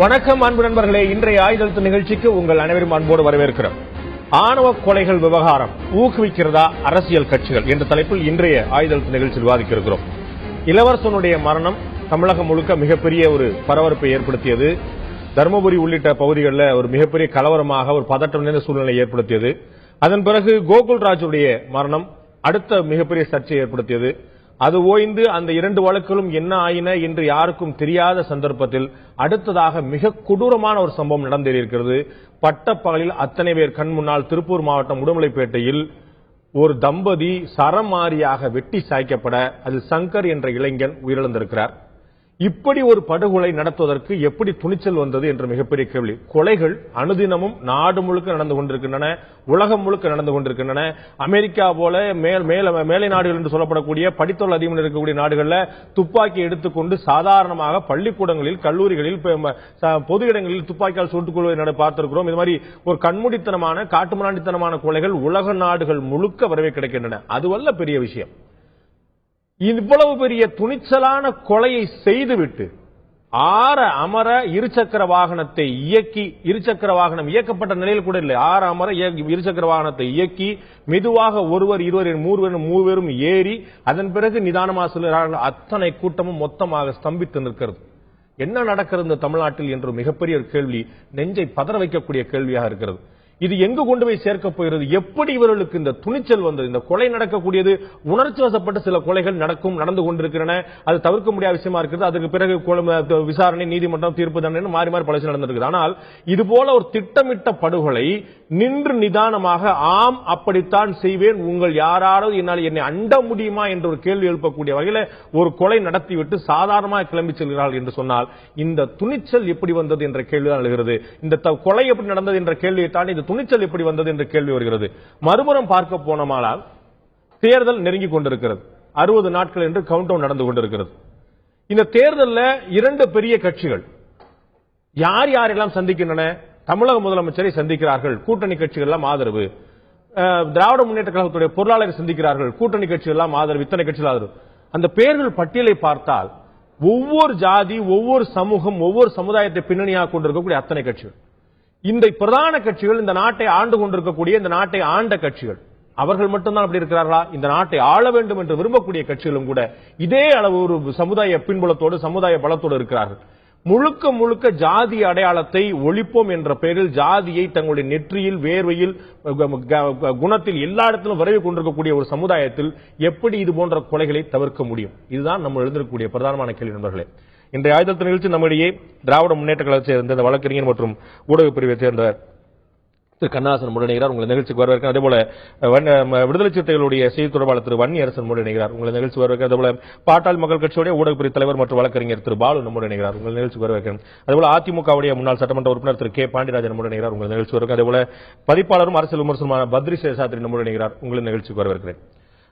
வணக்கம் அன்பு நண்பர்களே, இன்றைய ஆயுதழுத்த நிகழ்ச்சிக்கு உங்கள் அனைவரும் அன்போடு வரவேற்கிறோம். ஆணவ கொலைகள் விவகாரம் ஊக்குவிக்கிறதா அரசியல் கட்சிகள் என்ற தலைப்பில் இன்றைய ஆயுதழுத்த நிகழ்ச்சியில் விவாதிக்க இருக்கிறோம். இளவரசனுடைய மரணம் தமிழகம் முழுக்க மிகப்பெரிய ஒரு பரபரப்பை ஏற்படுத்தியது. தருமபுரி உள்ளிட்ட பகுதிகளில் ஒரு மிகப்பெரிய கலவரமாக ஒரு பதட்டம் நிறைந்த சூழ்நிலை ஏற்படுத்தியது. அதன் பிறகு கோகுல்ராஜுடைய மரணம் அடுத்த மிகப்பெரிய சர்ச்சையை ஏற்படுத்தியது. அது ஓய்ந்து அந்த இரண்டு வழக்குகளும் என்ன ஆயின என்று யாருக்கும் தெரியாத சந்தர்ப்பத்தில் அடுத்ததாக மிக கொடூரமான ஒரு சம்பவம் நடந்தேறியிருக்கிறது. பட்டப்பகலில் அத்தனை பேர் கண் முன்னால் திருப்பூர் மாவட்டம் உடுமலைப்பேட்டையில் ஒரு தம்பதி சரமாரியாக வெட்டி சாய்க்கப்பட அதில் சங்கர் என்ற இளைஞன் உயிரிழந்திருக்கிறார். இப்படி ஒரு படுகொலை நடத்துவதற்கு எப்படி துணிச்சல் வந்தது என்ற மிகப்பெரிய கேள்வி. கொலைகள் அனுதினமும் நாடு முழுக்க நடந்து கொண்டிருக்கின்றன, உலகம் முழுக்க நடந்து கொண்டிருக்கின்றன. அமெரிக்கா போல மேலை நாடுகள் என்று சொல்லப்படக்கூடிய படித்தொழில் அதிகம் இருக்கக்கூடிய நாடுகளில் துப்பாக்கி எடுத்துக்கொண்டு சாதாரணமாக பள்ளிக்கூடங்களில், கல்லூரிகளில், பொது இடங்களில் துப்பாக்கியால் சுட்டுக் கொள்வதை பார்த்திருக்கிறோம். இது மாதிரி ஒரு கண்மூடித்தனமான காட்டுமிராண்டித்தனமான கொலைகள் உலக நாடுகள் முழுக்க வரவே கிடைக்கின்றன. அதுவல்ல பெரிய விஷயம். இவ்வளவு பெரிய துணிச்சலான கொலையை செய்துவிட்டு ஆற அமர இருசக்கர வாகனத்தை இயக்கி, இருசக்கர வாகனம் இயக்கப்பட்ட நிலையில் கூட இல்லை, ஆற அமர இருசக்கர வாகனத்தை இயக்கி மெதுவாக ஒருவர் இருவர் மூவரும் ஏறி அதன் பிறகு நிதானமாக செல்கிறார்கள். அத்தனை கூட்டமும் மொத்தமாக ஸ்தம்பித்து நிற்கிறது. என்ன நடக்கிறது இந்த தமிழ்நாட்டில் என்று மிகப்பெரிய ஒரு கேள்வி, நெஞ்சை பதற வைக்கக்கூடிய கேள்வியாக இருக்கிறது. இது எங்கு கொண்டு போய் சேர்க்க போகிறது? எப்படி இவர்களுக்கு இந்த துணிச்சல் வந்தது? இந்த கொலை நடக்கக்கூடியது உணர்ச்சி வசப்பட்ட சில கொலைகள் நடந்து கொண்டிருக்கின்றன. அது தவிர்க்க முடியாத விஷயமா இருக்கிறது. அதுக்கு பிறகு விசாரணை, நீதிமன்றம், தீர்ப்பு தண்டனை மாறி மாறி பல விஷயம் நடந்திருக்கு. ஆனால் இது போல ஒரு திட்டமிட்ட படுகொலை நின்று நிதானமாக ஆம் அப்படித்தான் செய்வேன், உங்கள் யாராவது என்னால் என்னை அண்ட முடியுமா என்ற ஒரு கேள்வி எழுப்பக்கூடிய வகையில் ஒரு கொலை நடத்திவிட்டு சாதாரணமாக கிளம்பி செல்கிறார்கள் என்று சொன்னால் இந்த துணிச்சல் எப்படி வந்தது என்ற கேள்விதான் எழுகிறது. இந்த கொலை எப்படி நடந்தது என்ற கேள்வியை தாண்டி இந்த துணிச்சல் எப்படி வந்தது என்ற கேள்வி வருகிறது. மறுபுறம் பார்க்க போனமானால் தேர்தல் நெருங்கிக் கொண்டிருக்கிறது. 60 நாட்கள் என்று கவுண்டவுன் நடந்து கொண்டிருக்கிறது. இந்த தேர்தலில் இரண்டு பெரிய கட்சிகள் யார் யாரெல்லாம் சந்திக்கின்றன? தமிழக முதலமைச்சரை சந்திக்கிறார்கள், கூட்டணி கட்சிகள் எல்லாம் ஆதரவு. திராவிட முன்னேற்ற கழகத்துடைய பொருளாளரை சந்திக்கிறார்கள், கூட்டணி கட்சிகள் எல்லாம் ஆதரவு. இத்தனை கட்சிகள் ஆதரவு. அந்த பெயர்கள் பட்டியலை பார்த்தால் ஒவ்வொரு ஜாதி, ஒவ்வொரு சமூகம், ஒவ்வொரு சமுதாயத்தை பின்னணியாக கொண்டிருக்கக்கூடிய அத்தனை கட்சிகள். இந்த பிரதான கட்சிகள் இந்த நாட்டை ஆண்டு கொண்டிருக்கக்கூடிய, இந்த நாட்டை ஆண்ட கட்சிகள், அவர்கள் மட்டும்தான் அப்படி இருக்கிறார்களா? இந்த நாட்டை ஆள வேண்டும் என்று விரும்பக்கூடிய கட்சிகளும் கூட இதே அளவு ஒரு சமுதாய பின்புலத்தோடு, சமுதாய பலத்தோடு இருக்கிறார்கள். முழுக்க முழுக்க ஜாதி அடையாளத்தை ஒழிப்போம் என்ற பெயரில் ஜாதியை தங்களுடைய நெற்றியில், வேர்வையில், குணத்தில் எல்லா இடத்திலும் வரவி கொண்டிருக்கக்கூடிய ஒரு சமுதாயத்தில் எப்படி இது போன்ற கொலைகளை தவிர்க்க முடியும்? இதுதான் நம்ம எழுந்திருக்கக்கூடிய பிரதானமான கேள்வி நண்பர்களே. இன்றைய ஆயுதழுத்த நிகழ்ச்சி நம்மிடையே திராவிட முன்னேற்ற கழகத்தை சேர்ந்த வழக்கறிஞர் மற்றும் ஊடக பிரிவை சேர்ந்த திரு கண்ணதாசன் முன்னிலைகிறார். உங்கள் நிகழ்ச்சிக்கு வரவேற்கிறேன். அதேபோல விடுதலை சிறுத்தைகளுடைய செய்தி தொடர்பாளர் திரு வன்னியரசன் முன்னிலைகிறார். உங்கள் நிகழ்ச்சி வரவேற்கிறேன். அதேபோல பாட்டாளி மக்கள் கட்சியுடைய ஊடக பிரிவு தலைவர் மற்றும் வழக்கறிஞர் திரு பாலு முன்னிலைகிறார். உங்கள் நிகழ்ச்சிக்கு வரவேற்கிறேன். அதேபோல அதிமுகவுடைய முன்னாள் சட்டமன்ற உறுப்பினர் திரு கே பாண்டியராஜன் முன்னிலைகிறார். உங்கள் நிகழ்ச்சி வரவேற்கிறேன். அதேபோல பதிப்பாளரும் அரசியல் விமர்சனமான பத்ரி சேஷாத்ரி முன்னிலைகிறார். உங்கள் நிகழ்ச்சிக்கு வரவேற்கிறேன்.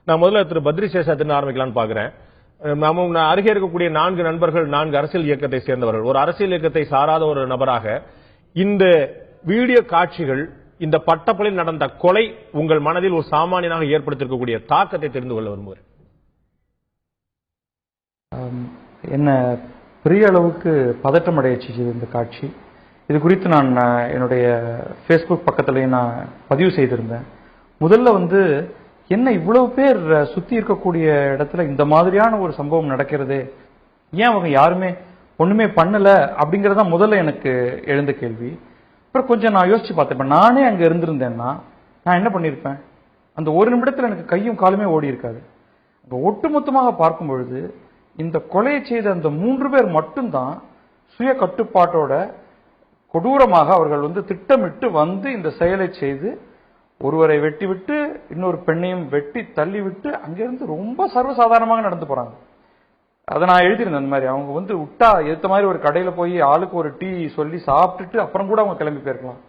நான் முதல்ல திரு பத்ரி சேஷாத்ரி ஆரம்பிக்கலாம்னு பாக்குறேன். அருகே இருக்கக்கூடிய 4 நண்பர்கள் 4 அரசியல் இயக்கத்தை சேர்ந்தவர்கள். ஒரு அரசியல் இயக்கத்தை சாராத ஒரு நபராக இந்த வீடியோ காட்சிகள், இந்த பட்டப்பகலில் நடந்த கொலை உங்கள் மனதில் ஒரு சாமானியனாக ஏற்படுத்தியிருக்கக்கூடிய தாக்கத்தை தெரிந்து கொள்ள விரும்புகிறேன். என்ன பெரிய அளவுக்கு பதட்டம் அடையச்சு இந்த காட்சி. இது குறித்து நான் என்னுடைய ஃபேஸ்புக் பக்கத்திலேயே நான் பதிவு செய்திருந்தேன். முதல்ல என்ன இவ்வளவு பேர் சுத்தி இருக்கக்கூடிய இடத்துல இந்த மாதிரியான ஒரு சம்பவம் நடக்கிறதே, ஏன் அவங்க யாருமே ஒண்ணுமே பண்ணல அப்படிங்கறத முதல்ல எனக்கு எழுந்த கேள்வி. அப்புறம் கொஞ்சம் நான் யோசிச்சு பார்த்தேன், நானே அங்க இருந்திருந்தேன்னா நான் என்ன பண்ணிருப்பேன்? அந்த ஒரு நிமிடத்துல எனக்கு கையும் காலுமே ஓடி இருக்காது. ஒட்டுமொத்தமாக பார்க்கும் பொழுது இந்த கொலையை செய்த அந்த 3 பேர் மட்டும்தான் சுய கட்டுப்பாட்டோட கொடூரமாக அவர்கள் திட்டமிட்டு இந்த செயலை செய்து ஒருவரை வெட்டிவிட்டு இன்னொரு பெண்ணையும் வெட்டி தள்ளிவிட்டு அங்கிருந்து ரொம்ப சர்வசாதாரணமாக நடந்து போறாங்க. அதை நான் எழுதியிருந்தேன். அந்த மாதிரி அவங்க விட்டா ஏத்த மாதிரி ஒரு கடையில போய் ஆளுக்கு ஒரு டீ சொல்லி சாப்பிட்டுட்டு அப்புறம் கூட அவங்க கிளம்பி போயிருக்கலாம்.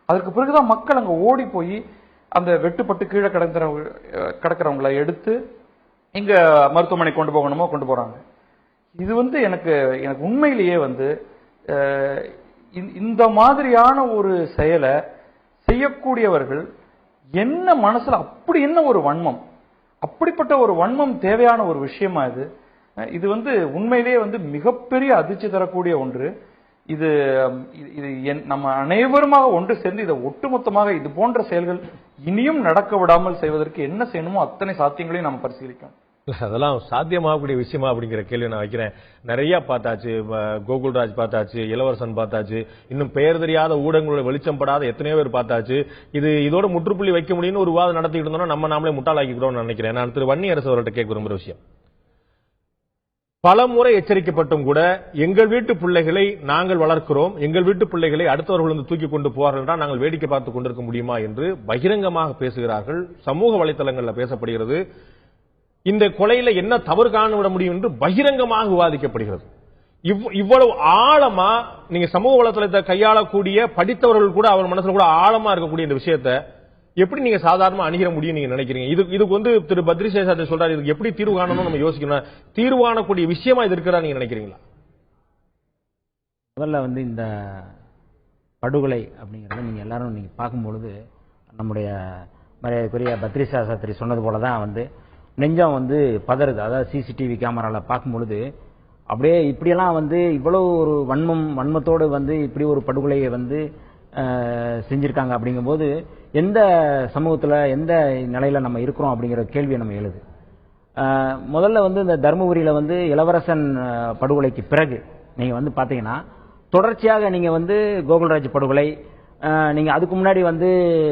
அதற்கு பிறகுதான் மக்கள் அங்க ஓடி போய் அந்த வெட்டுப்பட்டு கீழே கிடக்கிறவங்களை எடுத்து இங்க மருத்துவமனை கொண்டு போகணுமோ கொண்டு போறாங்க. இது எனக்கு உண்மையிலேயே இந்த மாதிரியான ஒரு செயலை செய்யக்கூடியவர்கள் என்ன மனசுல அப்படி என்ன ஒரு வன்மம், அப்படிப்பட்ட ஒரு வன்மம் தேவையான ஒரு விஷயமா இது. இது உண்மையிலேயே மிகப்பெரிய அதிர்ச்சி தரக்கூடிய ஒன்று. இது நம்ம அனைவருமாக ஒன்று சேர்ந்து இதை ஒட்டுமொத்தமாக இது போன்ற செயல்கள் இனியும் நடக்க விடாமல் செய்வதற்கு என்ன செய்யணுமோ அத்தனை சாத்தியங்களையும் நம்ம பரிசீலிக்கணும். அதெல்லாம் சாத்தியமாகக்கூடிய விஷயமா அப்படிங்கிற கேள்வி நான் வைக்கிறேன். நிறைய பார்த்தாச்சு, கோகுல்ராஜ் பார்த்தாச்சு, இளவரசன் பார்த்தாச்சு, இன்னும் பெயர் தெரியாத ஊடகங்களோட வெளிச்சம் படாத எத்தனையோ பேர் பார்த்தாச்சு. இதோட முற்றுப்புள்ளி வைக்க முடியும்னு ஒரு வாதம் நடத்திட்டு இருந்தோம்னா நம்ம நாமளே முட்டாளாக்கிக்கிறோம்னு நினைக்கிறேன். நான் திரு வன்னியரசு அவர்கிட்ட கேட்க விரும்புகிற விஷயம், பல முறை எச்சரிக்கப்பட்டும் கூட எங்கள் வீட்டு பிள்ளைகளை நாங்கள் வளர்க்கிறோம், எங்கள் வீட்டு பிள்ளைகளை அடுத்தவர்கள் வந்து தூக்கி கொண்டு போவார்கள் என்றால் நாங்கள் வேடிக்கை பார்த்துக் கொண்டிருக்க முடியுமா என்று பகிரங்கமாக பேசுகிறார்கள். சமூக வலைதளங்களில் பேசப்படுகிறது. இந்த கொலையில என்ன தவறு காணவிட முடியும் என்று பகிரங்கமாக விவாதிக்கப்படுகிறது. இவ்வளவு ஆழமா நீங்க சமூக வலைதளத்தை கையாளக்கூடிய படித்தவர்கள் கூட அவர் மனசுல கூட ஆழமா இருக்கக்கூடிய இந்த விஷயத்தை எப்படி நீங்க சாதாரணமா அணுகிற முடியும் நீங்க நினைக்கிறீங்க? இதுக்கு வந்து திரு பத்ரி சேஷாத்ரி சொல்றாரு, இதுக்கு எப்படி தீர்வு காணணும் நம்ம யோசிக்கணும். தீர்வு காணக்கூடிய விஷயமா இது இருக்கிறா நீங்க நினைக்கிறீங்களா? முதல்ல வந்து இந்த படுகொலை அப்படிங்கறத நீங்க எல்லாரும் நீங்க பார்க்கும்பொழுது நம்முடைய மரியாதைக்குரிய பத்ரி சேஷாத்ரி சொன்னது போலதான் வந்து நெஞ்சம் வந்து பதறுது. அதாவது சிசிடிவி கேமரால பார்க்கும்பொழுது அப்படியே இப்படியெல்லாம் வந்து இவ்வளவு ஒரு வன்மத்தோடு வந்து இப்படி ஒரு படுகொலையை வந்து செஞ்சிருக்காங்க அப்படிங்கும்போது எந்த சமூகத்துல எந்த நிலையில நம்ம இருக்கிறோம் அப்படிங்கிற கேள்வியை நம்ம எழுது. முதல்ல வந்து இந்த தர்மபுரியில வந்து இளவரசன் படுகொலைக்கு பிறகு நீங்க வந்து பாத்தீங்கன்னா தொடர்ச்சியாக நீங்க வந்து கோகுல்ராஜ் படுகொலை, நீங்க அதுக்கு முன்னாடி வந்து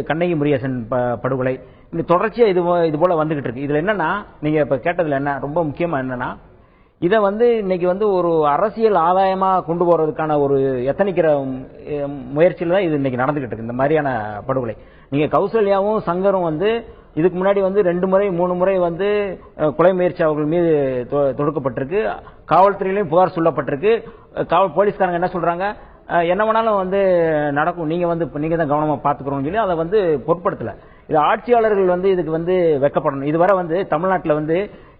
கண்ணகி முருகேசன் படுகொலை, இந்த தொடர்ச்சியா இது போல வந்துகிட்டு இருக்கு. இதுல என்னன்னா நீங்க இப்ப கேட்டதுல என்ன ரொம்ப முக்கியமா என்னன்னா, இதை வந்து இன்னைக்கு வந்து ஒரு அரசியல் ஆதாயமா கொண்டு போறதுக்கான ஒரு எத்தனைக்கிற முயற்சியில தான் இது இன்னைக்கு நடந்துகிட்டு இருக்கு. இந்த மாதிரியான படுகொலை நீங்க கௌசல்யாவும் சங்கரும் வந்து இதுக்கு முன்னாடி வந்து 2 முறை 3 முறை வந்து கொலை முயற்சி அவர்கள் மீது தொடுக்கப்பட்டிருக்கு. காவல்துறையிலையும் புகார் சொல்லப்பட்டிருக்கு. போலீஸ்காரங்க என்ன சொல்றாங்க, என்ன வேணாலும் வந்து நடக்கும், நீங்க தான் கவனமா பாத்துக்கிறோம்னு சொல்லி அதை வந்து பொருட்படுத்தல. இது ஆட்சியாளர்கள் வந்து இதுக்கு வந்து வெக்கப்படணும். இதுவரை வந்து தமிழ்நாட்டில் வந்து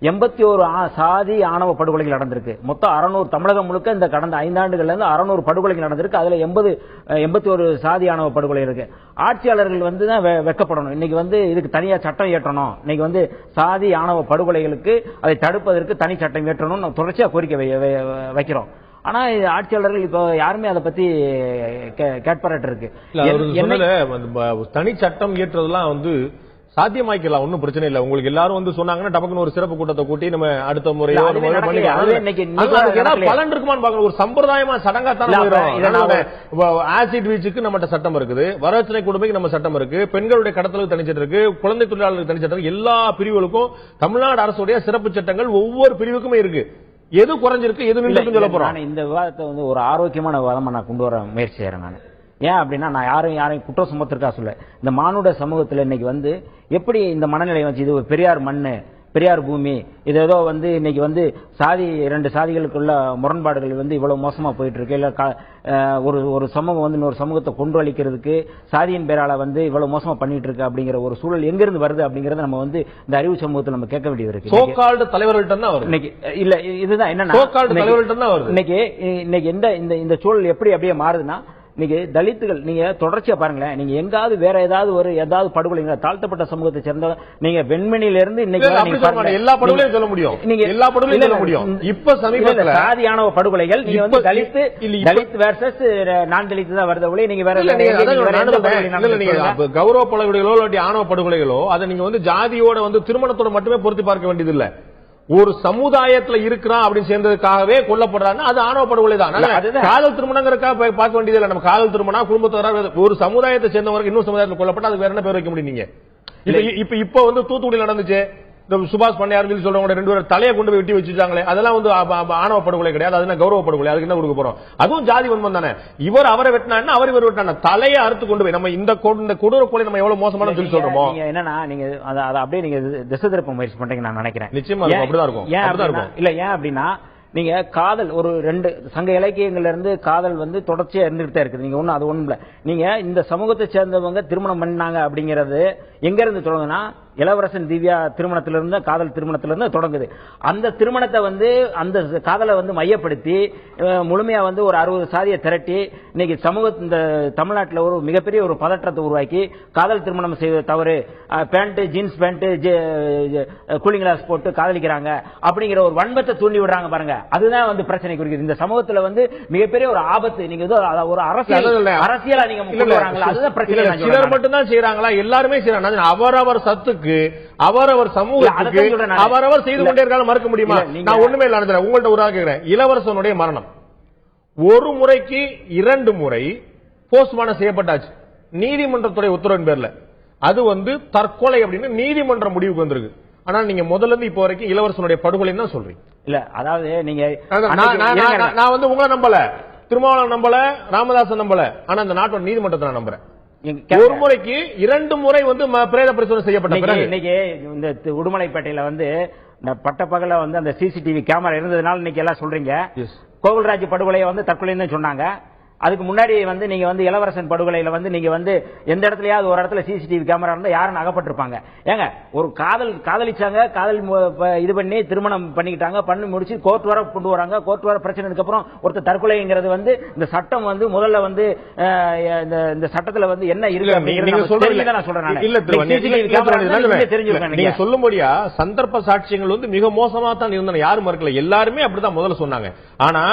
81 சாதி ஆணவ படுகொலைகள் நடந்திருக்கு. மொத்தம் 600 தமிழகம் முழுக்க இந்த கடந்த 5 ஆண்டுகள்ல இருந்து 600 படுகொலைகள் நடந்திருக்கு. அதுல 81 சாதி ஆணவ படுகொலை இருக்கு. ஆட்சியாளர்கள் வந்து தான் வெக்கப்படணும். இன்னைக்கு வந்து இதுக்கு தனியா சட்டம் இயற்றணும், இன்னைக்கு வந்து சாதி ஆணவ படுகொலைகளுக்கு அதை தடுப்பதற்கு தனி சட்டம் இயற்றணும் தொடர்ச்சியா கோரிக்கை வைக்கிறோம். ஆனா ஆட்சியாளர்கள் இப்ப யாருமே அதை பத்தி கேட்பாரட்டு இருக்கு. தனி சட்டம் இயற்றதெல்லாம் வந்து சாத்தியமாக்கலாம், ஒன்னும் பிரச்சனை இல்ல. உங்களுக்கு எல்லாரும் வந்து சொன்னாங்கன்னா டபக்குன்னு ஒரு சிறப்பு கூட்டத்தை கூட்டி நம்ம அடுத்த முறையோ பலன் இருக்குமான்னு பாக்கணும். ஒரு சம்பிரதாயமா சடங்காத்தான ஆசிட் வீச்சுக்கு நம்ம சட்டம் இருக்குது, வரதட்சணை கொடுமைக்கு நம்ம சட்டம் இருக்கு, பெண்களுடைய கடத்தலுக்கு தனிச்சட்டம் இருக்கு, குழந்தை தொழிலாளர்களுக்கு தனிச்சட்டம் இருக்கு. எல்லா பிரிவுகளுக்கும் தமிழ்நாடு அரசுடைய சிறப்பு சட்டங்கள் ஒவ்வொரு பிரிவுக்குமே இருக்கு. எது குறைஞ்சிருக்கு எது நின்று சொல்ல போறோம். இந்த விவாதத்தை வந்து ஒரு ஆரோக்கியமான விவாதமா நான் கொண்டு வர முயற்சி செய்யறேன். நான் ஏன் அப்படின்னா நான் யாரையும் குற்றம் சுமத்திருக்கா சொல்ல, இந்த மானுட சமூகத்தில் இன்னைக்கு வந்து எப்படி இந்த மனநிலை வச்சு இது ஒரு பெரியார் மண்ணு பெரியார் பூமி இது ஏதோ வந்து இன்னைக்கு வந்து சாதி 2 சாதிகளுக்குள்ள முரண்பாடுகள் வந்து இவ்வளவு மோசமா போயிட்டு இருக்கு. இல்ல ஒரு சமூகம் வந்து இன்னொரு சமூகத்தை கொண்டு அளிக்கிறதுக்கு சாதியின் பேரால வந்து இவ்வளவு மோசமா பண்ணிட்டு இருக்கு அப்படிங்கிற ஒரு சூழல் எங்க இருந்து வருது அப்படிங்கறத நம்ம வந்து இந்த அறிவு சமூகத்தில் நம்ம கேட்க வேண்டியது இருக்கு. சோகால்டு தலைவர்கள்ட்ட தான் வருது இன்னைக்கு. இல்ல இதுதான் என்னன்னா சோகால்டு தலைவர்கள்ட்ட தான் வருது இன்னைக்கு இந்த சூழல் எப்படி அப்படியே மாறுதுன்னா, நீங்க தலித்துகள் நீங்க தொடர்ச்சியா பாருங்களேன், நீங்க எங்காவது வேற ஏதாவது படுகொலை தாழ்த்தப்பட்ட சமூகத்தை சேர்ந்த நீங்க வெண்மணில இருந்து இன்னைக்கு எல்லா படுகொலையும் சொல்ல முடியும், நீங்க எல்லா படுகொலையும் சொல்ல முடியும். இப்ப சமீபத்தில் சாதி ஆணவ படுகொலைகள் நீங்க வந்து தலித் வெர்சஸ் நான் தலித் தான் வருது. நீங்க வேற கௌரவ படுகொலைகளோ இல்லாட்டி ஆணவ படுகொலைகளோ அதை நீங்க வந்து ஜாதியோட வந்து திருமணத்தோட மட்டுமே பொருத்தி பார்க்க வேண்டியது இல்ல. ஒரு சமுதாயத்துல இருக்கிறான் அப்படின்னு சேர்ந்ததுக்காகவே கொல்லப்படுறாங்க, அது ஆணவ படுகொலை தான். காதல் திருமணங்கிறதுக்காக பார்க்க வேண்டியது இல்லை. நம்ம காதல் திருமணம் குடும்பத்தோட ஒரு சமுதாயத்தை சேர்ந்தவருக்கு இன்னொரு சமுதாயத்தில் கொல்லப்பட்டு அதுக்கு வேற என்ன பேர் வைக்க முடியும்? நீங்க இப்ப வந்து தூத்துக்குடியில் நடந்துச்சு, இந்த சுபாஷ் பண்ணையார் சொல்லி சொல்றவங்க 2 பேர் தலையை கொண்டு போய் வெட்டி வச்சுட்டாங்களே, அதெல்லாம் வந்து ஆணவ படுகொலை கிடையாது, அது கௌரவ படுகொலை. அதுக்கு என்ன கொடுக்க போறோம்? அதுவும் ஜாதி வன்மம் தானே. இவர் அவரை வெட்டினா அவர் இவர் வெட்டினா தலையை அறுத்து கொண்டு போய் நம்ம இந்த கொடூர கொலை நம்ம எவ்வளவு மோசமான சொல்லி சொல்றோமோ. என்னன்னா நீங்க அதை அப்படியே நீங்க திசை திருப்ப முயற்சி பண்றீங்க நான் நினைக்கிறேன். நிச்சயமா அப்படிதான் இருக்கும். இல்ல ஏன் அப்படின்னா நீங்க காதல் ஒரு 2 சங்க இலக்கியங்கள்ல இருந்து காதல் வந்து தொடர்ச்சியா இருந்துகிட்டே இருக்குது. நீங்க அது ஒண்ணும் இல்ல. நீங்க இந்த சமூகத்தை சேர்ந்தவங்க திருமணம் பண்ணாங்க அப்படிங்கறது எங்க இருந்து சொல்லுங்கன்னா இளவரசன் திவ்யா திருமணத்திலிருந்து காதல் திருமணத்திலிருந்து தொடங்குது. அந்த திருமணத்தை வந்து அந்த காதலை வந்து மையப்படுத்தி முழுமையா வந்து ஒரு 60 சாதியை திரட்டி இன்னைக்கு இந்த தமிழ்நாட்டில் ஒரு மிகப்பெரிய ஒரு பதற்றத்தை உருவாக்கி காதல் திருமணம் செய்வது தவறு, pant jeans pant cooling glass போட்டு காதலிக்கிறாங்க அப்படிங்கிற ஒரு வன்மத்தை தூண்டி விடுறாங்க பாருங்க. அதுதான் வந்து பிரச்சனை குறிக்குது. இந்த சமூகத்தில் வந்து மிகப்பெரிய ஒரு ஆபத்து. நீங்க ஒரு அரசியலா நீங்க கொண்டு வராங்களா, அதுதான் பிரச்சனை. சிலர் மட்டும்தான் செய்யறாங்களா? எல்லாருமே செய்யறாங்க. அவரவர் சத்துக்கு அவரவர் சமூகத்துக்கு அவரவர் செய்து கொண்டே இருக்காங்க. மறுக்க முடியுமா? நான் ஒண்ணுமே இல்ல உங்கள்ட்ட ஒரு கேட்கிறேன். இளவரசனுடைய மரணம் ஒரு முறைக்கு 2 முறை போஸ்ட்மார்ட்டம் செய்யப்பட்டாச்சு நீதிமன்றத்துடைய உத்தரவின் பேர்ல. அது வந்து தற்கொலை அப்படின்னு நீதிமன்ற முடிவுக்கு வந்திருக்கு. ஆனா நீங்க முதல்ல இருந்து இப்போ வரைக்கும் இளவரசனுடைய படுகொலை தான் சொல்றீங்க. இல்ல அதாவது நீங்க நான் வந்து உங்களை நம்பல, திருமாவளவன் நம்பல, ராமதாசன் நம்பல, ஆனா அந்த நாட்டோட நீதிமன்றத்தை நான் நம்புறேன். ஒரு முறைக்கு 2 முறை வந்து பிரேத பரிசோதனை செய்யப்பட்ட பிறகு இன்னைக்கு இந்த உடுமலைப்பேட்டையில வந்து பட்டப்பகல வந்து அந்த சிசிடிவி கேமரா இருந்ததுனால இன்னைக்கு எல்லாம் சொல்றீங்க. கோகுல்ராஜ் படுகொலையை வந்து தற்கொலைன்னு சொன்னாங்க. அதுக்கு முன்னாடி வந்து நீங்க வந்து இளவரசன் படுகொலையில வந்து நீங்க வந்து எந்த இடத்துலயாவது ஒரு இடத்துல சிசிடிவி கேமரா இருந்தா யாரும் அகப்பட்டிருப்பாங்க. ஏங்க ஒரு காதலிச்சாங்க, காதல் இது பண்ணி திருமணம் பண்ணிக்கிட்டாங்க, பண்ணி முடிச்சு கோர்ட் வர கொண்டு வராங்க. கோர்ட் வர பிரச்சனைக்கு அப்புறம் ஒருத்தர் தற்கொலைங்கிறது வந்து இந்த சட்டம் வந்து முதல்ல வந்து இந்த சட்டத்துல வந்து என்ன இருக்கு நீங்க சொல்லும்படியா சந்தர்ப்ப சாட்சியங்கள் வந்து மிக மோசமா தான் இருந்தன. யாரும் மறுக்கல, எல்லாருமே அப்படிதான் முதல்ல சொன்னாங்க. ஆனா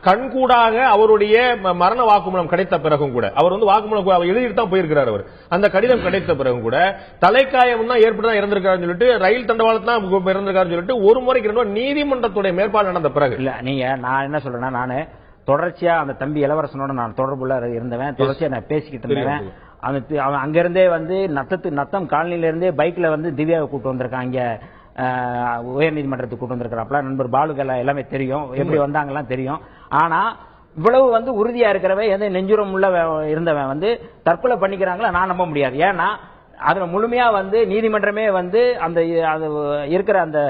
கண்கூடாக அவருடைய மரண வாக்குமூலம் கிடைத்த பிறகும் கூட அவர் வந்து வாக்குமூலம் எழுதிட்டு தான் போயிருக்கிறார். அவர் அந்த கடிதம் கிடைத்த பிறகும் கூட தலைக்காயம் தான் ஏற்பட்டு இறந்திருக்காருன்னு சொல்லிட்டு ரயில் தண்டவாளத்தை தான் இறந்திருக்காருன்னு சொல்லிட்டு ஒரு முறைக்கு 2 நீதிமன்றத்துடைய மேற்பார்வை நடந்த பிறகு இல்ல. நீங்க நான் என்ன சொல்றேன்னா, நானு தொடர்ச்சியா அந்த தம்பி இளவரசனோட நான் தொடர்புள்ள இருந்தவன், தொடர்ச்சியா நான் பேசிக்கிட்டு இருந்தேன். அவன் அங்கிருந்தே வந்து நத்தம் காலனில இருந்தே பைக்ல வந்து திவ்யாவை கூட்டு வந்திருக்கான். இங்க உயர் நீதிமன்றத்துக்கு கூட்டு வந்திருக்கிறாப்ல. நண்பர் பாலுகெல்லாம் எல்லாமே தெரியும், எப்படி வந்தாங்கலாம் தெரியும். ஆனா இவ்வளவு வந்து உறுதியா இருக்கிறவன் எந்த நெஞ்சுரம் உள்ள இருந்தவன் வந்து தற்கொலை பண்ணிக்கிறாங்களா நான் நம்ப முடியாது. ஏன்னா அதுல முழுமையா வந்து நீதிமன்றமே வந்து அந்த இருக்கிற அந்த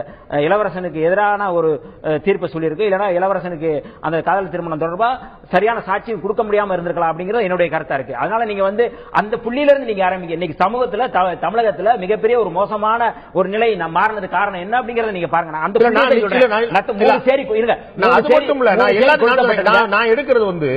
இளவரசனுக்கு எதிரான ஒரு தீர்ப்பு சொல்லியிருக்கு. இல்லைன்னா இளவரசனுக்கு அந்த காதல் திருமணம் தொடர்பா சரியான சாட்சியம் கொடுக்க முடியாம இருந்திருக்கலாம் அப்படிங்கிறது என்னுடைய கருத்தா இருக்கு. அதனால நீங்க வந்து அந்த புள்ளியில இருந்து நீங்க ஆரம்பிங்க. இன்னைக்கு சமூகத்துல தமிழகத்துல மிகப்பெரிய ஒரு மோசமான ஒரு நிலை மாறினது காரணம் என்ன அப்படிங்கறத நீங்க பாருங்க. நான் எடுக்கிறது வந்து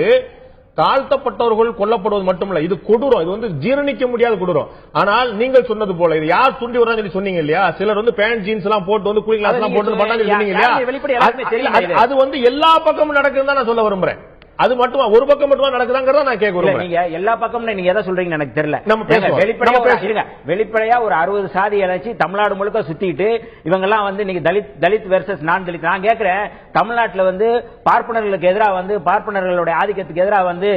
தாழ்த்தப்பட்டவர்கள் கொல்லப்படுவது மட்டுமல்ல, இது கொடூரம். இது வந்து ஜீரணிக்க முடியாத கொடூரம். ஆனால் நீங்கள் சொன்னது போல இது யார் தூண்டி வர்றாங்க சொன்னீங்க இல்லையா? சிலர் வந்து பேண்ட் ஜீன்ஸ் எல்லாம் போட்டு வந்து கூலிங் கிளாஸ் எல்லாம் போட்டு பண்ணாங்க சொன்னீங்க இல்லையா? அது வந்து எல்லா பக்கமும் நடக்குதுன்னு நான் சொல்ல விரும்புறேன். அது மட்டும் ஒரு பக்கம் மட்டும் நடக்குதாங்கிறத நான் கேட்கிறேன். நீங்க எல்லா பக்கமும் நீங்க எதை சொல்றீங்கன்னு எனக்கு தெரியல. வெளிப்படையா ஒரு 60 சாதி இணைச்சி தமிழ்நாடு முழுக்க சுத்திட்டு இவங்க எல்லாம் வந்து இன்னைக்கு தலித் வெர்சஸ் நான் தலித். நான் கேட்கிறேன், தமிழ்நாட்டில் வந்து பார்ப்பனர்களுக்கு எதிராக வந்து பார்ப்பனர்களுடைய ஆதிக்கத்துக்கு எதிராக வந்து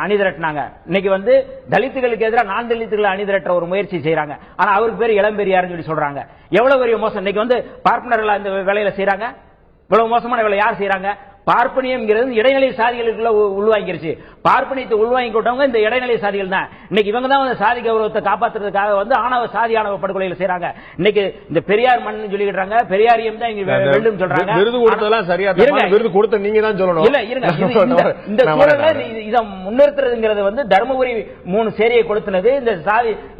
அணிதிரட்டினாங்க. இன்னைக்கு வந்து தலித்துகளுக்கு எதிராக நான் தலித்துகளை அணிதிரட்ட ஒரு முயற்சி செய்யறாங்க. ஆனா அவருக்கு பேர் இளம்பெரியார்னு சொல்லி சொல்றாங்க. எவ்வளவு பெரிய மோசம். இன்னைக்கு வந்து பார்ப்பனர்கள் அந்த வேலையில செய்யறாங்க. இவ்வளவு மோசமான வேலை யார் செய்யறாங்க? பார்ப்பனியம் இடைநிலை சாதிகளுக்குள்ள உள்வாங்கிருச்சு. பார்ப்பனியத்தை உள்வாங்கி கொண்டவங்க இந்த இடைநிலை சாதிகள் தான். இன்னைக்கு இவங்க தான் சாதி கௌரவத்தை காப்பாற்றுறதுக்காக வந்து ஆணவ படுகொலைகள் செய்யறாங்க. இன்னைக்கு இந்த பெரியார் மண் சொல்லிக்கிறாங்க, பெரியாரியம் தான் இங்க வெல்லும் சொல்றாங்க. விருது கொடுத்ததெல்லாம் சரியா? விருது கொடுத்த நீங்க தான் சொல்லணும். இல்ல இருங்க, இந்த சூழல்ல இதை முன்னிறுத்துறதுங்கிறது வந்து தர்மபுரி 3 சேரியை கொடுத்தது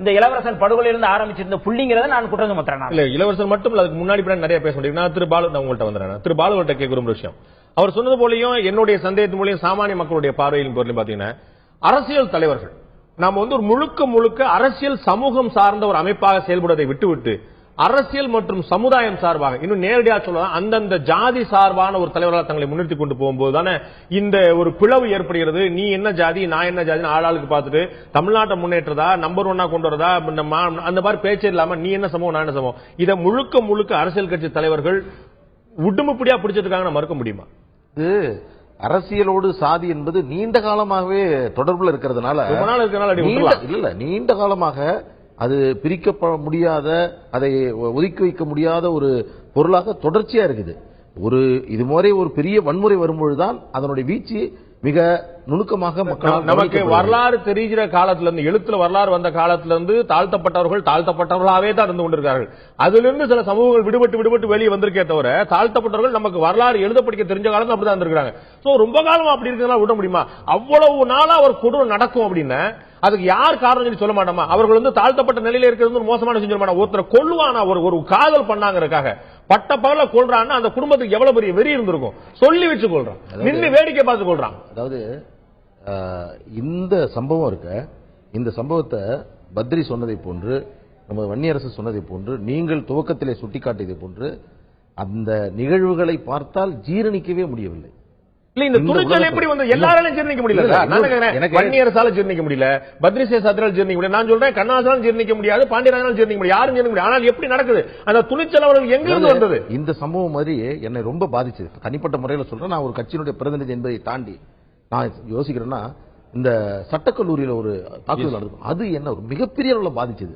இந்த இளவரசன் படுகொலையிலிருந்து ஆரம்பிச்சிருந்த புள்ளிங்கிறத நான் குற்றம் சுமத்துறேன். இல்ல இளவரசன் மட்டும் அதுக்கு முன்னாடி நிறைய பேச முடியும். நான் திரு பாலு உங்கள்கிட்ட வந்துடுறேன். திரு பாலுகிட்ட கேட்கிற ஒரு விஷயம், அவர் சொன்னது போலயும் என்னுடைய சந்தேகத்தின் மூலியம் சாமானிய மக்களுடைய பார்வையின் பொருள் பாத்தீங்கன்னா, அரசியல் தலைவர்கள் நாம வந்து ஒரு முழுக்க அரசியல் சமூகம் சார்ந்த ஒரு அமைப்பாக செயல்படுவதை விட்டுவிட்டு அரசியல் மற்றும் சமுதாயம் சார்பாக இன்னும் நேரடியாக சொல்லலாம் அந்தந்த ஜாதி சார்பான ஒரு தலைவர்களாக தங்களை முன்னிறுத்திக் கொண்டு போகும்போது தானே இந்த ஒரு பிளவு ஏற்படுகிறது. நீ என்ன ஜாதி நான் என்ன ஜாதி ஆளாளுக்கு பார்த்துட்டு தமிழ்நாட்டை முன்னேற்றதா நம்பர் 1 கொண்டு வரதா அந்த மாதிரி பேச்சே இல்லாம நீ என்ன சமூகம் நான் என்ன சமூகம் இதை முழுக்க அரசியல் கட்சி தலைவர்கள் உடுமுப்படியா பிடிச்சிருக்காங்க மறுக்க முடியுமா? இது அரசியலோடு சாதி என்பது நீண்ட காலமாகவே தொடர்புல இருக்கிறதுனால நீண்ட காலமாக அது பிரிக்க முடியாத, அதை ஒதுக்கி வைக்க முடியாத ஒரு பொருளாக தொடர்ச்சியா இருக்குது. இது மாதிரி ஒரு பெரிய வன்முறை வரும்பொழுதுதான் அதனுடைய வீச்சு மிக நுணுக்கமாக மக்கள் நமக்கு வரலாறு தெரிகிற காலத்துல இருந்து எழுத்துல வரலாறு வந்த காலத்துல இருந்து தாழ்த்தப்பட்டவர்களாவே தான் இருந்து கொண்டிருக்கார்கள். அதிலிருந்து சில சமூகங்கள் விடுபட்டு வெளியே வந்திருக்கே தவிர தாழ்த்தப்பட்டவர்கள் நமக்கு வரலாறு எழுத படிக்க தெரிஞ்ச காலத்துல அப்படிதான் இருந்திருக்காங்க. ரொம்ப காலம் அப்படி இருக்கிறதா விட முடியுமா? அவ்வளவு நாளா ஒரு கொடூரம் நடக்கும் அப்படின்னு அதுக்கு யார் காரணம் சொல்லி சொல்ல மாட்டோமா? அவர்கள் வந்து தாழ்த்தப்பட்ட நிலையில இருக்கிறது மோசமான சொல்ல மாட்டோம். ஒருத்தர் கொல்லுவானா, ஒரு காதல் பண்ணாங்கிறதுக்காக பட்ட பகல கொல்றான்னா அந்த குடும்பத்துக்கு எவ்வளவு பெரிய வெறி இருந்திருக்கும். சொல்லி வச்சு கொள்றான், நின்று வேடிக்கை பார்த்து கொள்றான். அதாவது இந்த சம்பவம் இருக்க, இந்த சம்பவத்தை பத்ரி சொன்னதை போன்று, நம்ம வன்னியரசு சொன்னதை போன்று, நீங்கள் துவக்கத்திலே சுட்டிக்காட்டியதை போன்று அந்த நிகழ்வுகளை பார்த்தால் ஜீரணிக்கவே முடியவில்லை. இல்ல இந்த துணிச்சல் எப்படி வந்து எல்லாராலும் ஜீரணிக்க முடியல? எனக்கு வன்னியரசால ஜீரணிக்க முடியல, பத்ரி சேசாத்திரால் ஜீரணிக்க முடியல. நான் சொல்றேன் கண்ணாசாலும் ஜீரணிக்க முடியாது, பாண்டியராஜாலும் ஜீரணிக்க முடியாது, யாரும் ஜீரணிக்க முடியாது. ஆனால் எப்படி நடக்குது அந்த துணிச்சல் அவர்களுக்கு எங்கிருந்து வந்தது? இந்த சம்பவம் மாதிரி என்னை ரொம்ப பாதிச்சது. தனிப்பட்ட முறையில் சொல்றேன், நான் ஒரு கட்சியினுடைய பிரதிநிதி என்பதை தாண்டி நான் யோசிக்கிறேன்னா, இந்த சட்டக்கல்லூரியில் ஒரு தாக்குதல் நடக்கும், அது என்ன ஒரு மிகப்பெரிய அளவில் பாதிச்சது.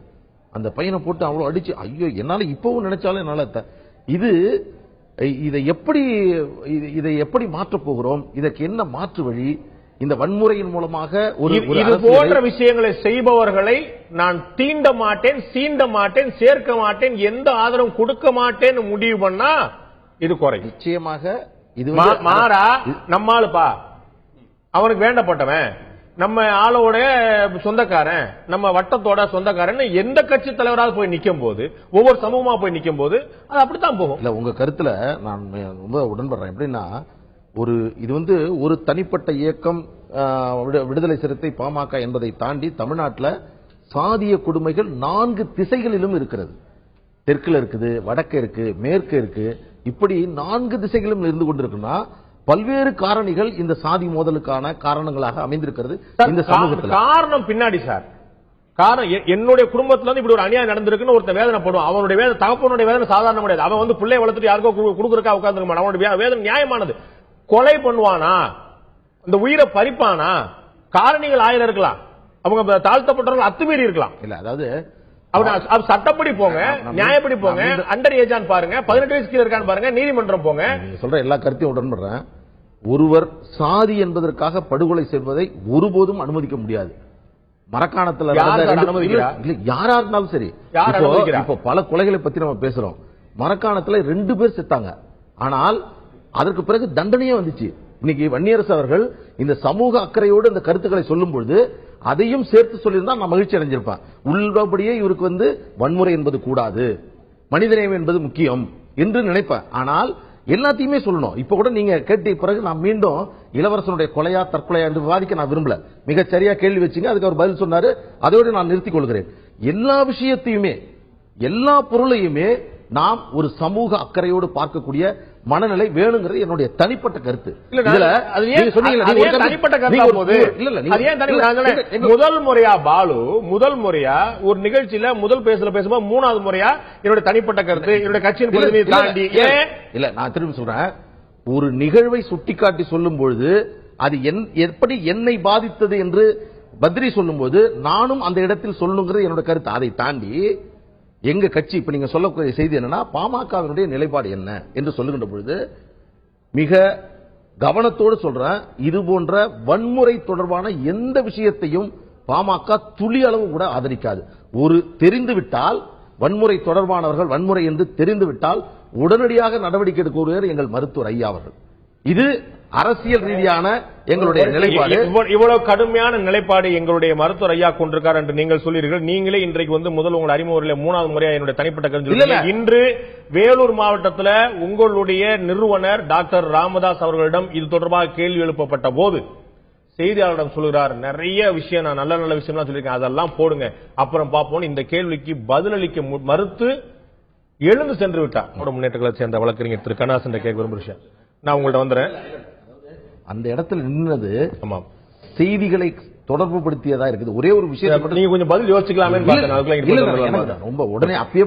அந்த பையனை போட்டு அவ்வளவு அடிச்சு, ஐயோ என்னால இப்பவும் நினைச்சாலும் என்னால இதை எப்படி மாற்றப் போகிறோம், இதற்கு என்ன மாற்று வழி, இந்த வன்முறையின் மூலமாக இது போன்ற விஷயங்களை செய்பவர்களை நான் தீண்ட மாட்டேன், சீண்ட மாட்டேன், சேர்க்க மாட்டேன், எந்த ஆதரவும் கொடுக்க மாட்டேன் முடிவு பண்ணா இது குறை. நிச்சயமாக இது மாறா நம்மாளுப்பா, அவனுக்கு வேண்டப்பட்டவன், நம்ம ஆளோட சொந்தக்காரன், நம்ம வட்டத்தோட சொந்தக்காரன், எந்த கட்சி தலைவராக போய் நிக்கும் போது, ஒவ்வொரு சமூகமா போய் நிக்கும் போது அது அப்படித்தான் போகும். இல்ல உங்க கருத்துல நான் ரொம்ப உடன்படுறேன். எப்படின்னா, இது வந்து ஒரு தனிப்பட்ட இயக்கம், விடுதலை சிறுத்தை, பாமக என்பதை தாண்டி தமிழ்நாட்டில் சாதிய கொடுமைகள் 4 திசைகளிலும் இருக்கிறது. தெற்குல இருக்குது, வடக்கு இருக்கு, மேற்கு இருக்கு, இப்படி 4 திசைகளிலும் இருந்து கொண்டிருக்குன்னா பல்வேறு காரணிகள் இந்த சாதி மோதலுக்கான காரணங்களாக அமைந்திருக்கிறது. இந்த சமூகத்தில் காரணம் பின்னாடி சார், காரணம் என்னுடைய குடும்பத்துல வந்து இப்படி ஒரு அநியாயம் நடந்திருக்குன்னு ஒருத்தர் வேதனை போடுவான். அவனுடைய வேதனை, தகப்பனுடைய வேதனை சாதாரண முடியாது. அவன் வந்து பிள்ளை வளர்த்துட்டு யாருக்கோ கொடுக்குறக்கா உட்கார்ந்து மாட்டான். அவனுடைய வேதனை நியாயமானது. கொலை பண்ணுவானா, இந்த உயிரை பறிப்பானா, காரணிகள் 1000 இருக்கலாம். அவங்க தாழ்த்தப்பட்டவர்கள் அத்துமீறி இருக்கலாம். இல்ல அதாவது சட்டப்படி போங்க, நியாயப்படி போங்க, அண்டர் ஏஜான் பாருங்க, 18 வயசு கீழ இருக்கான்னு பாருங்க, நீதிமன்றம் போங்க. சொல்ற எல்லா கருத்தையும் உடன்படுறேன். ஒருவர் சாதி என்பதற்காக படுகொலை செய்வதை ஒருபோதும் அனுமதிக்க முடியாது. மரக்காணத்துல யாரா இருந்தாலும் சரி, இப்போ பல கொலைகளை பத்தி நம்ம பேசுறோம். மரக்காணத்துல 2 பேர் செத்தாங்க, ஆனால் அதற்கு பிறகு தண்டனையே வந்துச்சு. இன்னைக்கு வன்னியரசு அவர்கள் இந்த சமூக அக்கறையோடு இந்த கருத்துக்களை சொல்லும் பொழுது அதையும் சேர்த்து சொல்லியிருந்தா நான் மகிழ்ச்சி அடைஞ்சிருப்பேன். உள்ளபடியே இவருக்கு வந்து வன்முறை என்பது கூடாது, மனிதநேயம் என்பது முக்கியம் என்று நினைப்பேன். ஆனால் எல்லாத்தையுமே சொல்லணும். இப்ப கூட நீங்க கேட்ட பிறகு நான் மீண்டும் இளவரசனுடைய கொலையா தற்கொலையா என்று விவாதிக்க நான் விரும்பல. மிகச் சரியா கேள்வி வச்சுங்க, அதுக்கு அவர் பதில் சொன்னாரு, அதோடு நான் நிறுத்திக் கொள்கிறேன். எல்லா விஷயத்தையுமே, எல்லா பொருளையுமே நாம் ஒரு சமூக அக்கறையோடு பார்க்கக்கூடிய மனநிலை வேணுங்கிறது என்னுடைய தனிப்பட்ட கருத்து. முதல் முறையா பாலு, முதல் முறையா ஒரு நிகழ்ச்சியில முதல் பேசும்போது 3வது முறையா என்னுடைய தனிப்பட்ட கருத்து, என்னுடைய கட்சியின் பிரதிநிதி தாண்டி இல்ல நான் திரும்பி சொல்றேன். ஒரு நிகழ்வை சுட்டிக்காட்டி சொல்லும் பொழுது அது எப்படி என்னை பாதித்தது என்று பத்ரி சொல்லும் போது நானும் அந்த இடத்தில் சொல்லணுங்கிறது என்னோட கருத்து. அதை தாண்டி எங்க கட்சி இப்ப நீங்க சொல்லக்கூடிய செய்தி என்னன்னா, பாமகவினுடைய நிலைப்பாடு என்ன என்று சொல்லுகின்ற பொழுது மிக கவனத்தோடு சொல்றேன். இது போன்ற வன்முறை தொடர்பான எந்த விஷயத்தையும் பாமக துளி அளவு கூட ஆதரிக்காது. ஒரு தெரிந்துவிட்டால் வன்முறை தொடர்பானவர்கள் வன்முறை என்று தெரிந்துவிட்டால் உடனடியாக நடவடிக்கை எடுக்கக்கூடிய எங்கள் மருத்துவர் ஐயா அவர்கள். இது அரசியல் ரீதியான எங்களுடைய நிலைப்பாடு. இவ்வளவு கடுமையான நிலைப்பாடு எங்களுடைய மருத்துவர் ஐயா கொண்டிருக்கார் என்று நீங்கள் சொல்றீர்கள். நீங்களே இன்றைக்கு வந்து முதல் உங்கள் அறிமுறையில் 3வது முறையா என்னுடைய தனிப்பட்ட கருத்து. இன்று வேலூர் மாவட்டத்தில் உங்களுடைய நிறுவனர் டாக்டர் ராமதாஸ் அவர்களிடம் இது தொடர்பாக கேள்வி எழுப்பப்பட்ட போது செய்தியாளரிடம் சொல்கிறார், நிறைய விஷயம் நான் நல்ல நல்ல விஷயம் சொல்லியிருக்கேன், அதெல்லாம் போடுங்க அப்புறம் பார்ப்போம். இந்த கேள்விக்கு பதிலளிக்க மறுத்து எழுந்து சென்று விட்டார். முன்னேற்றங்களை சேர்ந்த வழக்கறிஞர் திரு கண்ணாசன் கேட்க விரும்புற விஷயம் நான் உங்கள்ட்ட வந்துறேன். அந்த இடத்துல நின்னது செய்திகளை தொடர்பு படுத்தியதா இருக்குது. ஒரே ஒரு விஷயம் நீங்க கொஞ்சம் பதில் யோசிக்கலாமே. ரொம்ப உடனே அப்பயே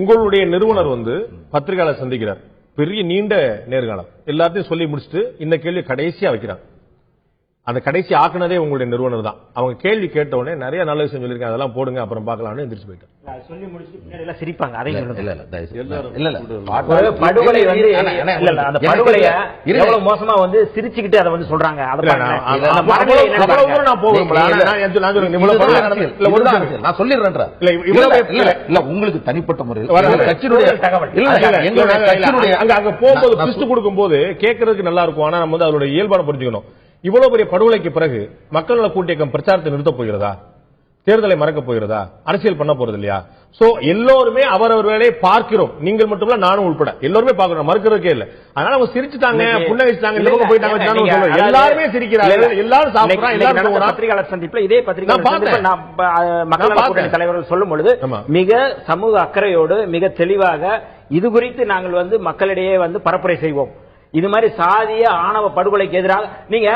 உங்களுடைய நிறுவனர் வந்து பத்திரிகையாளர் சந்திக்கிறார், பெரிய நீண்ட நேர்காணல், எல்லாத்தையும் சொல்லி முடிச்சுட்டு இந்த கேள்வி கடைசியா வைக்கிறாங்க. அந்த கடைசி ஆக்குனதே உங்களுடைய நிறுவனர் தான். அவங்க கேள்வி கேட்ட உடனே நிறைய நல்ல விஷயம் சொல்லிருக்காங்க, அதெல்லாம் போடுங்க அப்புறம் பார்க்கலாம்னு எந்திரிச்சு போயிட்டாங்க. சொல்லி முடிச்சுட்டு சிரிப்பாங்க. அதை படுகொலை வந்து அந்த படுகொலைய எவ்வளவு மோசமா வந்து சிரிச்சுக்கிட்டு அதை வந்து சொல்றாங்க. நான் சொல்லிடுறேன். உங்களுக்கு தனிப்பட்ட முறையில் கட்சியுடைய அங்க போகும்போது பிஸ்ட் கொடுக்கும் போது கேட்கறதுக்கு நல்லா இருக்கும். ஆனா நம்ம வந்து அதோட இயல்பான புரிஞ்சுக்கணும். இவ்வளவு பெரிய படுகொலைக்கு பிறகு மக்கள் நல கூட்டியக்கம் பிரச்சாரத்தை நிறுத்தப் போகிறதா? தேர்தலை மறக்க போகிறதா? அரசியல் பண்ண போறது இல்லையா? சோ எல்லோருமே அவரவர் வேலையை பார்க்கிறோம். நீங்கள் மட்டுமல்ல, நானும் உட்பட எல்லோருமே பார்க்கிறோம், மறுக்கிறதுக்கே இல்ல. அதனால அவங்க சிரிச்சுட்டாங்க, புன்னகைச்சாங்க, இந்த பக்கம் போயிட்டாங்க, எல்லாருமே சிரிக்கிறார்கள், எல்லாரும் சாப்பிடுறாங்க, எல்லாரும் பத்திரிகையாளர் சந்திப்புல இதே பத்திரிகையாளர் மக்கள் நல கூட்டணி தலைவர்கள் சொல்லும் பொழுது மிக சமூக அக்கறையோடு மிக தெளிவாக இது குறித்து நாங்கள் மக்களிடையே பரப்புரை செய்வோம். இது மாதிரி சாதிய ஆணவ படுகொலைக்கு எதிராக நீங்க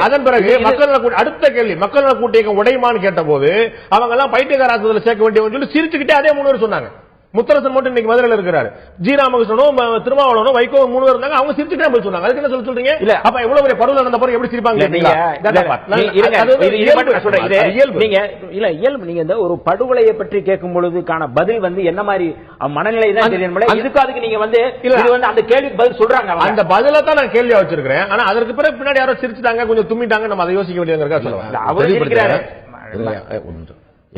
அதன் பிறகு மக்கள் அடுத்த கேள்வி, மக்கள் நல கூட்டியக்கம் உடையுமான்னு கேட்ட போது அவங்க எல்லாம் பைத்தியக்காரத்தில் சேர்க்க வேண்டிய சொல்லி சிரிச்சுக்கிட்டே அதே 3 பேர் சொன்னாங்க. முத்தரசன் மட்டும் இன்னைக்கு மதுரையில் இருக்கிறாரு, ஜி ராமகிருஷ்ணனும் திருமாவளவனும் வைகோ 3 பேர் இருந்தாங்க. அவங்க சிரிச்சுட்டே போய் சொன்னாங்க. அதுக்கு என்ன சொல்றீங்க? இல்ல அப்ப எவ்வளவு பெரிய படுகொலை நடந்த பிறகு எப்படி சிரிப்பாங்க? இயல்பு. நீங்க இந்த ஒரு படுகொலையை பற்றி கேட்கும் பொழுதுக்கான பதில் என்ன மாதிரி மனநிலை தான் தெரியும். இதுக்கு அதுக்கு நீங்க அந்த கேள்விக்கு பதில் சொல்றாங்க. அந்த பதில தான் நான் கேள்வியா வச்சிருக்கிறேன். ஆனா அதற்கு பிறகு பின்னாடி யாரோ சிரிச்சுட்டாங்க, கொஞ்சம் தும்மிட்டாங்க, நம்ம அதை யோசிக்க வேண்டியது சொல்லுவாங்க. அவர் இருக்கிறாரு.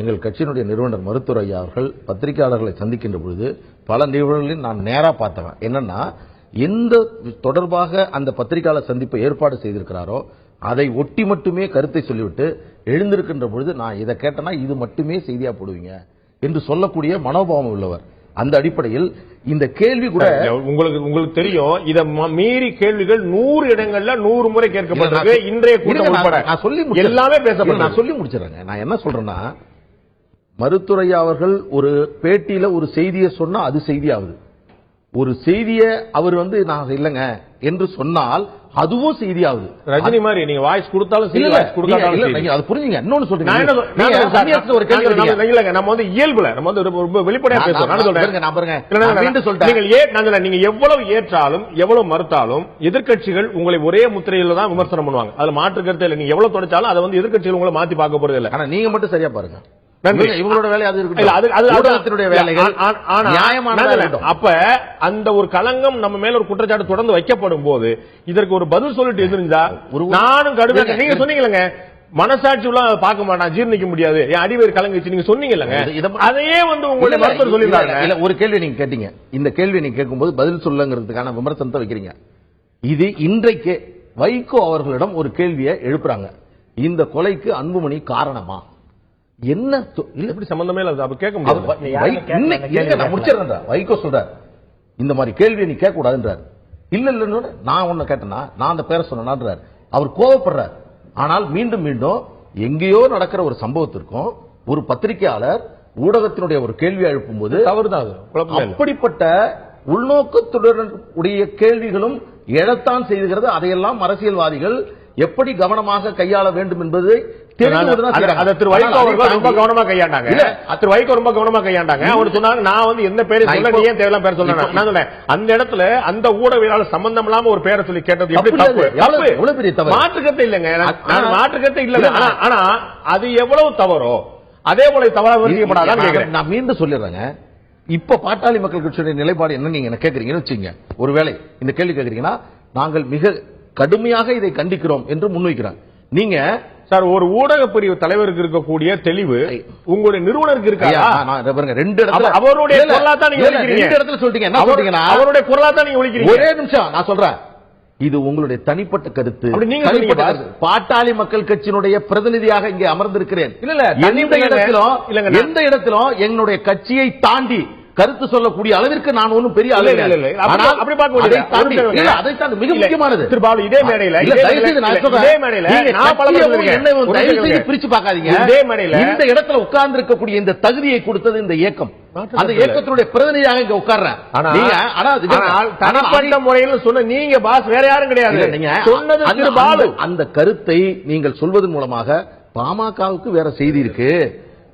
எங்கள் கட்சியினுடைய நிறுவனர் மருத்துவர் ஐயா அவர்கள் பத்திரிகையாளர்களை சந்திக்கின்ற பொழுது பல நிகழ்வுகளில் நான் நேரா பார்த்தவன். என்னன்னா, எந்த தொடர்பாக அந்த பத்திரிகையாளர் சந்திப்பை ஏற்பாடு செய்திருக்கிறாரோ அதை ஒட்டி மட்டுமே கருத்தை சொல்லிவிட்டு எழுந்திருக்கின்ற பொழுது, நான் இதை கேட்டனா இது மட்டுமே செய்தியா போடுவீங்க என்று சொல்லக்கூடிய மனோபாவம் உள்ளவர். அந்த அடிப்படையில் இந்த கேள்வி கூட உங்களுக்கு தெரியும், இத மீறி கேள்விகள் 100 இடங்கள்ல 100 முறை கேட்கப்பட்டிருக்கு. இன்றைய கூட்டம் நான் சொல்லி எல்லாமே பேசப்படும். நான் சொல்லி முடிச்சிடறேங்க. நான் என்ன சொல்றேன்னா, மருத்துவரையா அவர்கள் ஒரு பேட்டியில ஒரு செய்தியை சொன்னா அது செய்தியாகுது. ஒரு செய்தியை அவர் நான் இல்லங்க என்று சொன்னால் அதுவும் செய்தியாகுது. ரஜினி மாதிரி நீங்க வாய்ஸ் கொடுத்தாலும் அது புரிஞ்சுங்க. இன்னொன்னு சொல்றீங்க, நம்ம இயல்புல நம்ம ரொம்ப வெளிப்படையா பேசுறோம். நீங்க எவ்வளவு ஏற்றாலும் எவ்வளவு மறுத்தாலும் எதிர்க்கட்சிகள் உங்களை ஒரே முத்திரையில தான் விமர்சனம் பண்ணுவாங்க. அதுல மாற்று கருத்து இல்லை. நீங்க எவ்வளவு தொடச்சாலும் அதை எதிர்க்கட்சிகள் உங்களை மாத்தி பார்க்க போறது இல்லை. ஆனா நீங்க மட்டும் சரியா பாருங்க. இவங்களோட வேலை அது ஊடகத்தினுடைய வேலைகள் நியாயமான. அப்ப அந்த ஒரு களங்கம் நம்ம மேல ஒரு குற்றச்சாட்டு தொடர்ந்து வைக்கப்படும் போது இதற்கு ஒரு பதில் சொல்லிட்டு எதிர்ந்தா நானும் கடுமையாக நீங்க சொன்னீங்க, மனசாட்சி உள்ள பார்க்க மாட்டான், ஜீர்ணிக்க முடியாது, என் அடிவேறு கலங்கிச்சு நீங்க சொன்னீங்க. அதையே உங்களுடைய மருத்துவர் சொல்லிருக்காங்க. ஒரு கேள்வி நீங்க கேட்டீங்க, இந்த கேள்வி நீங்க கேட்கும்போது பதில் சொல்லுங்கிறதுக்கான விமர்சனத்தை வைக்கிறீங்க. இது இன்றைக்கு வைகோ அவர்களிடம் ஒரு கேள்வியை எழுப்புறாங்க, இந்த கொலைக்கு அன்புமணி காரணமா? என்ன எப்படி சம்பந்தமே கேட்க முடியாது. வைகோ சொல்றார், இந்த மாதிரி கேள்வியை நீ கேட்க கூடாதுன்றார். இல்ல நான் ஒண்ணு கேட்டேன்னா நான் அந்த பேரை சொன்னார். அவர் கோவப்படுறார். ஆனால் மீண்டும் மீண்டும் எங்கேயோ நடக்கிற ஒரு சம்பவத்திற்கும் ஒரு பத்திரிகையாளர் ஊடகத்தினுடைய ஒரு கேள்வி எழுப்பும் போது தவறுதான். அப்படிப்பட்ட உள்நோக்கத்துடன் உடைய கேள்விகளும் எழத்தான் செய்கிறது. அதையெல்லாம் அரசியல்வாதிகள் எப்படி கவனமாக கையாள வேண்டும் என்பதை திரு வைகோ ரொம்ப கவனமா கையாண்டாங்க. திரு வைகோ ரொம்ப கவனமா கையாண்டாங்க. அவர் சொன்னாங்க, நான் எந்த பேரை சொல்ல, நீ ஏன் தேவையில்லாம் பேர் சொல்ல. நான் சொன்னேன், அந்த இடத்துல அந்த ஊடகவியலாளர் சம்பந்தம் இல்லாம ஒரு பேரை சொல்லி கேட்டது எப்படி தப்பு? மாற்றுக்கத்தை இல்லைங்க, மாற்றுக்கத்தை இல்ல. ஆனா அது எவ்வளவு தவறோ அதே போல தவறாக நான் மீண்டும் சொல்லிடுறேங்க. இப்ப பாட்டாளி மக்கள் கட்சியுடைய நிலைப்பாடு என்ன நீங்க கேட்கறீங்கன்னு வச்சுங்க. ஒருவேளை இந்த கேள்வி கேட்கறீங்கன்னா, நாங்கள் மிக கடுமையாக இதை கண்டிக்கிறோம் என்று முன்வைக்கிறார். நீங்க சார், ஒரு ஊடக பிரிவு தலைவருக்கு இருக்கக்கூடிய தெளிவு உங்களுடைய நிறுவனருக்கு இருக்கா? ரெண்டு இடத்துல அவருடைய குரலாத்தான் நீங்க ஒலிக்கிறீங்க. ரெண்டு இடத்துல சொல்லிட்டீங்க. என்ன சொல்றீங்கன்னா அவருடைய குரலாத்தான் நீங்க ஒலிக்கிறீங்க. ஒரே நிமிஷம் நான் சொல்றேன், இது உங்களுடைய தனிப்பட்ட கருத்து. பாட்டாளி மக்கள் கட்சியினுடைய பிரதிநிதியாக இங்கே அமர்ந்திருக்கிறேன். எந்த இடத்திலும் என்னுடைய கட்சியை தாண்டி கருத்து சொல்லக்கூடிய அளவிற்கு நான் ஒன்றும் பெரிய அளவு மிக முக்கியமானது. இதே மேடையில் பிரிச்சு பார்க்காதீங்க. இதே மேடையில் இந்த இடத்துல உட்கார்ந்து இருக்கக்கூடிய இந்த தகுதியை கொடுத்தது இந்த இயக்கம். அந்த இயக்கத்தினுடைய பிரதிநிதியாக இங்க உட்கார்றேன். தனிப்பட்ட முறையில் சொன்ன நீங்க பாஸ், வேற யாரும் கிடையாது. அந்த கருத்தை நீங்கள் சொல்வதன் மூலமாக பாமகவுக்கு வேற செய்தி இருக்கு,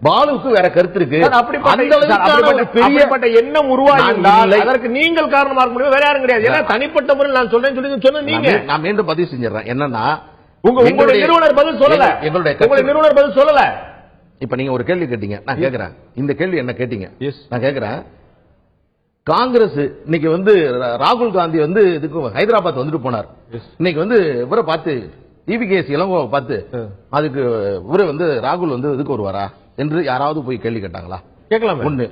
பாலுவுக்கு வேற கருத்து இருக்கு. பெரிய எண்ணம் உருவாகினால் அதற்கு நீங்கள் காரணமாக இருக்க முடியும், வேற யாரும் கிடையாது. ஏன்னா தனிப்பட்ட முறையில் நான் சொல்றேன் சொன்ன நீங்க. நான் மீண்டும் பதிவு செஞ்சிடறேன். என்னன்னா, உங்களுடைய நிறுவனர் பதில் சொல்லல, எங்களுடைய நிறுவனர் பதில் சொல்லல. இப்ப நீங்க ஒரு கேள்வி கேட்டீங்க, நான் கேட்கிறேன். இந்த கேள்வி என்ன கேட்டீங்க? நான் கேட்கிறேன், காங்கிரஸ் இன்னைக்கு ராகுல் காந்தி இதுக்கு ஹைதராபாத் வந்துட்டு போனார். இன்னைக்கு இவரை பார்த்து இபிகேஎஸ் இளங்கோவை பார்த்து அதுக்கு இவரு ராகுல் இதுக்கு வருவாரா என்று யாராவது போய் கேள்வி கேட்டாங்களா? கேட்கலாம். ஒண்ணு.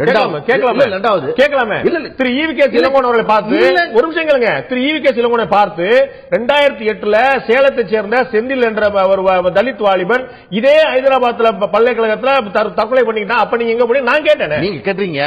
கேட்கலாமே. திரு ஈவிகே இளங்கோவன் அவர்களை பார்த்து ஒரு நிமிஷம் கேளுங்க. திரு ஈவிகே இளங்கோவனை பார்த்து 2008 சேலத்தை சேர்ந்த செந்தில் என்ற ஒரு தலித் வாலிபன் இதே ஹைதராபாத்ல பல்கலைக்கழகத்துல தற்கொலை பண்ணிக்கிட்டான். அப்ப நீங்க எங்க போய் நான் கேட்டேன். நீங்க கேட்டீங்க.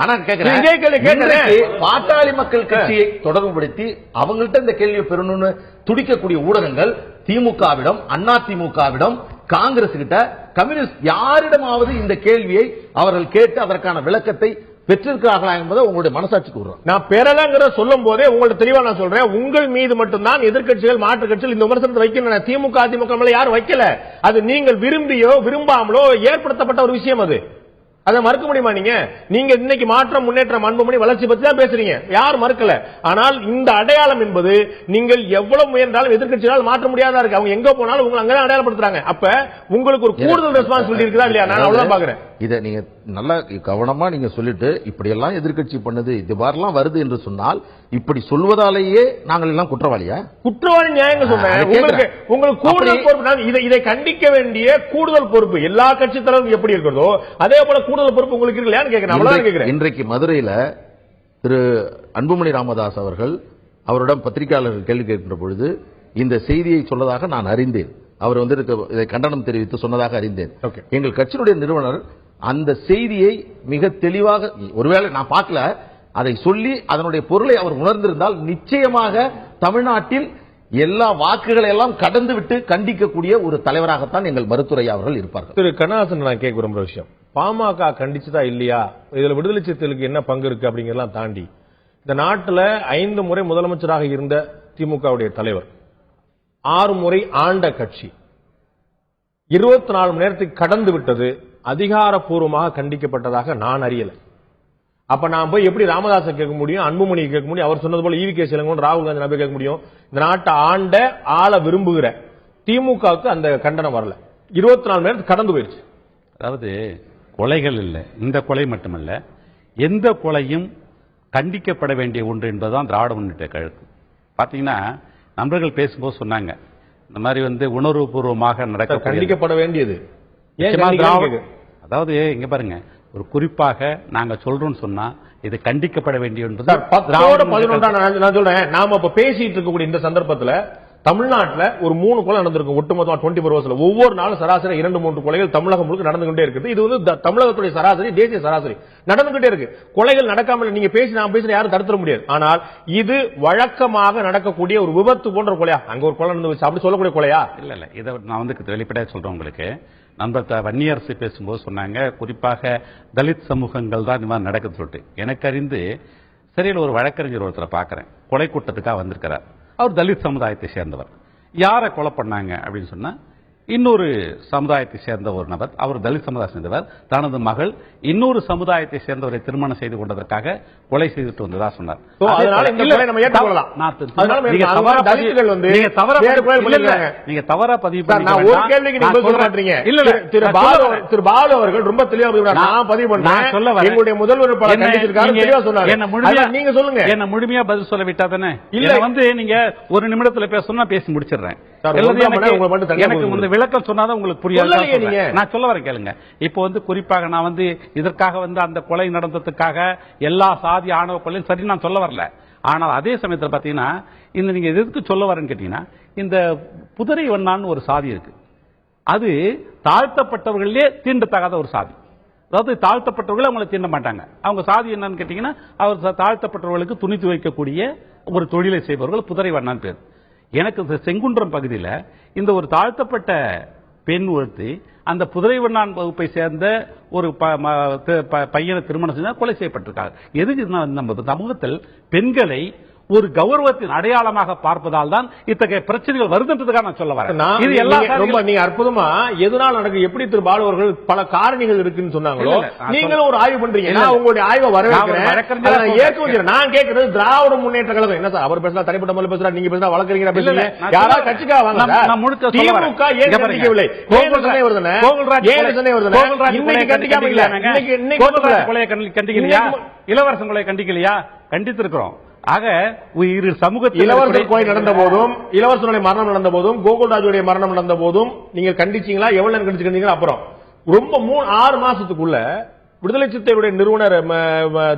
ஆனா கேட்கிறேன், பாட்டாளி மக்கள் கட்சியை தொடர்புபடுத்தி அவங்கள்ட்ட இந்த கேள்வியை பெறணும்னு துடிக்கக்கூடிய ஊடகங்கள் திமுகவிடம், அண்ணா திமுகவிடம், காங்கிரஸ் கிட்ட, கம்யூனிஸ்ட் யாரிடமாவது இந்த கேள்வியை அவர்கள் கேட்டு அதற்கான விளக்கத்தை பெற்றிருக்கிறார்களா என்பதை உங்களுடைய மனசாட்சிக்கு கூறுறோம். நான் பெறலங்கிற சொல்லும் போதே உங்கள்ட்ட தெளிவா நான் சொல்றேன், உங்கள் மீது மட்டும்தான் எதிர்க்கட்சிகள் மாற்று கட்சிகள் இந்த விமர்சனத்தை வைக்கணும். திமுக அதிமுக மேல யாரும் வைக்கல. அது நீங்கள் விரும்பியோ விரும்பாமலோ ஏற்படுத்தப்பட்ட ஒரு விஷயம். அது அதை மறுக்க முடியுமா? நீங்க இன்னைக்கு மாற்றம், முன்னேற்றம், அன்புமணி, வளர்ச்சி பத்தி தான் பேசுறீங்க, யார் மறுக்கல. ஆனால் இந்த அடையாளம் என்பது நீங்கள் எவ்வளவு முயன்றாலும் எதிர்க்கட்சியால் மாற்ற முடியாதா இருக்கு. அவங்க எங்க போனாலும் உங்களை அங்கதான் அடையாளப்படுத்துறாங்க. அப்ப உங்களுக்கு ஒரு கூடுதல் ரெஸ்பான்சிபிலிட்டி இருக்குதா இல்லையா? நான் அவ்வளவுதான் பாக்குறேன். இதை நீங்க நல்லா கவனமா நீங்க சொல்லிட்டு இப்படி எல்லாம் எதிர்க்கட்சி பண்ணுது, இது மாதிரிலாம் வருது என்று சொன்னால் இப்படி சொல்வதாலேயே நாங்கள் எல்லாம் குற்றவாளியா? குற்றவாளி நியாயம் சொல்றேன். உங்களுக்கு கூடுதல் பொறுப்பு, இதை கண்டிக்க வேண்டிய கூடுதல் பொறுப்பு எல்லா கட்சி தலைவரும் எப்படி இருக்கிறதோ அதே போல கூடுதல் பொறுப்பு உங்களுக்கு இருக்கலையான்னு கேட்கிறேன். இன்றைக்கு மதுரையில திரு அன்புமணி ராமதாஸ் அவர்கள் அவரிடம் பத்திரிகையாளர்கள் கேள்வி கேட்கின்ற பொழுது இந்த செய்தியை சொன்னதாக நான் அறிந்தேன். அவர் வந்து இதை கண்டனம் தெரிவித்து சொன்னதாக அறிந்தேன். எங்கள் கட்சியினுடைய நிறுவனர் அந்த செய்தியை மிக தெளிவாக, ஒருவேளை நான் பார்க்கல, அதை சொல்லி அதனுடைய பொருளை அவர் உணர்ந்திருந்தால் நிச்சயமாக தமிழ்நாட்டில் எல்லா வாக்குகளை எல்லாம் கடந்து விட்டு கண்டிக்கக்கூடிய ஒரு தலைவராகத்தான் எங்கள் மருத்துவரை அவர்கள் இருப்பார்கள். திரு கண்ணதாசன், நான் கேட்க விரும்புற விஷயம், பாமக கண்டிச்சுதா இல்லையா, இதுல விடுதலை சிறுத்தைகளுக்கு என்ன பங்கு இருக்கு அப்படிங்கறதெல்லாம் தாண்டி இந்த நாட்டில் 5 முறை முதலமைச்சராக இருந்த திமுகவுடைய தலைவர், 6 முறை ஆண்ட கட்சி 24 மணி நேரத்துக்கு கடந்து விட்டது அதிகாரப்பூர்வமாக கண்டிக்கப்பட்டதாக நான் அறியல. அப்ப நான் போய் எப்படி ராமதாஸை கேட்க முடியும், அன்புமணி கேட்க முடியும், அவர் சொன்னது போல ஈவிகே இளங்கோவன், ராகுல் காந்தி நபி கேட்க முடியும்? இந்த நாட்டை ஆண்ட ஆள விரும்புகிற திமுகவுக்கு அந்த கண்டனம் வரல. 24 மணி நேரத்துக்கு கடந்து போயிருச்சு. அதாவது கொலைகள் இல்லை, இந்த கொலை மட்டுமல்ல, எந்த கொலையும் கண்டிக்கப்பட வேண்டிய ஒன்று என்பதுதான் திராவிட முன்னேற்ற கழகம். பாத்தீங்கன்னா நண்பர்கள் பேசும்போது சொன்னாங்க, இந்த மாதிரி வந்து உணர்வுபூர்வமாக நடக்க கண்டிக்கப்பட வேண்டியது. அதாவது இங்க பாருங்க, ஒரு குறிப்பாக நாங்க சொல்றோம்னு சொன்னா இது கண்டிக்கப்பட வேண்டிய ஒன்று. 10-11 நான் சொல்றேன், நாம இப்ப பேசிட்டு இருக்கக்கூடிய இந்த சந்தர்ப்பத்தில் தமிழ்நாட்டில் ஒரு 3 கொலை நடந்திருக்கும் ஒட்டுமொத்தமா 24 ஹவர்ஸ்ல. ஒவ்வொரு நாளும் சராசரி 2-3 கொலைகள் தமிழகம் முழுக்க நடந்துகிட்டே இருக்குது. இது வந்து தமிழகத்துடைய சராசரி, தேசிய சராசரி நடந்துகிட்டே இருக்கு. கொலைகள் நடக்காமல் நீங்க பேசி நான் பேசுற யாரும் தடுத்துட முடியாது. ஆனால் இது வழக்கமாக நடக்கக்கூடிய ஒரு விபத்து போன்ற கொலையா? அங்க ஒரு கொலை நடந்து அப்படி சொல்லக்கூடிய கொலையா? இல்ல இல்ல, இதை நான் வந்து வெளிப்படையா சொல்றேன் உங்களுக்கு. நண்பர் வன்னியரசு பேசும்போது சொன்னாங்க, குறிப்பாக தலித் சமூகங்கள் தான் இந்த மாதிரி நடக்குது சொல்லிட்டு. எனக்கு அறிந்து சரியில் ஒரு வழக்கறிஞர் ஒருத்தரை பார்க்கிறேன், கொலை கூட்டத்துக்காக வந்திருக்கிறார். அவர் தலித் சமுதாயத்தை சேர்ந்தவர். யாரை கொலை பண்ணாங்க அப்படின்னு சொன்னா, இன்னொரு சமுதாயத்தை சேர்ந்த ஒரு நபர், அவர் தலித் சமுதாயத்தை சேர்ந்தவர், தனது மகள் இன்னொரு சமுதாயத்தை சேர்ந்தவரை திருமணம் செய்து கொண்டதற்காக கொலை செய்துட்டு வந்ததா சொன்னார். நீங்க தவறா பதிவு திரு பாலு அவர்கள் ரொம்ப தெளிவாக நான் பதிவு பண்ணேன். எங்களுடைய முதல்வர் நீங்க சொல்லுங்க, என்ன முழுமையா பதில் சொல்ல விட்டா தானே. இல்ல வந்து நீங்க ஒரு நிமிடத்துல பேசணும்னா பேசி முடிச்சிடுறேன். எனக்கு விளக்கம் சொன்னாதான் உங்களுக்கு புரியாது. நான் சொல்ல வரேன் கேளுங்க. இப்போ வந்து குறிப்பாக நான் வந்து இதற்காக வந்து அந்த கொலை நடந்ததுக்காக எல்லா சாதி ஆணவ கொலையும் சரி நான் சொல்ல வரல. ஆனால் அதே சமயத்தில் பாத்தீங்கன்னா இந்த நீங்க எதுக்கு சொல்ல வரேன்னு கேட்டீங்கன்னா, இந்த புதரை வண்ணான்னு ஒரு சாதி இருக்கு. அது தாழ்த்தப்பட்டவர்களே தீண்டத்தகாத ஒரு சாதி. அதாவது தாழ்த்தப்பட்டவர்கள் அவங்களை தீண்ட மாட்டாங்க. அவங்க சாதி என்னன்னு கேட்டீங்கன்னா, அவர் தாழ்த்தப்பட்டவர்களுக்கு துணி துவைக்கக்கூடிய ஒரு தொழிலை செய்பவர்கள் புதரை வண்ணான்னு பேர். எனக்கு செங்குன்றம் பகுதியில் இந்த ஒரு தாழ்த்தப்பட்ட பெண் ஒருத்தி அந்த புதுரைவண்ணான் வகுப்பை சேர்ந்த ஒரு பையனை திருமணம் செய்தால் கொலை செய்யப்பட்டிருக்காங்க. எதுக்கு நம்ம சமூகத்தில் பெண்களை ஒரு கௌரவத்தின் அடையாளமாக பார்ப்பதால் தான் இத்தகைய பிரச்சனைகள் வருதுன்றதுக்காக நான் சொல்ல வரேன். இது எல்லாம் ரொம்ப நீங்க அற்புதமா எதனால் நடக்கு, எப்படி திரு பாலு அவர்கள் பல காரணிகள் இருக்குன்னு சொன்னாங்களோ, நீங்களும் ஒரு ஆய்வு பண்றீங்க. நான் உங்களுடைய ஆய்வை வரவேற்கிறேன். நான் கேட்கிறது திராவிட முன்னேற்ற கழகம் என்ன சார், அவர் பேசுறா தனிப்பட்ட முறையில் பேசுறா, நீங்க பேசுறா வழக்கறிஞரா பேசுறீங்க, யாராவது கட்சிக்காக வாங்க. திமுக ஏன் கண்டிக்கவில்லை? இளவரசன் கொலை கண்டிக்கலையா? கண்டித்திருக்கிறோம். ஆக சமூகத்தில் இளவரசர் கொலை நடந்த போதும், இளவரசனுடைய மரணம் நடந்த போதும், கோகுல்ராஜுடைய மரணம் நடந்த போதும் நீங்க கண்டிச்சீங்களா? எவ்வளவு நேரம் கண்டிச்சிருந்தீங்களா? அப்புறம் ரொம்ப 6 மாசத்துக்குள்ள விடுதலை சிறுத்தைகளுடைய நிறுவனர்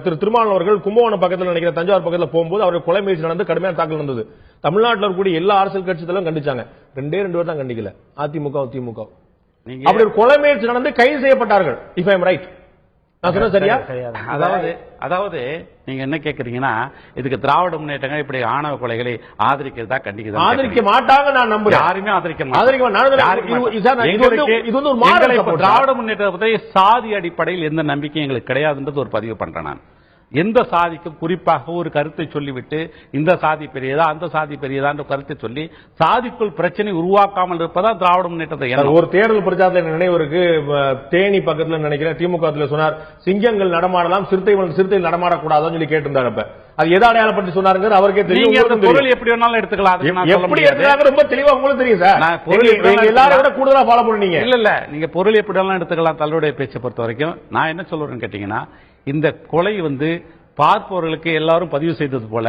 திரு திருமாவளவன் அவர்கள் கும்பகோணம் பக்கத்தில் நினைக்கிற தஞ்சாவூர் பக்கத்தில் போகும்போது அவர்கள் கொலை முயற்சி நடந்து கடுமையான தாக்கல் நடந்தது. தமிழ்நாட்டில் இருக்கக்கூடிய எல்லா அரசியல் கட்சிகளும் கண்டிச்சாங்க. 2 பேர் தான் கண்டிக்கல, அதிமுக திமுக. அப்படி ஒரு கொலை முயற்சி நடந்து கைது செய்யப்பட்டார்கள். இஃப் ஐ எம் ரைட், நான் சொன்னது சரியா? அதாவது நீங்க என்ன கேக்குறீங்கன்னா, இதுக்கு திராவிட முன்னேற்றங்கள் இப்படி ஆணவ கொலைகளை ஆதரிக்கிறதா கண்டிக்கிறதா? ஆதரிக்க மாட்டாங்க, நான் நம்புறேன். யாருமே ஆதரிக்க மாட்டாங்க. திராவிட முன்னேற்றத்தை சாதி அடிப்படையில் எந்த நம்பிக்கையும் எங்களுக்கு கிடையாதுன்றது ஒரு பதிவு பண்றேன் நான். எந்த சாதிக்கும் குறிப்பாக ஒரு கருத்தை சொல்லிவிட்டு இந்த சாதி பெரியதா அந்த சாதி பெரியதா என்ற கருத்தை சொல்லி சாதிக்குள் பிரச்சனை உருவாக்காமல் இருப்பதா திராவிட முன்னேற்றத்தை. ஒரு தேர்தல் பிரச்சாரத்தில் நினைவருக்கு தேனி பக்கத்தில் நினைக்கிறேன் திமுக சொன்னார், சிங்கங்கள் நடமாடலாம், சிறுத்தைகள் நடமாடக்கூடாதுன்னு சொல்லி கேட்டிருந்தார். அப்ப அது எதை அடையாளப்பட்டு சொன்னாருங்க அவருக்கே தெரியும். பொருள் எப்படி வேணாலும் எடுத்துக்கலாம், எப்படி எடுத்துக்காங்க ரொம்ப தெளிவா உங்களுக்கு தெரியும் சார். எல்லாரும் விட கூடுதலா ஃபாலோ பண்ணுவீங்க. இல்ல நீங்க பொருள் எப்படி வேணாலும் எடுத்துக்கலாம். தள்ளுடைய பேச்சை பொறுத்த வரைக்கும் நான் என்ன சொல்றேன்னு கேட்டீங்கன்னா, இந்த கொலை பார்ப்பவர்களுக்கு எல்லாரும் பதிவு செய்தது போல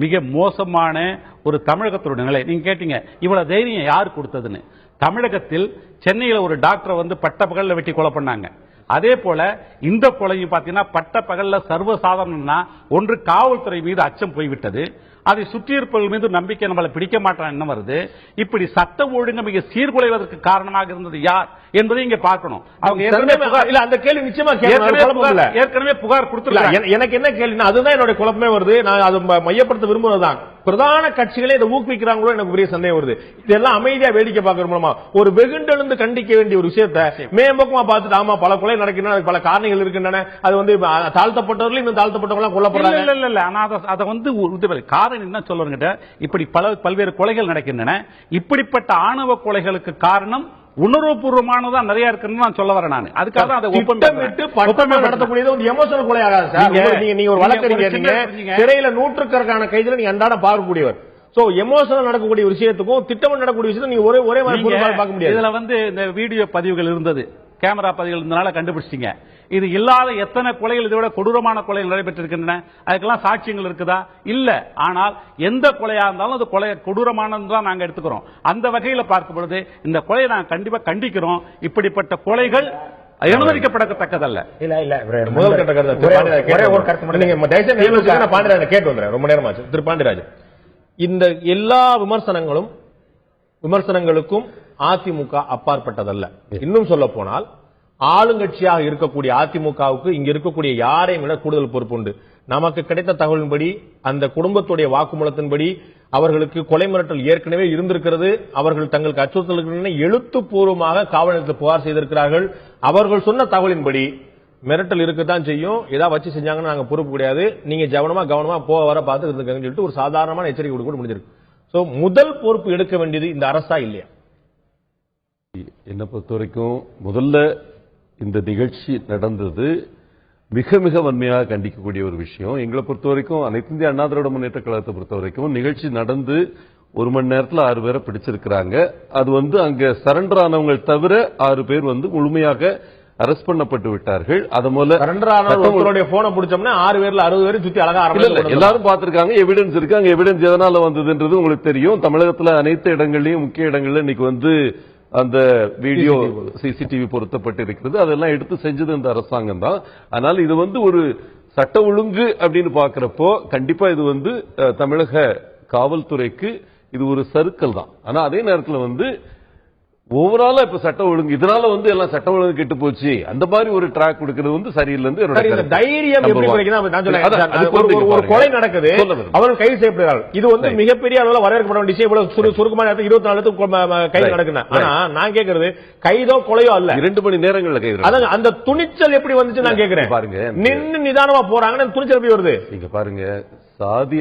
மிக மோசமான ஒரு தமிழகத்தோட நிலை. நீங்க கேட்டீங்க இவ்வளவு தைரியம் யார் கொடுத்ததுன்னு. தமிழகத்தில் சென்னையில் ஒரு டாக்டரை பட்ட பகல்ல வெட்டி கொலை பண்ணாங்க. அதே போல இந்த கொலையும் பாத்தீங்கன்னா பட்ட பகல்ல சர்வசாதாரணம்னா ஒன்று காவல்துறை மீது அச்சம் போய்விட்டது, அதை சுற்றியிருப்பவர்கள் மீது நம்பிக்கை நம்மளை பிடிக்க மாட்டான் என்ன வருது. இப்படி சட்ட ஒழுங்கு மிக சீர்குலைவதற்கு காரணமாக இருந்தது யார் என்பதை இங்க பார்க்கணும். அவங்க அந்த கேள்வி நிச்சயமா ஏற்கனவே புகார் கொடுத்துருக்காங்க. எனக்கு என்ன கேள்வினா அதுதான் என்னோட குழப்பமே வருது. நான் அது மையப்படுத்த விரும்புவதுதான் பிரதான கட்சிகளே இதை ஊக்குவிக்கிறாங்களோ எனக்கு பெரிய சந்தேகம் வருது. இதெல்லாம் அமைதியா வேடிக்கை பார்க்கிற மூலமா ஒரு வெகுண்டெழுந்து கண்டிக்க வேண்டிய ஒரு விஷயத்தை மேம்பக்கமா பார்த்துட்டு ஆமா பல கொலை நடக்கின்றன, பல காரணங்கள் இருக்கின்றன, அது தாழ்த்தப்பட்டவர்கள் இன்னும் தாழ்த்தப்பட்டவர்கள் கொல்லப்படுறாங்க. இல்ல ஆனா அதை காரணம் என்ன சொல்லுங்க, இப்படி பல்வேறு கொலைகள் நடக்கின்றன. இப்படிப்பட்ட ஆணவ கொலைகளுக்கு காரணம் உணர்வுபூர்வமானதா நிறைய இருக்குன்னு நான் சொல்ல வரேன். நான் அதுக்காக தான் அதை நடத்தக்கூடியது ஒரு எமோஷனல் கொலை ஆகாது சார். நீங்க ஒரு வழக்கறிஞர், நீங்க சிறையில நூற்றுக்கணக்கான கைதில நீங்க அன்றாடம் பார்க்கக்கூடியவர். சோ எமோஷனல் நடக்கக்கூடிய விஷயத்துக்கும் திட்டமிட்டு நடக்கக்கூடிய விஷயத்துக்கும் நீங்க ஒரே மாதிரி பார்க்க முடியாது. இதுல இந்த வீடியோ பதிவுகள் இருந்தது, கேமரா பதிவுகள் இருந்தனால கண்டுபிடிச்சிட்டீங்க. இது இல்லாத எத்தனை கொலைகள் இதை விட கொடூரமான கொலைகள் நடைபெற்றிருக்கின்றன. அதுக்கெல்லாம் சாட்சியங்கள் இருக்குதா? இல்ல. ஆனால் எந்த கொலையா இருந்தாலும் அது கொலை கொடூரமானதுதான் நாங்க எடுத்துக்கிறோம். அந்த வகையில் பார்க்கும் பொழுது இந்த கொலையை நாங்க கண்டிப்பா கண்டிக்கிறோம். இப்படிப்பட்ட கொலைகள் அனுமதிக்கப்படத்தக்கதல்ல. முதல் கட்ட கேட்டு வந்தேன் ரொம்ப நேரமாச்சு. திரு பாண்டியராஜன், இந்த எல்லா விமர்சனங்களுக்கும் அதிமுக அப்பாற்பட்டதல்ல. இன்னும் சொல்ல போனால் ஆளுங்கட்சியாக இருக்கக்கூடிய அதிமுகவுக்கு இங்க இருக்கக்கூடிய யாரையும் விட கூடுதல் பொறுப்பு உண்டு. நமக்கு கிடைத்த தகவலின்படி அந்த குடும்பத்துடைய வாக்குமூலத்தின்படி அவர்களுக்கு கொலை மிரட்டல் ஏற்கனவே இருந்திருக்கிறது. அவர்கள் தங்களுக்கு அச்சுறுத்தல் எழுத்துப்பூர்வமாக காவல் நிலையத்தில் புகார் செய்திருக்கிறார்கள். அவர்கள் சொன்ன தகவலின்படி மிரட்டல் இருக்கத்தான் செய்யும். ஏதாவது வச்சு செஞ்சாங்கன்னு நாங்க பொறுப்பு கிடையாது, நீங்க கவனமா போக வர பார்த்து இருந்துக்கன்னு சொல்லிட்டு ஒரு சாதாரணமான எச்சரிக்கை கூட முடிஞ்சிருக்கு. சோ முதல் பொறுப்பு எடுக்க வேண்டியது இந்த அரசா இல்லையா? என்னை பொறுத்த வரைக்கும் முதல்ல இந்த நிகழ்ச்சி நடந்தது மிக மிக வன்மையாக கண்டிக்கக்கூடிய ஒரு விஷயம். எங்களை பொறுத்த வரைக்கும் அனைத்து இந்திய அண்ணா திராவிட முன்னேற்ற கழகத்தை பொறுத்த வரைக்கும் நிகழ்ச்சி நடந்து 1 மணி நேரத்தில் 6 பேரை பிடிச்சிருக்கிறாங்க. அது அங்க சரண்டர் ஆனவங்க தவிர 6 பேர் முழுமையாக அரெஸ்ட் பண்ணப்பட்டு விட்டார்கள். அது மூலம் போன பிடிச்சோம்னா 6 பேர்ல 60 பேரும் சுத்தி அழகா எல்லாரும் பார்த்திருக்காங்க. எவிடன்ஸ் இருக்கு. அங்க எவிடன்ஸ் எதனால வந்ததுன்றது உங்களுக்கு தெரியும். தமிழகத்தில் அனைத்து இடங்கள்லயும் முக்கிய இடங்கள்ல இன்னைக்கு அந்த வீடியோ சிசிடிவி பொருத்தப்பட்டு இருக்கிறது. அதெல்லாம் எடுத்து செஞ்சது இந்த அரசாங்கம் தான். ஆனால் இது ஒரு சட்ட ஒழுங்கு அப்படின்னு பாக்குறப்போ கண்டிப்பா இது தமிழக காவல்துறைக்கு இது ஒரு சறுக்கல் தான். ஆனா அதே நேரத்தில் ஓவராலா இப்ப சட்ட ஒழுங்கு இதனால எல்லாம் சட்ட ஒழுங்கு கெட்டு போச்சு அந்த மாதிரி ஒரு ட்ராக் கொடுக்கிறது சரியில்லை. தைரியம் ஒரு கொலை நடக்குது, அவர்கள் கைது செய்யப்படுகிறார்கள். இது மிகப்பெரிய அளவில் வரவேற்கப்பட வேண்டிய விஷயம். சுருக்கமான 24 கைது நடக்குது. ஆனா நான் கேட்கறது கைதோ கொலையோ அல்ல, 2 மணி நேரங்கள்ல கைது. அந்த துணிச்சல் எப்படி வந்துச்சு நான் கேட்கிறேன். பாருங்க, நின்று நிதானமா போறாங்க, துணிச்சல் எப்படி வருது? நீங்க பாருங்க, சாதி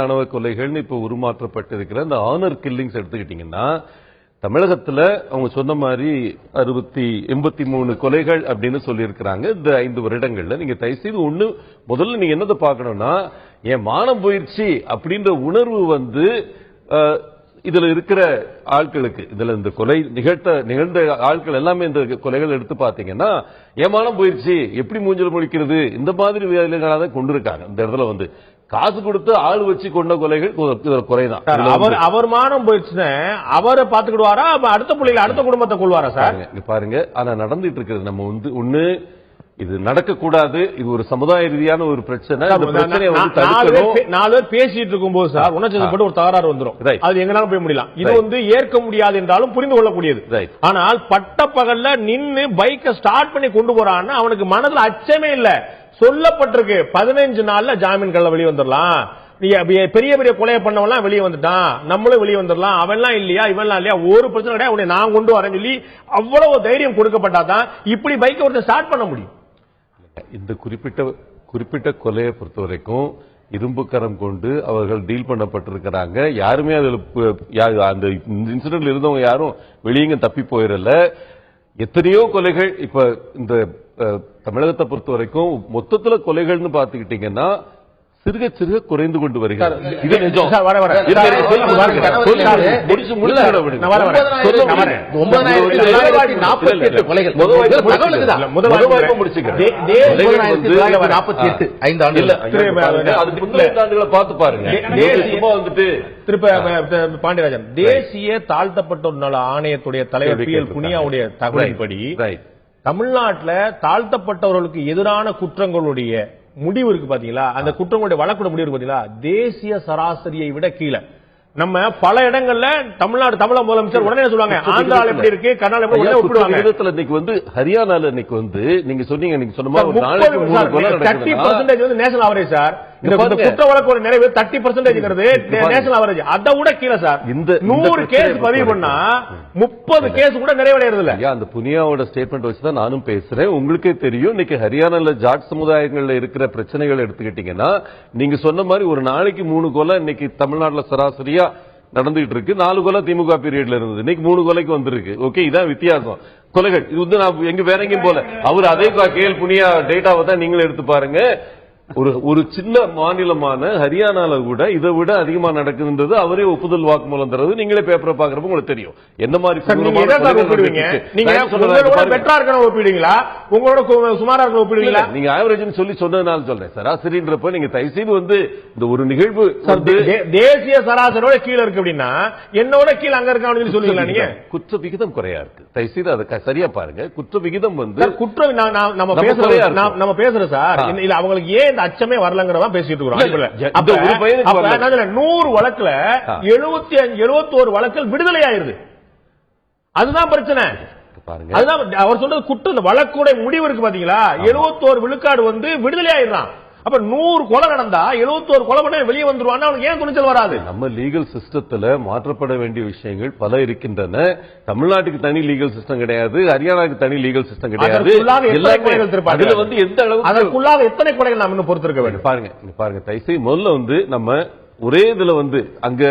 ஆணவ கொலைகள் இப்ப உருமாற்றப்பட்டிருக்கிற இந்த ஆனர் கில்லிங்ஸ் எடுத்துக்கிட்டீங்கன்னா தமிழகத்துல அவங்க சொன்ன மாதிரி 83 கொலைகள் அப்படின்னு சொல்லி இருக்கிறாங்க இந்த 5 வருடங்கள்ல. நீங்க தயவுசெய்து முதல்ல நீங்க என்னதை பார்க்கணும்னா, என் மானம் போயிடுச்சு அப்படின்ற உணர்வு இதுல இருக்கிற ஆட்களுக்கு, இதுல இந்த கொலை நிகழ்ந்த ஆட்கள் எல்லாமே இந்த கொலைகள் எடுத்து பாத்தீங்கன்னா ஏமானம் போயிடுச்சு, எப்படி மூஞ்சல் முழிக்கிறது, இந்த மாதிரி வேலைகளாக தான் கொண்டிருக்காங்க. இந்த இடத்துல காசு கொடுத்து ஆள் வச்சு கொண்ட கொலைகள் குறைதான். அவர் மானம் போயிடுச்சுன்னா அவரை பாத்துக்கிடுவாரா, அடுத்த பிள்ளைகளை அடுத்த குடும்பத்தை கொள்வாரா சார்? பாருங்க, ஆனா நடந்துட்டு இருக்கிறது நம்ம வந்து ஒண்ணு இது நடக்கக்கூடாது. இது ஒரு சமுதாய ரீதியான ஒரு பிரச்சனை. நாலு பேர் பேசிட்டு இருக்கும் போது சார் உணர்ச்சிப்பட்டு ஒரு தகராறு வந்துடும். அது எங்கனாலும் போய் முடியலாம். இது வந்து ஏற்க முடியாது என்றாலும் புரிந்து கொள்ளக்கூடியது. ஆனால் பட்ட பகல்ல நின்னு பைக்கை ஸ்டார்ட் பண்ணி கொண்டு போறான்னு அவனுக்கு மனதுல அச்சமே இல்ல. சொல்லப்பட்டிருக்கு 15 நாள்ல ஜாமீன் கள்ள வெளியே வந்துடலாம். பெரிய பெரிய கொலையை பண்ணவெல்லாம் வெளியே வந்துட்டான், நம்மளும் வெளியே வந்துடலாம், அவன்லாம் இல்லையா இவன்லாம் இல்லையா, ஒரு பிரச்சனை கிடையாது, நான் கொண்டு வரேன்னு சொல்லி அவ்வளவு தைரியம் கொடுக்கப்பட்டாதான் இப்படி பைக்கை ஒருத்தர் ஸ்டார்ட் பண்ண முடியும். இந்த குறிப்பிட்ட கொலையை பொறுத்த வரைக்கும் இரும்பு கரம் கொண்டு அவர்கள் டீல் பண்ணப்பட்டிருக்கிறாங்க. யாருமே அதுல அந்த இன்சிடென்ட்ல இருந்தவங்க யாரும் வெளியே தப்பி போயிடல. எத்தனையோ கொலைகள் இப்ப இந்த தமிழகத்தை பொறுத்த வரைக்கும் மொத்தத்துல கொலைகள்னு பாத்துக்கிட்டீங்கன்னா சிறுக சிறுக குறைந்து கொண்டு வருகிறது. இது நிஜம். பார்த்து பாருங்க. பாண்டியராஜன் தேசிய தாழ்த்தப்பட்டோர் நல ஆணையத்துடைய தலைவர் PL புனியாவுடைய தகவலின்படி தமிழ்நாட்டில் தாழ்த்தப்பட்டவர்களுக்கு எதிரான குற்றங்களுடைய முடிவு இருக்கு பாத்தீங்களா, அந்த குற்றங்களுடைய வழக்குடைய முடிவு இருக்கு பாத்தீங்களா, தேசிய சராசரியை விட கீழே. நம்ம பல இடங்கள்ல தமிழக முதலமைச்சர் உடனே சொல்லுவாங்க ஆந்திரால எப்படி இருக்கு, கர்நாடகா எப்படி ஒப்பிடுவாங்க. இன்னைக்கு வந்து ஹரியானால இன்னைக்கு வந்து நீங்க சொன்னீங்க, நீங்க சொன்ன மாதிரி 30% வந்து நேஷனல் ஆவரேஜ் சார். இந்த குற்ற வழக்கு நிறைவு 30% நேஷனல் ஆவரேஜ். அதை விட கீழே சார். இந்த 100 கேஸ் பதிவு பண்ணா 30 கேஸ் கூட நிறைவடைறது இல்ல. அந்த புனியாவோட ஸ்டேட்மெண்ட் வச்சுதான் நானும் பேசுறேன். உங்களுக்கே தெரியும் இன்னைக்கு ஹரியானால ஜாட் சமுதாயங்கள்ல இருக்கிற பிரச்சனைகள் எடுத்துக்கிட்டீங்கன்னா நீங்க சொன்ன மாதிரி ஒரு நாளைக்கு 3 கொலை இன்னைக்கு தமிழ்நாட்டில் சராசரியா நடந்துகிட்டு இருக்கு. 4 கொலை திமுக பீரியட்ல இருந்தது, இன்னைக்கு 3 கொலைக்கு வந்திருக்கு. ஓகே, இதான் வித்தியாசம். கொலைகள் இது வந்து நான் எங்க வேற எங்கேயும் போல அவர் அதே KL புனியா டேட்டாவை தான் நீங்களும் எடுத்து பாருங்க. ஒரு சின்ன மாநிலமான ஹரியானால கூட இதை விட அதிகமா நடக்குதுன்றது அவரே ஒப்புதல் வாக்குமூலம் தரது. நீங்களே பேப்பரை பாக்குறப்ப உங்களுக்கு தெரியும் என்ன மாதிரி ஒப்பிடுவீங்களா, உங்களோட சுமாரா ஒப்பிடுவீங்களா? நீங்க ஆவரேஜ் சொல்லி சொன்னதுனால சொல்றேன். சராசரின்றப்ப நீங்க தயவுசெய்து வந்து இந்த ஒரு நிகழ்வு தேசிய சராசரியோட கீழே இருக்கு அப்படின்னா என்னோட கீழே அங்க இருக்கான்னு சொல்லுவீங்களா? நீங்க குற்ற விகிதம் குறையா இருக்கு. தயவுசெய்து அதை சரியா பாருங்க. குற்ற விகிதம் வந்து குற்றம் நம்ம பேசுறோம் சார். இல்ல அவங்களுக்கு ஏன் அச்சமே வரலங்கிறதா பேசிட்டு இருக்கிறோம். 100 வழக்குல 71 வழக்குகள் விடுதலை ஆயிருது. அதுதான் பிரச்சனை. அதுதான் அவர் சொல்றது குற்றம். வழக்குடைய முடிவு இருக்கு பாத்தீங்களா, 71 விழுக்காடு வந்து விடுதலை ஆயிடுறான். அப்ப 100 கொலை நடந்தா 71 கொலை பண்ண வெளியே வந்துருவாங்க. அவனுக்கு ஏன் துணிச்சல் வராது? நம்ம லீகல் சிஸ்டத்துல மாற்றப்பட வேண்டிய விஷயங்கள் பல இருக்கின்றன. தமிழ்நாட்டுக்கு தனி லீகல் சிஸ்டம் கிடையாது, ஹரியானாவுக்கு தனி லீகல் சிஸ்டம் கிடையாது. அதுல வந்து எந்த அளவுக்கு அதற்குள்ளாக எத்தனை கொலைகள் நாம் இன்னும் பொறுத்திருக்க வேண்டும். பாருங்க தயவுசெய்து முதல்ல வந்து நம்ம ஒரே இதுல வந்து அங்க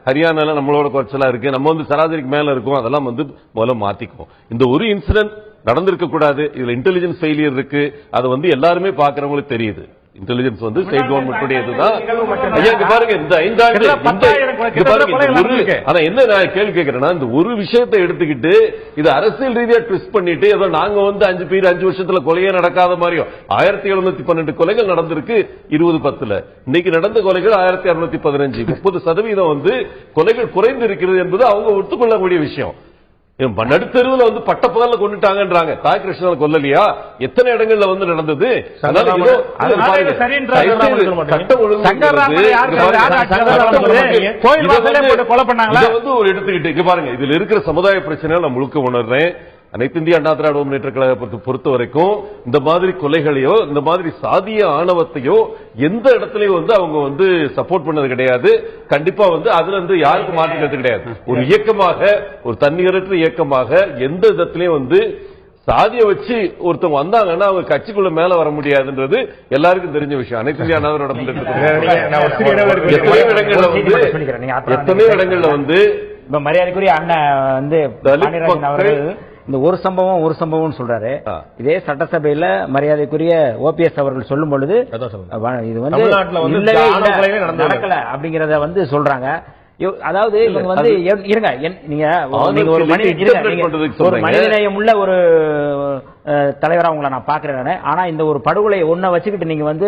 ஹரியானால நம்மளோட குறைச்சலா இருக்கு, நம்ம வந்து சராசரிக்கு மேல இருக்கும், அதெல்லாம் வந்து முதல்ல மாத்திக்குவோம். இந்த ஒரு இன்சிடென்ட் நடந்திருக்க கூடாது. இதுல இன்டெலிஜென்ஸ் ஃபெயிலியர் இருக்கு. அது வந்து எல்லாருமே பாக்குறவங்களுக்கு தெரியுது. இன்டெலிஜென்ஸ் வந்து ஸ்டேட் கவர்மெண்ட் இதுதான். பாருங்க இந்த 5 ஆண்டு ஆனா என்ன நான் கேள்வி கேட்கிறேன்னா, இந்த ஒரு விஷயத்தை எடுத்துக்கிட்டு இது அரசியல் ரீதியா ட்விஸ்ட் பண்ணிட்டு ஏதோ நாங்க வந்து 5 வருஷத்துல கொலையே நடக்காத மாதிரியும் 1712 கொலைகள் நடந்திருக்கு 2010. இன்னைக்கு நடந்த கொலைகள் 1615. 30% வந்து கொலைகள் குறைந்து இருக்கிறது என்பது அவங்க ஒத்துக்கொள்ளக்கூடிய விஷயம். நடுத்தருவில் வந்து பட்டப்பகல்ல கொண்டுட்டாங்கன்றாங்க. தாய் கிருஷ்ணன் கொல்லலையா? எத்தனை இடங்கள்ல வந்து நடந்தது? ஒரு எடுத்துக்கிட்டு பாருங்க, இதுல இருக்கிற சமுதாய பிரச்சனை நான் முழுக்க உணர்றேன். அனைத்து இந்திய அண்ணா திராவிட முன்னேற்ற கழகத்தை பொறுத்த வரைக்கும் இந்த மாதிரி கொலைகளையோ இந்த மாதிரி சாதிய ஆணவத்தையோ எந்த இடத்துலயும் வந்து அவங்க வந்து சப்போர்ட் பண்ணது கிடையாது. கண்டிப்பா வந்து அதுல இருந்து யாருக்கும் மாற்றுக்கிறது கிடையாது. ஒரு இயக்கமாக, ஒரு தன்னிகரற்ற இயக்கமாக எந்த இடத்துலயும் வந்து சாதியை வச்சு ஒருத்தவங்க வந்தாங்கன்னா அவங்க கட்சிக்குள்ள மேல வர முடியாதுன்றது எல்லாருக்கும் தெரிஞ்ச விஷயம். அனைத்து இந்திய அண்ணா திராவிட முன்னேற்ற எத்தனையோ இடங்கள்ல வந்து மரியாதைக்குரிய அண்ணன் வந்து இந்த ஒரு சம்பவம் சொல்றாரு. இதே சட்டசபையில மரியாதைக்குரிய OPS அவர்கள் சொல்லும் பொழுது இது வந்து நடக்கல அப்படிங்கறத வந்து சொல்றாங்க. அதாவது இவங்க வந்து இருங்க, நீங்க ஒரு மனிதநேயம் உள்ள ஒரு தலைவரா உங்களை நான் பாக்குறேன். ஆனா இந்த ஒரு படுகொலை ஒன்ன வச்சுக்கிட்டு நீங்க வந்து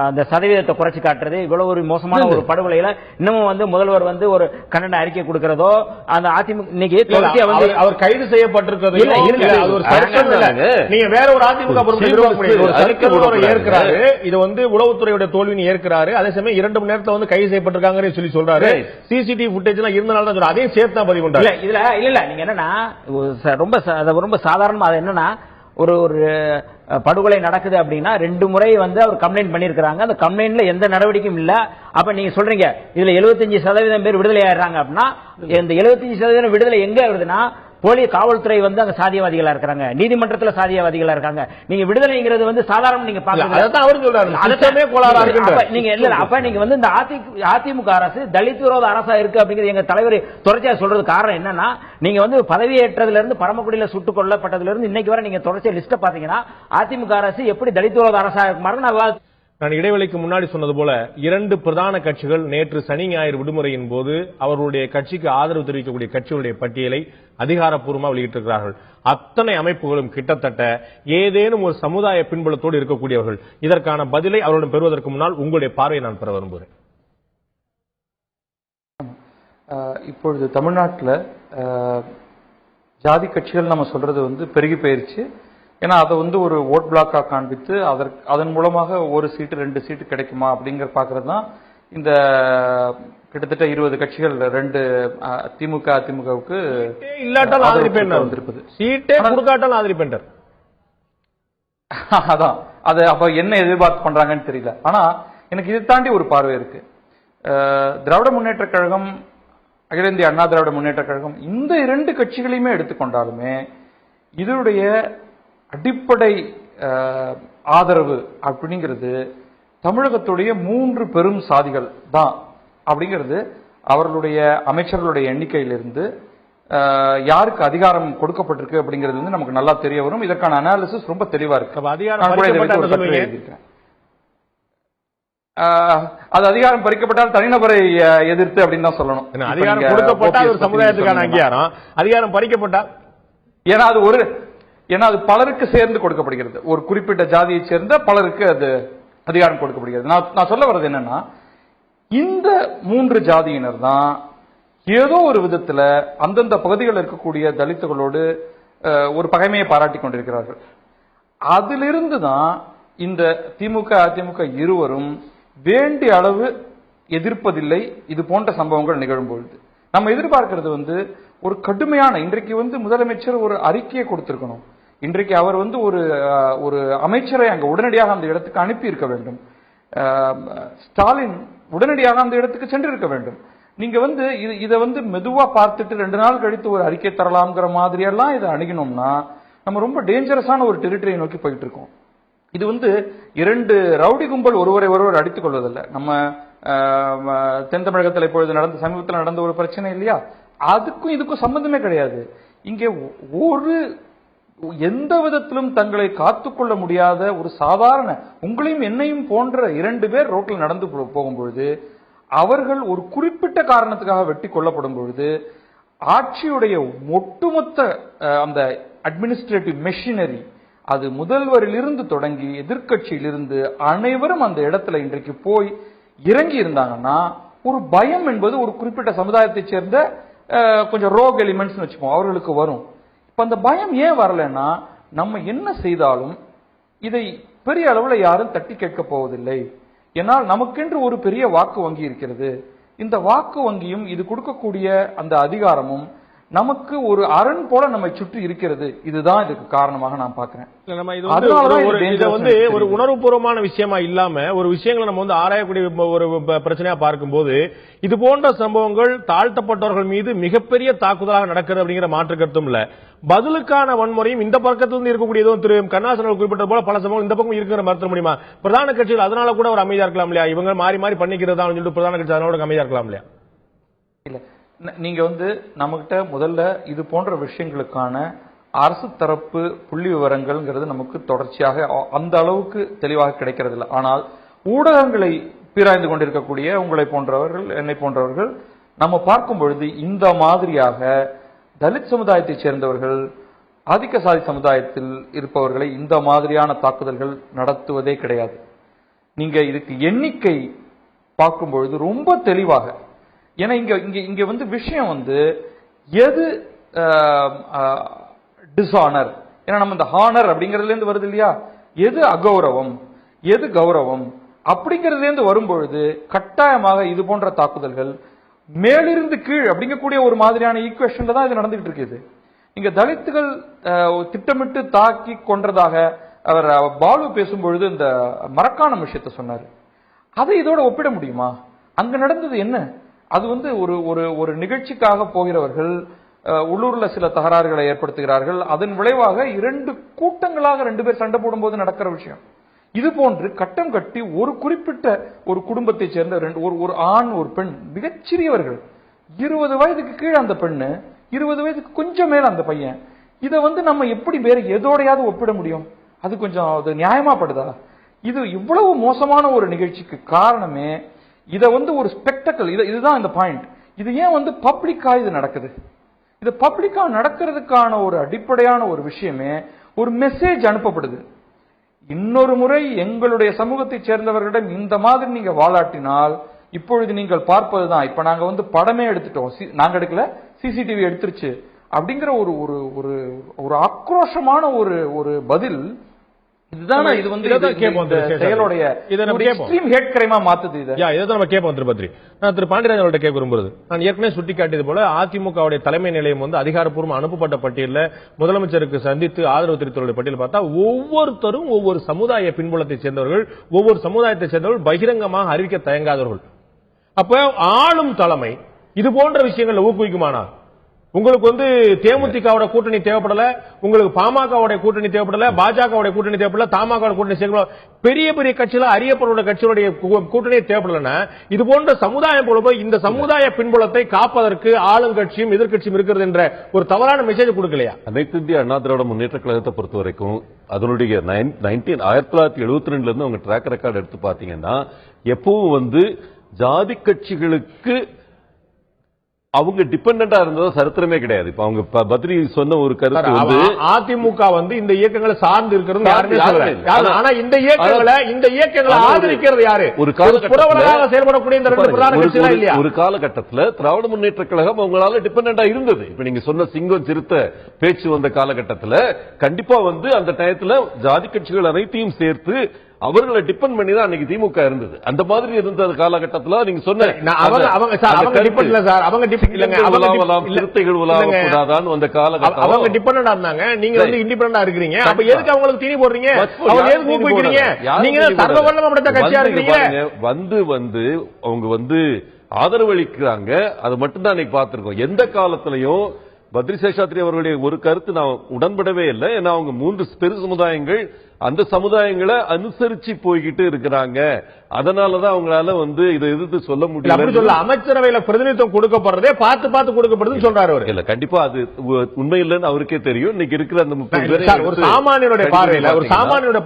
அந்த சதவீதத்தை குறைச்சு காட்டுறது, இவ்வளவு ஒரு மோசமான ஒரு படுகொலையில இன்னமும் வந்து முதல்வர் வந்து ஒரு கண்டன அறிக்கை கொடுக்கிறதோ, அந்த அதிமுக இன்னைக்கு அவர் கைது செய்யப்பட்டிருக்கிறது நீங்க வேற ஒரு அதிமுக ஏற்கிறாரு. இது வந்து உளவுத்துறையோட தோல்வின்னு ஏற்கிறாரு. அதே சமயம் 2 மணி நேரத்துல வந்து கைது செய்யப்பட்டிருக்காங்கன்னு சொல்லி சொல்றாரு. சிசிடிவி ஃபுட்டேஜ் இருந்தனால தான் அதையும் சேர்த்து தான் பதிவு பண்றாரு. இதுல இல்ல நீங்க என்னன்னா ரொம்ப சாதாரணமா அது என்னன்னா ஒரு படுகொலை நடக்குது அப்படின்னா 2 முறை வந்து அவர் கம்ப்ளைண்ட் பண்ணிருக்காங்க. அந்த கம்ப்ளைண்ட்ல எந்த நடவடிக்கையும் இல்ல. அப்ப நீங்க சொல்றீங்க இதுல 75% பேர் விடுதலை ஆயிடுறாங்க அப்படின்னா இந்த 75% விடுதலை எங்க வருதுன்னா போலீஸ் காவல்துறை வந்து அங்க சாதியவாதிகளா இருக்காங்க, நீதிமன்றத்துல சாதியவாதிகளா இருக்காங்க. நீங்க விடுதலைங்கிறது வந்து சாதாரண நீங்க நீங்க இல்ல. அப்ப நீங்க வந்து இந்த அதிமுக அரசு தலித் விரோத அரசா இருக்கு அப்படிங்கிறது எங்க தலைவர் தொடர்ச்சியா சொல்றது காரணம் என்னன்னா, நீங்க வந்து பதவியேற்றதுல இருந்து பரமக்குடியில சுட்டுக் கொல்லப்பட்டதுல இருந்து இன்னைக்கு வரை நீங்க தொடர்ச்சியா லிஸ்ட பாத்தீங்கன்னா அதிமுக அரசு எப்படி தலித் விரோத அரசா இருக்குமாறு நான் இடைவெளிக்கு முன்னாடி சொன்னது போல 2 பிரதான கட்சிகள் நேற்று சனி ஞாயிறு விடுமுறையின் போது அவர்களுடைய கட்சிக்கு ஆதரவு தெரிவிக்கக்கூடிய கட்சிகளுடைய பட்டியலை அதிகாரப்பூர்வமாக வெளியிட்டிருக்கிறார்கள். அத்தனை அமைப்புகளும் கிட்டத்தட்ட ஏதேனும் ஒரு சமுதாய பின்புலத்தோடு இருக்கக்கூடியவர்கள். இதற்கான பதிலை அவர்களிடம் பெறுவதற்கு முன்னால் உங்களுடைய பார்வையை நான் பெற விரும்புகிறேன். இப்பொழுது தமிழ்நாட்டில் ஜாதி கட்சிகள் நம்ம சொல்றது வந்து பெருகி போயிருச்சு. ஏன்னா அதை வந்து ஒரு ஓட் பிளாக்கா காண்பித்து அதன் மூலமாக 1 சீட்டு 2 சீட்டு கிடைக்குமா அப்படிங்கிற பாக்குறது தான் இந்த கிட்டத்தட்ட 20 கட்சிகள் 2 திமுக அதிமுகவுக்கு இல்லாட்டால் ஆதரிப்பேன் சீட்டே கொடுக்காட்டால் ஆதரிப்பேன். அதான் அது அப்ப என்ன எதிர்பார்த்து பண்றாங்கன்னு தெரியல. ஆனா எனக்கு இதை தாண்டி ஒரு பார்வை இருக்கு. திராவிட முன்னேற்ற கழகம், அகில இந்திய அண்ணா திராவிட முன்னேற்ற கழகம், இந்த 2 கட்சிகளையுமே எடுத்துக்கொண்டாலுமே இதனுடைய அடிப்படை ஆதரவு அப்படிங்கிறது தமிழகத்துடைய 3 பெரும் சாதிகள் தான் அப்படிங்கிறது அவர்களுடைய அமைச்சர்களுடைய எண்ணிக்கையிலிருந்து யாருக்கு அதிகாரம் கொடுக்கப்பட்டிருக்கு அப்படிங்கிறது வந்து நமக்கு நல்லா தெரிய வரும். இதற்கான அனாலிசிஸ் ரொம்ப தெளிவா இருக்கு. அது அதிகாரம் பறிக்கப்பட்டால் தனிநபரை எதிர்த்து அப்படின்னு தான் சொல்லணும். அதிகாரம் கொடுக்கப்பட்டால் ஒரு சமுதாயத்துக்கான அங்கீகாரம், அதிகாரம் பறிக்கப்பட்டால் ஏன்னா அது பலருக்கு சேர்ந்து கொடுக்கப்படுகிறது. ஒரு குறிப்பிட்ட ஜாதியை சேர்ந்த பலருக்கு அது அதிகாரம் கொடுக்கப்படுகிறது. நான் சொல்ல வர்றது என்னன்னா, இந்த 3 ஜாதியினர் தான் ஏதோ ஒரு விதத்துல அந்தந்த பகுதிகளில் இருக்கக்கூடிய தலித்துகளோடு ஒரு பகைமையை பாராட்டி கொண்டிருக்கிறார்கள். அதிலிருந்து தான் இந்த திமுக அதிமுக இருவரும் வேண்டிய அளவு எதிர்ப்பதில்லை இது போன்ற சம்பவங்கள் நிகழும்பொழுது. நம்ம எதிர்பார்க்கிறது வந்து ஒரு கடுமையான, இன்றைக்கு வந்து முதலமைச்சர் ஒரு அறிக்கையை கொடுத்திருக்கணும். இன்றைக்கு அவர் வந்து ஒரு அமைச்சரை அங்க உடனடியாக அந்த இடத்துக்கு அனுப்பி இருக்க வேண்டும். ஸ்டாலின் உடனடியாக அந்த இடத்துக்கு சென்றிருக்க வேண்டும். நீங்க வந்து இதை வந்து மெதுவா பார்த்துட்டு 2 நாள் கழித்து ஒரு அறிக்கை தரலாம்ங்கிற மாதிரியெல்லாம் இதை அணுகினோம்னா நம்ம ரொம்ப டேஞ்சரஸான ஒரு டெரிட்டரியை நோக்கி போயிட்டு இருக்கோம். இது வந்து 2 ரவுடி கும்பல் ஒருவர் அடித்துக் கொள்வதில்லை. நம்ம தென் தமிழகத்தில் இப்பொழுது சமீபத்தில் நடந்த ஒரு பிரச்சனை இல்லையா, அதுக்கும் இதுக்கும் சம்பந்தமே கிடையாது. இங்கே எந்த விதத்திலும் தங்களை காத்துக்கொள்ள முடியாத ஒரு சாதாரண உங்களையும் என்னையும் போன்ற 2 பேர் ரோட்டில் நடந்து போகும்பொழுது அவர்கள் ஒரு குறிப்பிட்ட காரணத்துக்காக வெட்டி கொல்லப்படும் பொழுது ஆட்சியுடைய ஒட்டுமொத்த அந்த அட்மினிஸ்ட்ரேட்டிவ் மெஷினரி, அது முதல்வரிலிருந்து தொடங்கி எதிர்கட்சியிலிருந்து அனைவரும் அந்த இடத்துல இன்றைக்கு போய் இறங்கி இருந்தாங்கன்னா ஒரு பயம் என்பது ஒரு குறிப்பிட்ட சமுதாயத்தை சேர்ந்த கொஞ்சம் ரோக் எலிமெண்ட்ஸ் வச்சுப்போம் அவர்களுக்கு வரும். இப்ப அந்த பயம் ஏன் வரலன்னா, நம்ம என்ன செய்தாலும் இதை பெரிய அளவுல யாரும் தட்டி கேட்க போவதில்லை. ஏன்னால் நமக்கென்று ஒரு பெரிய வாக்கு வங்கி இருக்கிறது. இந்த வாக்கு வங்கியும் இது கொடுக்கக்கூடிய அந்த அதிகாரமும் நமக்கு ஒரு அரண் போல நம்மை சுற்றி இருக்கிறது. இதுதான் இதுக்கு காரணமாக நான் பாக்குறேன். ஒரு உணர்வுபூர்வமான விஷயமா இல்லாம ஒரு விஷயங்களை நம்ம வந்து ஆராயக்கூடிய ஒரு பிரச்சனையா பார்க்கும்போது இது போன்ற சம்பவங்கள் தாழ்த்தப்பட்டவர்கள் மீது மிகப்பெரிய தாக்குதலாக நடக்கிறது அப்படிங்கிற மாற்று கருத்தும் இல்ல. பதிலுக்கான வன்முறையும் இந்த பக்கத்திலிருந்து இருக்கக்கூடிய திரு கருணாசன் குறிப்பிட்ட போல பல சம்பவங்கள் இந்த பக்கம் இருக்கிற மறுத்த முடியுமா? பிரதான கட்சிகள் அதனால கூட ஒரு அமைதியா இருக்கலாம் இல்லையா? இவங்க மாறி மாறி பண்ணிக்கிறதா சொல்லிட்டு பிரதான கட்சி அதனால அமைதியா இருக்கலாம் இல்லையா? இல்ல, நீங்க வந்து நம்மகிட்ட முதல்ல இது போன்ற விஷயங்களுக்கான அரசு தரப்பு புள்ளி விவரங்கள்ங்கிறது நமக்கு தொடர்ச்சியாக அந்த அளவுக்கு தெளிவாக கிடைக்கிறது இல்லை. ஆனால் ஊடகங்களை பீராய்ந்து கொண்டிருக்கக்கூடிய உங்களை போன்றவர்கள், என்னை போன்றவர்கள் நம்ம பார்க்கும் பொழுது இந்த மாதிரியாக தலித் சமுதாயத்தைச் சேர்ந்தவர்கள் ஆதிக்க சாதி சமுதாயத்தில் இருப்பவர்களை இந்த மாதிரியான தாக்குதல்கள் நடத்துவதே கிடையாது. நீங்க இதுக்கு எண்ணிக்கை பார்க்கும் பொழுது ரொம்ப தெளிவாக, ஏன்னா இங்க வந்து விஷயம் வந்து எது டிஸ்ஆனர், ஏன்னா நம்ம இந்த ஹானர் அப்படிங்கறதுல இருந்து வருது இல்லையா, எது அகௌரவம் எது கௌரவம் அப்படிங்கறதுல இருந்து வரும்பொழுது கட்டாயமாக இது போன்ற தாக்குதல்கள் மேலிருந்து கீழ் அப்படிங்கக்கூடிய ஒரு மாதிரியான ஈக்குவேஷன்ல தான் இது நடந்துகிட்டு இருக்குது. இங்க தலித்துகள் திட்டமிட்டு தாக்கி கொன்றதாக அவர் பாலு பேசும்பொழுது இந்த மரக்கான விஷயத்தை சொன்னாரு. அதை இதோட ஒப்பிட முடியுமா? அங்க நடந்தது என்ன? அது வந்து ஒரு நிகழ்ச்சிக்காக போகிறவர்கள் உள்ளூர்ல சில தகராறுகளை ஏற்படுத்துகிறார்கள். அதன் விளைவாக 2 கூட்டங்களாக 2 பேர் சண்டை போடும்போது நடக்கிற விஷயம். இது போன்று கட்டம் கட்டி ஒரு குறிப்பிட்ட ஒரு குடும்பத்தை சேர்ந்த ஒரு ஆண் ஒரு பெண், மிகச்சிறியவர்கள், 20 வயதுக்கு கீழே அந்த பெண்ணு, 20 வயதுக்கு கொஞ்சம் மேல அந்த பையன். இதை வந்து நம்ம எப்படி வேற எதோடையாவது ஒப்பிட முடியும்? அது கொஞ்சம் அது நியாயமாப்படுதா? இது இவ்வளவு மோசமான ஒரு நிகழ்ச்சிக்கு காரணமே இதை வந்து ஒரு ஸ்பெக்டக்கல். இதுதான் இந்த பாயிண்ட். இது ஏன் வந்து பப்ளிக்கா இது நடக்குது? இது பப்ளிக்கா நடக்கிறதுக்கான ஒரு அடிப்படையான ஒரு விஷயமே ஒரு மெசேஜ் அனுப்பப்படுது. இன்னொரு முறை எங்களுடைய சமூகத்தை சேர்ந்தவர்களிடம் இந்த மாதிரி நீங்க வாலாட்டினால் இப்பொழுது நீங்கள் பார்ப்பதுதான், இப்ப நாங்க வந்து படமே எடுத்துட்டோம், நாங்க எடுக்கல சிசிடிவி எடுத்துருச்சு அப்படிங்கிற ஒரு ஆக்ரோஷமான ஒரு பதில் இதுதான். இது வந்து செயலுடைய எக்ஸ்ட்ரீம் ஹேட் கிரைமா மாத்துது. இதை நம்ம கேட்போம் திரு பத்ரி. நான் திரு பாண்டியராஜன் அவர்கிட்ட கேட்க விரும்புறது, நான் ஏற்கனவே சுட்டிக்காட்டியது போல அதிமுகவுடைய தலைமை நிலையம் வந்து அதிகாரப்பூர்வம் அனுப்பப்பட்ட பட்டியலில் முதலமைச்சருக்கு சந்தித்து ஆதரவு தெரிவித்தவருடைய பட்டியல் பார்த்தா ஒவ்வொருத்தரும் ஒவ்வொரு சமுதாய பின்புலத்தை சேர்ந்தவர்கள், ஒவ்வொரு சமுதாயத்தை சேர்ந்தவர்கள், பகிரங்கமாக அறிவிக்க தயங்காதவர்கள். அப்ப ஆளும் தலைமை இது போன்ற விஷயங்களை ஊக்குவிக்குமானா? உங்களுக்கு வந்து தேமுதிகவோட கூட்டணி தேவைப்படல, உங்களுக்கு பாமகவோட கூட்டணி தேவைப்படல, பாஜகவோட கூட்டணி தேவைப்படல, தமாக கூட்டணி தேவைப்படல, பெரிய பெரிய கட்சியில அறியப்பட கட்சிகளுடைய கூட்டணியை தேவைப்படலன்னா இது போன்ற சமுதாயம் போல இந்த சமுதாய பின்புலத்தை காப்பதற்கு ஆளுங்கட்சியும் எதிர்கட்சியும் இருக்கிறது என்ற ஒரு தவறான மெசேஜ் கொடுக்கலையா? அனைத்து இந்திய அண்ணா திராவிட முன்னேற்ற கழகத்தை பொறுத்த வரைக்கும் அதனுடைய 1972 இருந்து அவங்க ட்ராக் ரெக்கார்டு எடுத்து பாத்தீங்கன்னா எப்பவும் வந்து ஜாதி கட்சிகளுக்கு அவங்க டிபெண்டா இருந்ததா சரித்திரமே கிடையாது. இப்ப அவங்க பத்ரி சொன்ன ஒரு கருத்து வந்து அதிமுக வந்து இந்த இயக்கங்களை சார்ந்து இருக்கிறது யாருமே சொல்லல. ஆனா இந்த இயக்கங்களை ஆதரிக்கிறது யாரு? ஒரு காலகட்டத்தில் செயல்படக்கூடிய இந்த 2 பிரதான கட்சிகள் இல்லையா? ஒரு காலகட்டத்தில் திராவிட முன்னேற்ற கழகம் அவங்களால டிபெண்டா இருந்தது. இப்ப நீங்க சொன்ன சிங்கம் சிறுத்த பேச்சு வந்த காலகட்டத்தில் கண்டிப்பா வந்து அந்த டயத்துல ஜாதி கட்சிகள் அனைத்தையும் சேர்த்து அவர்களை டிபெண்ட் பண்ணி தான் அன்னைக்கு திமுக இருந்தது. அந்த மாதிரி இருந்த காலகட்டத்தில் நீங்க சொன்ன அந்த காலகட்டம் அவங்க டிபெண்டா இருந்தாங்க, நீங்க வந்து இண்டிபெண்டா இருக்கிறீங்க. அப்ப எதுக்கு அவங்களுக்கு தீனி போடுறீங்க? நீங்க சர்வவல்லமைப்பட்ட கட்சியா இருக்கீங்க. வந்து அவங்க வந்து ஆதரவு அளிக்கிறாங்க. அது மட்டும் தான் அன்னைக்கு பார்த்திருக்கோம். எந்த காலத்திலையும் பத்ரி சேஷாத்ரி அவர்களுடைய ஒரு கருத்து நான் உடன்படவே இல்லை. ஏன்னா அவங்க 3 பெரு சமுதாயங்கள், அந்த சமுதாயங்களை அனுசரிச்சு போய்கிட்டு இருக்கிறாங்க. அதனாலதான் அவங்களால வந்து இதை எதிர்த்து சொல்ல முடியல. அமைச்சரவையில பிரதிநிதித்துவம் கொடுக்கப்படுறதே பார்த்து கொடுக்கப்படுதுன்னு சொல்றாரு அவர். இல்ல கண்டிப்பா அது உண்மை இல்லைன்னு அவருக்கே தெரியும். இன்னைக்கு இருக்கிற அந்த 30 பேர் ஒரு சாமானியனுடைய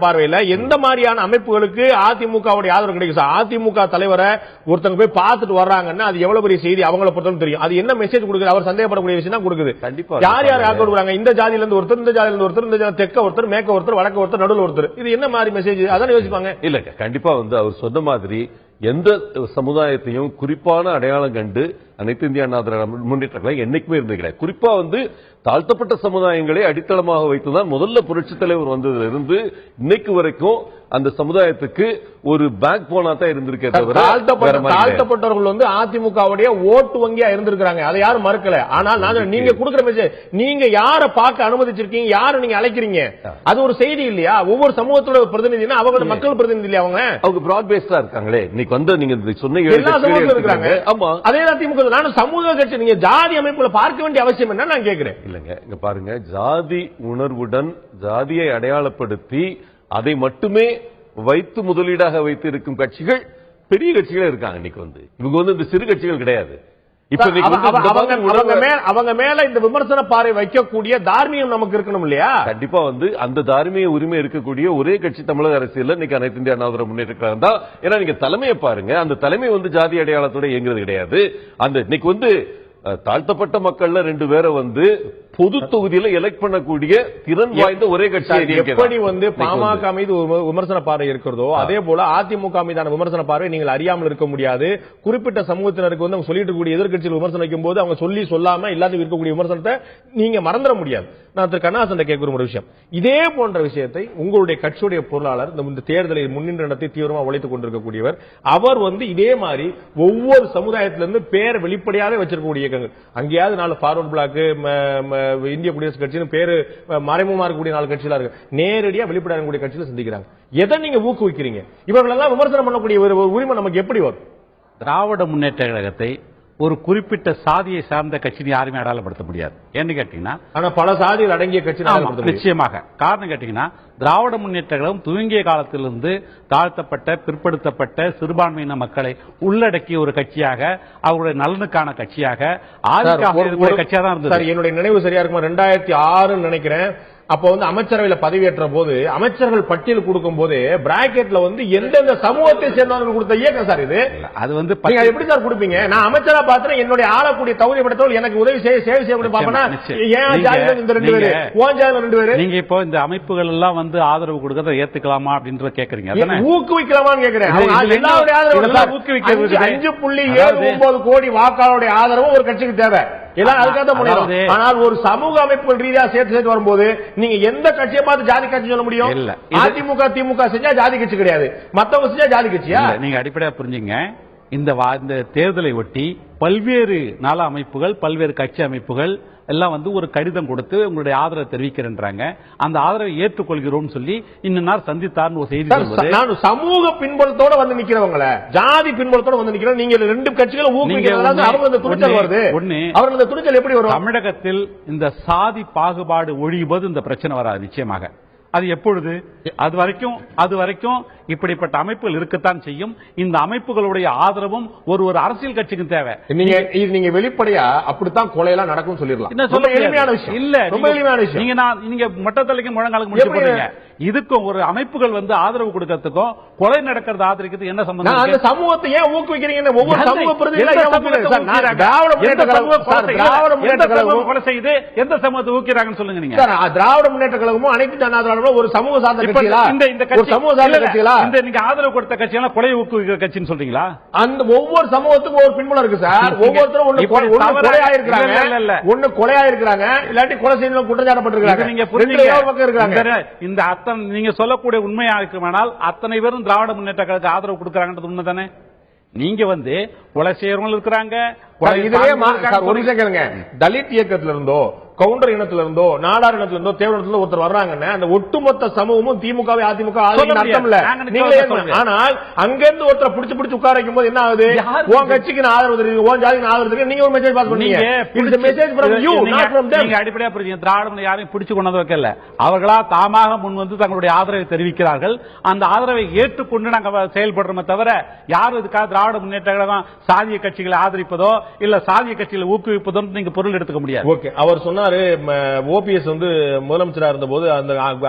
பார்வையில எந்த மாதிரியான அமைப்புகளுக்கு அதிமுகவுடைய ஆதரவு கிடைக்கும் சார்? அதிமுக தலைவரை ஒருத்தங்க போய் பார்த்துட்டு வர்றாங்கன்னா அது எவ்வளவு பெரிய செய்தி அவங்களை பொறுத்தவரை தெரியும். அது என்ன மெசேஜ் கொடுக்குது? அவர் சந்தேகப்படக்கூடிய விஷயம் தான் கொடுக்குது. கண்டிப்பா யார் ஆதரவு கொடுக்குறாங்க? இந்த ஜாதியில இருந்து ஒருத்தர், இந்த ஜாதியில இருந்து ஒருத்தர், இந்த தெற்க ஒருத்தர், மேற்க ஒருத்தர், வடக்கு ஒருத்தர், நடுவில் ஒருத்தர். இது என்ன மாதிரி மெசேஜ்? அதான் யோசிப்பாங்க. இல்ல கண்டிப்பா வந்து அவர் சொன்ன மாதிரி எந்த சமுதாயத்தையும் குறிப்பான அடையாளம் கண்டு அனைத்து இந்திய அண்ணா திராவிட முன்னேற்ற கழகம் என்னைக்குமே இருந்தது கிடையாது. குறிப்பா வந்து தாழ்த்தப்பட்ட சமுதாயங்களை அடித்தளமாக வைத்துதான் முதல்ல புரட்சித் தலைவர் வந்ததுல இருந்து இன்னைக்கு வரைக்கும் அந்த சமுதாயத்துக்கு ஒரு பேக் போனா தான் இருந்திருக்கே தவிர தாழ்த்தப்பட்டவர்கள் வந்து அதிமுகவுடைய ஓட்டு வங்கியா இருந்திருக்காங்க. அதை யாரும் மறுக்கல. ஆனால் நீங்க கொடுக்கிற மெசேஜ், நீங்க யாரை பார்க்க அனுமதிச்சிருக்கீங்க, யாரை நீங்க அழைக்கிறீங்க, அது ஒரு செய்தி இல்லையா? ஒவ்வொரு சமூகத்தோட பிரதிநிதினா அவங்களோட மக்கள் பிரதிநிதி இல்லையா? அவங்க பிராட் பேஸ்டா இருக்காங்களே. இன்னைக்கு வந்து நீங்க சொன்ன எல்லா சமூகத்திலும் இருக்காங்க. ஆமா, அதே தான் திமுக. நானும் சமூக கட்சி, நீங்க ஜாதி அமைப்புல பார்க்க வேண்டிய அவசியம் என்ன நான் கேட்கிறேன். இல்லங்க, இங்க பாருங்க, ஜாதி உணர்வுடன் ஜாதியை அடையாளப்படுத்தி அதை மட்டுமே வைத்து முதலீடாக வைத்து இருக்கும் கட்சிகள் பெரிய கட்சிகளே இருக்காங்க. இன்னைக்கு வந்து இவங்க வந்து இந்த சிறு கட்சிகள் கிடையாது. அவங்க மேல இந்த விமர்சன பார்வை வைக்கக்கூடிய தார்மீகம் நமக்கு இருக்கணும் இல்லையா? கண்டிப்பா வந்து அந்த தார்மீக உரிமை இருக்கக்கூடிய ஒரே கட்சி தமிழக அரசியல் இன்னைக்கு அனைத்து இந்திய அண்ணா திராவிட முன்னேற்ற கழகம் தான். ஏன்னா நீங்க தலைமையை பாருங்க, அந்த தலைமை வந்து ஜாதி அடையாளத்தோட இயங்குறது கிடையாது. அந்த இன்னைக்கு வந்து தாழ்த்தப்பட்ட மக்கள்ல 2 பேரை வந்து பொது தொகுதியில எலெக்ட் பண்ணக்கூடிய திறன் வாய்ந்த ஒரே கட்சி. எப்படி வந்து பாமக மீது விமர்சன பார்வை இருக்கிறதோ அதே போல அதிமுக மீதான விமர்சன பார்வை நீங்கள் அறியாமல் இருக்க முடியாது. குறிப்பிட்ட சமூகத்தினருக்கு வந்து அவங்க சொல்லிட்டு இருக்கக்கூடிய எதிர்க்கட்சியில் விமர்சனம் வைக்கும் போது அவங்க சொல்லி சொல்லாம இல்லாத இருக்கக்கூடிய விமர்சனத்தை நீங்க மறந்துட முடியாது. நான் திரு கண்ணாசன் கேட்கிற ஒரு விஷயம், இதே போன்ற விஷயத்தை உங்களுடைய கட்சியுடைய பொருளாளர் இந்த தேர்தலை முன்னின்று நடத்தி தீவிரமா உழைத்துக் கொண்டிருக்கக்கூடியவர், அவர் வந்து இதே மாதிரி ஒவ்வொரு சமுதாயத்திலிருந்து பேர் வெளிப்படையாக வச்சிருக்கக்கூடிய இயக்கங்கள், அங்கேயாவது 4 ஃபார்வர்ட் பிளாக், இந்திய குடியரசு கட்சின்னு பேரு மறைமுகமா இருக்கக்கூடிய 4 கட்சிகளா இருக்கு, நேரடியா வெளிப்படையாக கூடிய கட்சியில சந்திக்கிறாங்க. எதை நீங்க ஊக்குவிக்கிறீங்க? இவர்களெல்லாம் விமர்சனம் பண்ணக்கூடிய ஒரு உரிமை நமக்கு எப்படி வரும்? திராவிட முன்னேற்ற கழகத்தை ஒரு குறிப்பிட்ட சாதியை சார்ந்த கட்சியை யாருமே அடையாளப்படுத்த முடியாது. ஏன்னு கேட்டீங்கன்னா, ஆனா பல சாதிகள் அடங்கிய கட்சி நிச்சயமாக. காரணம் கேட்டீங்கன்னா, திராவிட முன்னேற்ற கழகம் துவங்கிய காலத்திலிருந்து தாழ்த்தப்பட்ட, பிற்படுத்தப்பட்ட சிறுபான்மையின மக்களை உள்ளடக்கிய ஒரு கட்சியாக, அவருடைய நலனுக்கான கட்சியாக, கட்சியாக தான் இருந்தது. என்னுடைய நினைவு சரியா இருக்குமா, 2006 நினைக்கிறேன். அப்ப வந்து அமைச்சரவையில பதவியேற்ற போது அமைச்சர்கள் பட்டியல் கொடுக்கும் போது பிராக்கெட்ல வந்து எந்தெந்த சமூகத்தை சேர்ந்தவர்கள் கொடுத்த இயக்கம் சார் இது. அது வந்து எப்படி சார் கொடுப்பீங்க? நான் அமைச்சரா பார்த்தேன், என்னுடைய ஆளக்கூடிய தகுதி படுத்தவர்கள் எனக்கு உதவி சேவை செய்யக்கூடிய பாப்பனா இந்த 2 பேரு, ஓன் ஜாதியில 2 பேரு. நீங்க இப்போ இந்த அமைப்புகள் எல்லாம் வந்து ஆதரவு கொடுக்கறத ஏத்துக்கலாமா அப்படின்றத கேக்குறீங்க, ஊக்குவிக்கலாமான்னு கேக்குறேன். எல்லாருடைய ஆதரவு ஊக்குவிக்கிறது 5.79 கோடி வாக்காளருடைய ஆதரவு ஒரு கட்சிக்கு தேவை. ஆனால் ஒரு சமூக அமைப்புகள் ரீதியா சேர்த்து வரும்போது நீங்க எந்த கட்சியை பார்த்து ஜாதி கட்சி சொல்ல முடியும்? அதிமுக திமுக செஞ்சா ஜாதி கட்சி கிடையாது, மத்தவங்க செஞ்சா ஜாதி கட்சியா? நீங்க அடிப்படையா புரிஞ்சுங்க. இந்த தேர்தலை ஒட்டி பல்வேறு நல அமைப்புகள், பல்வேறு கட்சி அமைப்புகள் எல்லாம் வந்து ஒரு கடிதம் கொடுத்து உங்களுடைய ஆதரவை தெரிவிக்கிறேன்றாங்க. அந்த ஆதரவை ஏற்றுக்கொள்கிறோம் சொல்லி இன்னும் சந்தித்தார்னு ஒரு செய்தி சொல்லுது. நான் சமூக பின்புலத்தோட வந்து நிக்கிறவங்கள ஜாதி பின்புலத்தோட வந்து நிக்கிறோம். நீங்க 2 கட்சிகளும் ஊக்குவிக்கிறதால அவங்க அந்த துணிச்சல் வருது. அவர்கள் அந்த துணிச்சல் எப்படி வரும்? தமிழகத்தில் இந்த சாதி பாகுபாடு ஒழியும்போது இந்த பிரச்சனை வராது நிச்சயமாக. அது எப்பொழுது? அது வரைக்கும் இப்படிப்பட்ட அமைப்புகள் இருக்கத்தான் செய்யும். இந்த அமைப்புகளுடைய ஆதரவும் ஒரு அரசியல் கட்சிக்கு தேவை. நீங்க வெளிப்படையா அப்படித்தான் கொலையெல்லாம் நடக்கும் சொல்லிடலாம். எளிமையான விஷயம் இல்ல, ரொம்ப எளிமையான விஷயம். நீங்க மொட்டத்தலைக்கு முழங்காலுக்கு முடிச்சு போறீங்க. இதுக்கும் ஒரு அமைப்புகள் வந்து ஆதரவு கொடுக்கறதுக்கும் கொலை நடக்கிறது ஆதரிக்கிறது என்ன சம்பந்தம்? அந்த சமூகத்தை ஏன் ஊக்குவிக்கிறீங்க? ஒவ்வொரு சமூக கொலை செய்து எந்த சமூகத்தை ஊக்குறாங்கன்னு சொல்லுங்க. நீங்க திராவிட முன்னேற்ற கழகமும் அனைத்து அண்ணா திராவிட ஒரு சமூக சார்ந்த கட்சிகளா? சமூக சார்ந்த கட்சிகளா? நீங்க ஆதரவு கொடுத்த கட்சியெல்லாம் கொலை ஊக்குவிக்கிற கட்சின்னு சொல்றீங்களா? அந்த ஒவ்வொரு சமூகத்துக்கும் ஒரு பின்புலம் இருக்கு சார். ஒவ்வொருத்தரும் ஒண்ணு கொலையா இருக்கிறாங்க, இல்லாட்டி கொலை செய்து குற்றச்சாட்டப்பட்டிருக்காங்க. நீங்க புரிஞ்சுங்க. இந்த நீங்க சொல்லக்கூடிய உண்மையா இருக்குமானால் அத்தனை பேரும் திராவிட முன்னேற்ற கழகத்துக்கு ஆதரவு கொடுக்கறாங்கன்றது உண்மைதானே? நீங்க வந்து கொலை செய்யறவங்க இருக்கிறாங்க. ஒரு விஷயம் கேளுங்க, தலித் இயக்கத்தில இருந்தோ, கவுண்டர் இனத்துல இருந்தோ, நாடார் இனத்துல இருந்தோ, தேவர் இனத்துல ஒருத்தர் வர்றாங்கன்னா அந்த ஒட்டுமொத்த சமூகமும் திமுக அதிமுக அர்த்தம் இல்ல. ஆனால் அங்கிருந்து ஒருத்தர் பிடிச்சு உட்கார வைக்கும் போது என்ன ஆகுது? உன் கட்சிக்கு ஆதரவு தெரியுது, உன் ஜாதிக்கு ஆதரவு தெரியும், நீங்க ஒரு மெசேஜ் பாஸ் பண்ணீங்க. நீங்க அடிப்படையா புரியுங்க. திராவிட யாரையும் பிடிச்சு கொண்டு வைக்கல, அவர்களா தாமாக முன் வந்து தங்களுடைய ஆதரவை தெரிவிக்கிறார்கள். அந்த ஆதரவை ஏற்றுக்கொண்டு நாங்க செயல்படுறோமே தவிர யாரும் இதுக்காக திராவிட முன்னேற்ற கழகம் சாதிய கட்சிகளை ஆதரிப்பதோ இல்ல சாதிய கட்சிகளை ஊக்குவிப்பதோ நீங்க பொருள் எடுத்துக்க முடியாது. ஓகே, அவர் சொன்னாரு ஓபிஎஸ் வந்து முதலமைச்சரா இருந்த போது அந்த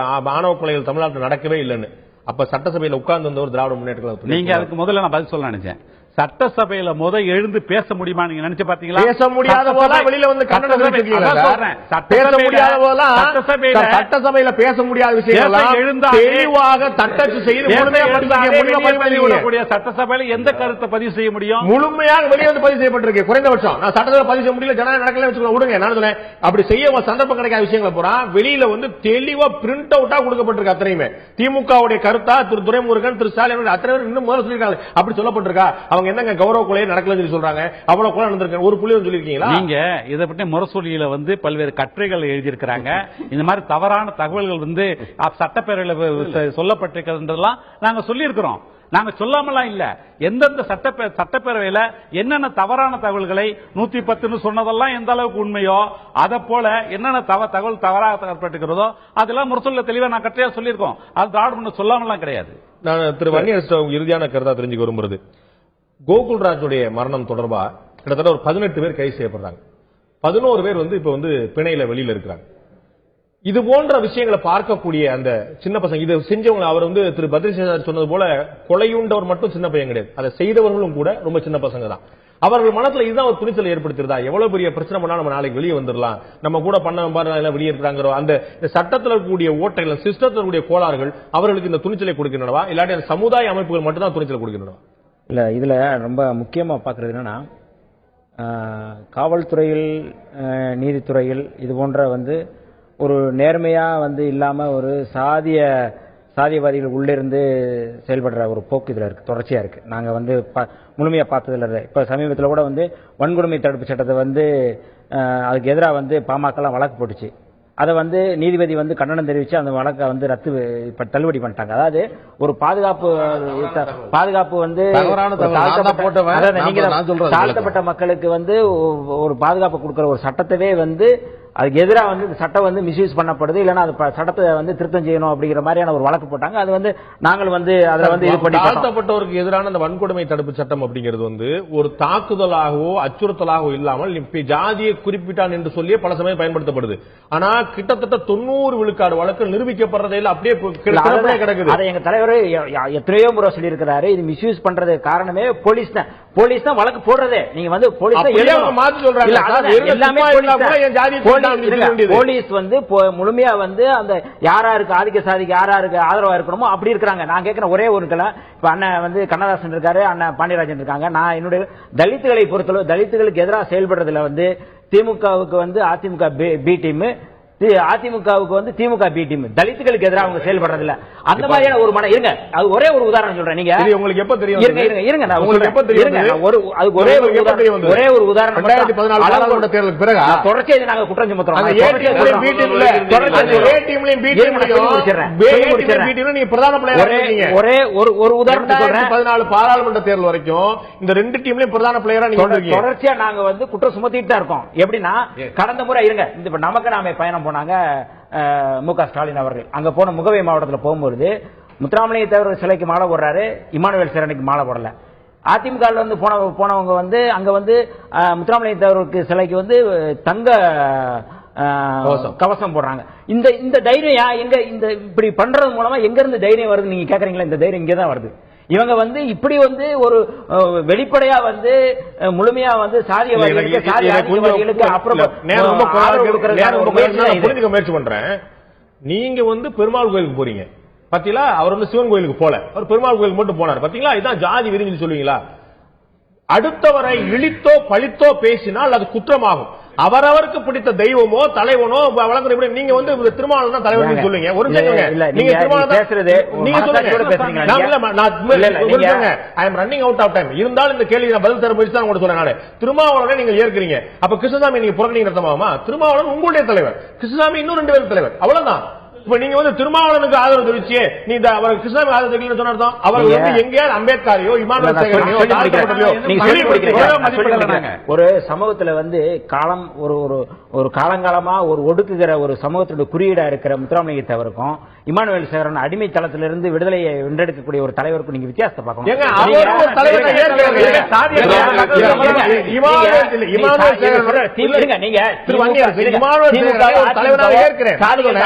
ஆணவ கொலைகள் தமிழ்நாட்டில் நடக்கவே இல்லைன்னு. அப்ப சட்டசபையில உட்கார்ந்து வந்த ஒரு திராவிட முன்னேற்ற கழகம். நீங்க அதுக்கு முதல்ல நான் பதில் சொல்ல நினைச்சேன். சட்டசபையில எழுந்து பேச முடியுமா நீங்க நினைச்சு பாத்தீங்களா? பேச முடியாத போதெல்லாம் வெளியில வந்து கண்டனம் தெரிவிக்கிறீங்க. சட்டசபையில பேச முடியாத விஷயம் தெளிவாக தட்டச்சு செய்து சட்டசபையில எந்த கருத்தை பதிவு செய்ய முடியும்? முழுமையாக வெளியே வந்து பதிவு செய்யப்பட்டிருக்கு. குறைந்தபட்சம் நான் சட்டசபை பதிவு செய்ய முடியல, ஜனநாயக நடக்கல வச்சுக்கோங்க, விடுங்க. நான் சொன்னேன் அப்படி செய்ய சந்தர்ப்பம் கிடைக்காத விஷயங்களை பூரா வெளியில வந்து தெளிவா பிரிண்ட் அவுட்டா கொடுக்கப்பட்டிருக்கு. அத்தனையுமே திமுகவுடைய கருத்தா திரு துரைமுருகன், திரு ஸ்டாலின் அத்தனை பேர் இன்னும் முதல்ல சொல்லிருக்காங்க. அப்படி சொல்லப்பட்டிருக்கா? அவங்க என்னங்க கௌரவ கொலை நடக்கலன்னு சொல்றாங்க, அவ்வளவு கொலை நடந்திருக்கு, ஒரு புள்ளி சொல்லிருக்கீங்களா? நீங்க இதை பற்றி முரசொலியில வந்து பல்வேறு கட்டுரைகள் எழுதியிருக்கிறாங்க. இந்த மாதிரி தவறான தகவல்கள் வந்து சட்டப்பேரவையில் சொல்லப்பட்டிருக்கிறதுலாம் நாங்க சொல்லியிருக்கிறோம். நாங்க சொல்லாமலாம் இல்ல. எந்தெந்த சட்டப்பேரவையில என்னென்ன தவறான தகவல்களை 110 சொன்னதெல்லாம் எந்த அளவுக்கு உண்மையோ அதை போல என்னென்ன தகவல் தவறாக தரப்பட்டிருக்கிறதோ அதெல்லாம் முரசொலியில தெளிவா நான் கட்டையா சொல்லியிருக்கோம். அது திராவிட சொல்லாமலாம் கிடையாது. நான் திரு வன்னியரசு இறுதியான கருத்தா தெரிஞ்சுக்க விரும்புறது, கோகுல்ராஜுடைய மரணம் தொடர்பா கிட்டத்தட்ட ஒரு 18 பேர் கைது செய்யப்படுறாங்க. 11 பேர் வந்து இப்ப வந்து பிணையில வெளியில இருக்கிறாங்க. இது போன்ற விஷயங்களை பார்க்கக்கூடிய அந்த சின்ன பசங்க, இதை செஞ்சவங்க, அவர் வந்து திரு பத்ரிசார் சொன்னது போல கொலையுண்டவர் மட்டும் சின்ன பையன் கிடையாது, அதை செய்தவர்களும் கூட ரொம்ப சின்ன பசங்க தான். அவர்கள் மனசுல இதுதான் ஒரு துணிச்சல் ஏற்படுத்திருதா? எவ்வளவு பெரிய பிரச்சனை பண்ணா நம்ம நாளைக்கு வெளியே வந்துடலாம், நம்ம கூட பண்ண பாரு வெளியே இருக்கிறாங்க, அந்த சட்டத்தில் இருக்கக்கூடிய ஓட்டைகள், சிஸ்டத்தில் இருக்கக்கூடிய கோளாறுகள் அவர்களுக்கு இந்த துணிச்சலை கொடுக்கின்றனவா, இல்லாட்டி அந்த சமுதாய அமைப்புகள் மட்டும் தான் துணிச்சல் கொடுக்கின்றனவா? இல்ல இதுல ரொம்ப முக்கியமா பாக்குறது என்னன்னா, காவல்துறையில், நீதித்துறையில் இது போன்ற வந்து ஒரு நேர்மையா வந்து இல்லாம ஒரு சாதியவாதிகள் உள்ளிருந்து செயல்படுற ஒரு போக்கு இதுல இருக்கு, தொடர்ச்சியா இருக்கு. நாங்க வந்து முழுமையா பார்த்ததுல இப்ப சமீபத்தில் கூட வந்து வன்கொடுமை தடுப்பு சட்டத்தை வந்து அதுக்கு எதிராக வந்து பாமக வழக்கு போட்டுச்சு. அதை வந்து நீதிபதி வந்து கண்டனம் தெரிவிச்சு அந்த வழக்கை வந்து தள்ளுபடி பண்ணிட்டாங்க. அதாவது ஒரு பாதுகாப்பு வந்து தாழ்த்தப்பட்ட மக்களுக்கு வந்து ஒரு பாதுகாப்பு கொடுக்கிற ஒரு சட்டத்தவே வந்து அதுக்கு எதிராக வந்து சட்டம் வந்து மிஸ்யூஸ் பண்ணப்படுது, இல்லைன்னா அது சட்டத்தை வந்து திருத்தம் செய்யணும் அப்படிங்கிற மாதிரியான ஒரு வழக்கு போட்டாங்க. அது வந்து நாங்கள் வந்து அதில் வந்து இது பண்ணி தாழ்த்தப்பட்டவருக்கு எதிரான அந்த வன்கொடுமை தடுப்பு சட்டம் அப்படிங்கிறது வந்து ஒரு தாக்குதலாகவோ அச்சுறுத்தலாகவோ இல்லாமல் ஜாதியை குறிப்பிட்டான் என்று சொல்லியே பல சமயம் பயன்படுத்தப்படுது. ஆனா கிட்டத்தட்ட 90 விழுக்காடு வழக்கு நிரூபிக்கப்படுறதில் அப்படியே கிடக்குது. அதை எங்க தலைவர் எத்தனையோ முறை சொல்லி இருக்கிறாரு. இது மிஸ்யூஸ் பண்றது காரணமே போலீஸ் தான். போலீஸ் தான் வழக்கு போடுறதே. நீங்க வந்து போலீஸ் வந்து முழுமையா வந்து அந்த யாராருக்கு ஆதிக்க சாதிக்கு யாராருக்கு ஆதரவா இருக்கணுமோ அப்படி இருக்காங்க. நான் கேட்கிறேன் ஒரே ஒரு இப்ப அண்ணன் வந்து கண்ணதாசன் இருக்காரு, அண்ணன் பாண்டியராஜன் இருக்காங்க. நான் என்னுடைய தலித்துகளை பொறுத்தளவு தலித்துகளுக்கு எதிராக செயல்படுறதுல வந்து திமுகவுக்கு வந்து அதிமுக பி டீம், அதிமுகவுக்கு வந்து திமுக பி டீம். தலித்துகளுக்கு எதிராக அவங்க செயல்படுறதில்ல. அந்த மாதிரியான ஒரு மன இருங்க. அது ஒரே ஒரு உதாரணம் சொல்றேன். நீங்க உங்களுக்கு எப்ப தெரியும்? இருங்க நான் உங்களுக்கு எப்ப தெரியும்? ஒரே ஒரு உதாரணம் 2014 தேர்தலுக்கு பிறகு தொடர்ச்சியா நாங்க குற்றம் சுமத்துறோம். ஒரே ஒரு உதாரணம் சொல்றேன். 14 பாராளுமன்ற தேர்தல் வரைக்கும் இந்த ரெண்டு டீம்லயும் பிரதான பிளேயரா நீங்க தொடர்ச்சியா நாங்க வந்து குற்றம் சுமத்திட்டு தான் இருக்கோம். எப்படின்னா கடந்த முறை இருங்க இந்த நமக்கு நாம பயணம் போனாங்க மு.க. ஸ்டாலின் அவர்கள். அங்க போன முகவை மாவட்டத்தில் போகும்போது முத்துராமலிங்க தேவர் சிலைக்கு மாலை போடுறாரு, இமானுவேல் சேரனுக்கு மாலை போடல. அதிமுக வந்து போனவங்க வந்து அங்க வந்து முத்துராமலிங்க தேவருக்கு சிலைக்கு வந்து தங்க கவசம் போடுறாங்க. இந்த தைரியம் எங்க இந்த இப்படி பண்றது மூலமா எங்க இருந்து தைரியம் வருது நீங்க கேக்குறீங்களா? இந்த தைரியம் இங்கதான் வருது. இவங்க வந்து இப்படி வந்து ஒரு வெளிப்படையா வந்து முழுமையா வந்து சாதியவாதிகளுக்கு அப்புறம் முயற்சி பண்றேன். நீங்க வந்து பெருமாள் கோயிலுக்கு போறீங்க பாத்தீங்களா? அவர் வந்து சிவன் கோயிலுக்கு போல, அவர் பெருமாள் கோயிலுக்கு மட்டும் போனார் பாத்தீங்களா? இதான் ஜாதி விரிஞ்சு சொல்லுவீங்களா? அடுத்தவரை இழித்தோ பழித்தோ பேசினால் அது குற்றமாகும். அவரவருக்கு பிடித்த தெய்வமோ தலைவனோ வழங்குற நீங்க வந்து திருமாவளவன் தான் தலைவர் சொல்லுங்க. ஒரு நீங்க ரன்னிங் அவுட் ஆஃப் டைம் இருந்தாலும் இந்த கேள்வி நான் பதில் தர முயற்சி தான் உங்களுக்கு சொல்றேன். திருமாவளவனை நீங்க ஏற்கிறீங்க, அப்ப கிருஷ்ணசாமி நீங்க புறக்கணிங்க அர்த்தமாகுமா? திருமாவளவன் உங்களுடைய தலைவர், கிருஷ்ணசாமி இன்னும் 2 பேர் தலைவர், அவ்வளவுதான். இப்ப நீங்க வந்து திருமாவளவனுக்கு ஆதரவு தெரிவிச்சு நீ அவர் கிருஷ்ணாமி ஆதரவு தெரிவிக்கணும்னு சொன்ன அர்த்தம் அவர் வந்து எங்கேயாவது அம்பேத்கரையோ இமானுவேல் சேகரையோ ஒரு சமூகத்துல வந்து காலம் ஒரு காலங்காலமா ஒரு ஒடுக்குகிற ஒரு சமூகத்தோட குறியீடா இருக்கிற முத்துராமலிங்க தேவருக்கும் இமானுவேல் சேகரன் அடிமை தளத்திலிருந்து விடுதலையை வென்றெடுக்கக்கூடிய ஒரு தலைவருக்கும் நீங்க வித்தியாசத்தை பார்க்கணும்.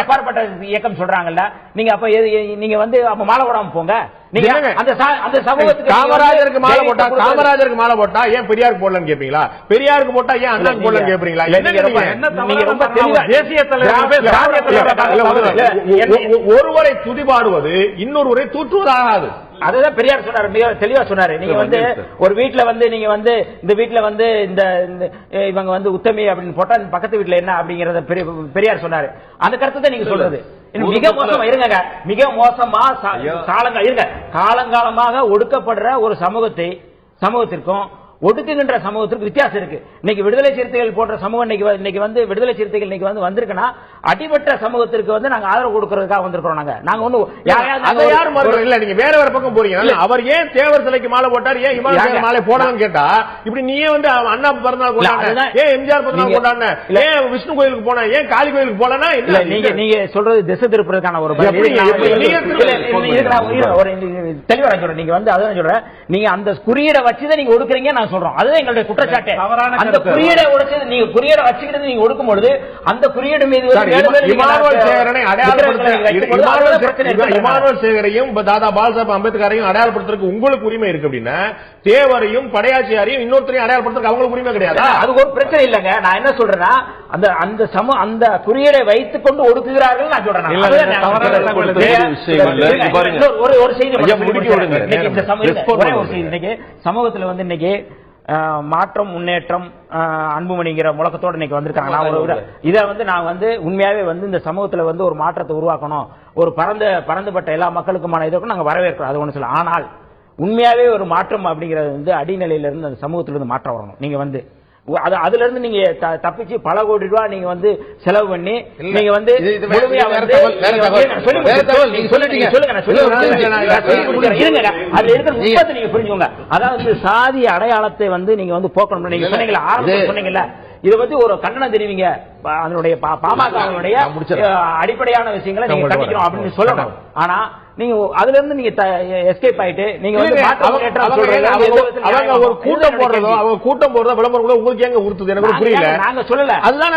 அப்பாற்பட்ட இயக்கம் சொல்றாங்கல்ல, நீங்க அப்ப நீங்க வந்து அப்ப மாலை போடாம போங்க. அந்த சமூகத்துக்கு காமராஜருக்கு மாலை போட்டா காமராஜருக்கு மாலை போட்டா ஏன் பெரியாருக்கு போடலன்னு கேப்பீங்களா? பெரியாருக்கு போட்டா ஏன் அண்ணாக்கு போடலன்னு கேப்பீங்களா? நீங்க ரொம்ப தெளிவா தேசிய தலைவர் ஒருவரை துதிபாடுவது இன்னொருவரை தூற்றுவதாகாது. அதுதான் பெரியார் சொன்னாரு, மிக தெளிவா சொன்னாரு. நீங்க வந்து ஒரு வீட்டுல வந்து நீங்க வந்து இந்த வீட்டுல வந்து இந்த இவங்க வந்து உத்தமி அப்படின்னு போட்டா பக்கத்து வீட்டுல என்ன அப்படிங்கறத பெரியார் சொன்னாரு. அந்த கருத்தை தான் நீங்க சொல்றது மிக மோசமா இருங்க. மிக மோசமா காலங்காலமாக ஒடுக்கப்படுற ஒரு சமூகத்திற்கும் ஒடுக்குகின்ற சமூகத்திற்கு வித்தியாசம் இருக்கு. இன்னைக்கு விடுதலை சிறுத்தைகள் போன்ற சமூகம் இன்னைக்கு வந்து விடுதலை சிறுத்தைகள் இன்னைக்கு வந்து வந்திருக்குன்னா அடிபட்ட சமூகத்திற்கு வந்து நாங்க ஆதரவு கொடுக்கறதுக்காக வந்திருக்கிறோம். நாங்க ஒண்ணு இல்ல, நீங்க வேற வேற பக்கம் போறீங்க. அவர் ஏன் தேவர் சிலைக்கு மாலை போட்டார், ஏன் இமானுவேல் மாலை போடலன்னு கேட்டா இப்படி நீயே வந்து அண்ணா பிறந்தநாள் கொண்டாடுன, ஏன் எம்ஜிஆர் பிறந்தநாள் கொண்டாடுன, ஏன் விஷ்ணு கோயிலுக்கு போன, ஏன் காளி கோயிலுக்கு போலனா நீங்க சொல்றது திசை திருப்பதற்கான ஒரு தெளிவா சொல்றேன். நீங்க வந்து அதான் சொல்றேன், நீங்க அந்த குறியீடை வச்சுதான் நீங்க ஒடுக்குறீங்க நான் சொல்றோம். அதுதான் எங்களுடைய குற்றச்சாட்டு. அந்த குறியீடை உடைச்சு நீங்க குறியீடை வச்சுக்கிட்டு நீங்க ஒடுக்கும் பொழுது அந்த குறியீடு மீது இமானுவேல் சேகரையும் தாதா பாலசாஹிப் அம்பேத்கரையும் அடையாளப்படுத்துறதுக்கு உங்களுக்கு உரிமை இருக்கு அப்படின்னா தேவரையும் படையாச்சியாரையும் இன்னொருத்தரையும் அடையாளப்படுத்துறதுக்கு அவங்களுக்கு உரிமை கிடையாது. அது ஒரு பிரச்சனை இல்லைங்க. நான் என்ன சொல்றேன்னா அந்த குறியீடை வைத்துக் கொண்டு ஒடுக்குகிறார்கள் நான் சொல்றேன். ஒரு செய்தி இன்னைக்கு சமூகத்தில் வந்து இன்னைக்கு மாற்றம் முன்னேற்றம் அன்புமணிங்கிற முழக்கத்தோட இன்னைக்கு வந்திருக்காங்க. இதை வந்து நான் வந்து உண்மையாவே வந்து இந்த சமூகத்தில் வந்து ஒரு மாற்றத்தை உருவாக்கணும், ஒரு பறந்துபட்ட எல்லா மக்களுக்குமான இதற்கும் நாங்க வரவேற்கிறோம். அது ஒண்ணு சொல்ல. ஆனால் உண்மையாவே ஒரு மாற்றம் அப்படிங்கிறது வந்து அடிநிலையில இருந்து அந்த சமூகத்திலிருந்து மாற்றம் வரணும். நீங்க வந்து அதுல இருந்து நீங்க தப்பிச்சு பல கோடி ரூபாய் நீங்க வந்து செலவு பண்ணி நீங்க வந்து முழுமையா வந்து நீங்க புரிஞ்சுக்கோங்க. அதாவது சாதி அடையாளத்தை வந்து நீங்க வந்து போக்கணும். நீங்க சொன்னீங்களா, ஆரம்பத்தில் சொன்னீங்கல்ல, இதை பத்தி ஒரு கண்டனம் தெரிவிங்க. அதனுடைய பாமகவுடைய அடிப்படையான விஷயங்களை நீங்க கண்டிக்கணும் அப்படின்னு சொல்லணும். ஆனா நீங்க அதுல இருந்து நீங்க எஸ்கேப் ஆயிட்டு நீங்க வந்து ஒரு கூட்டம் போடுறதோ அவங்க கூட்டம் போடுறதோ விளம்பரம் கூட உங்களுக்கு எங்க உறுத்துது எனக்கு புரியல. நாங்க சொல்லல. அதுதான்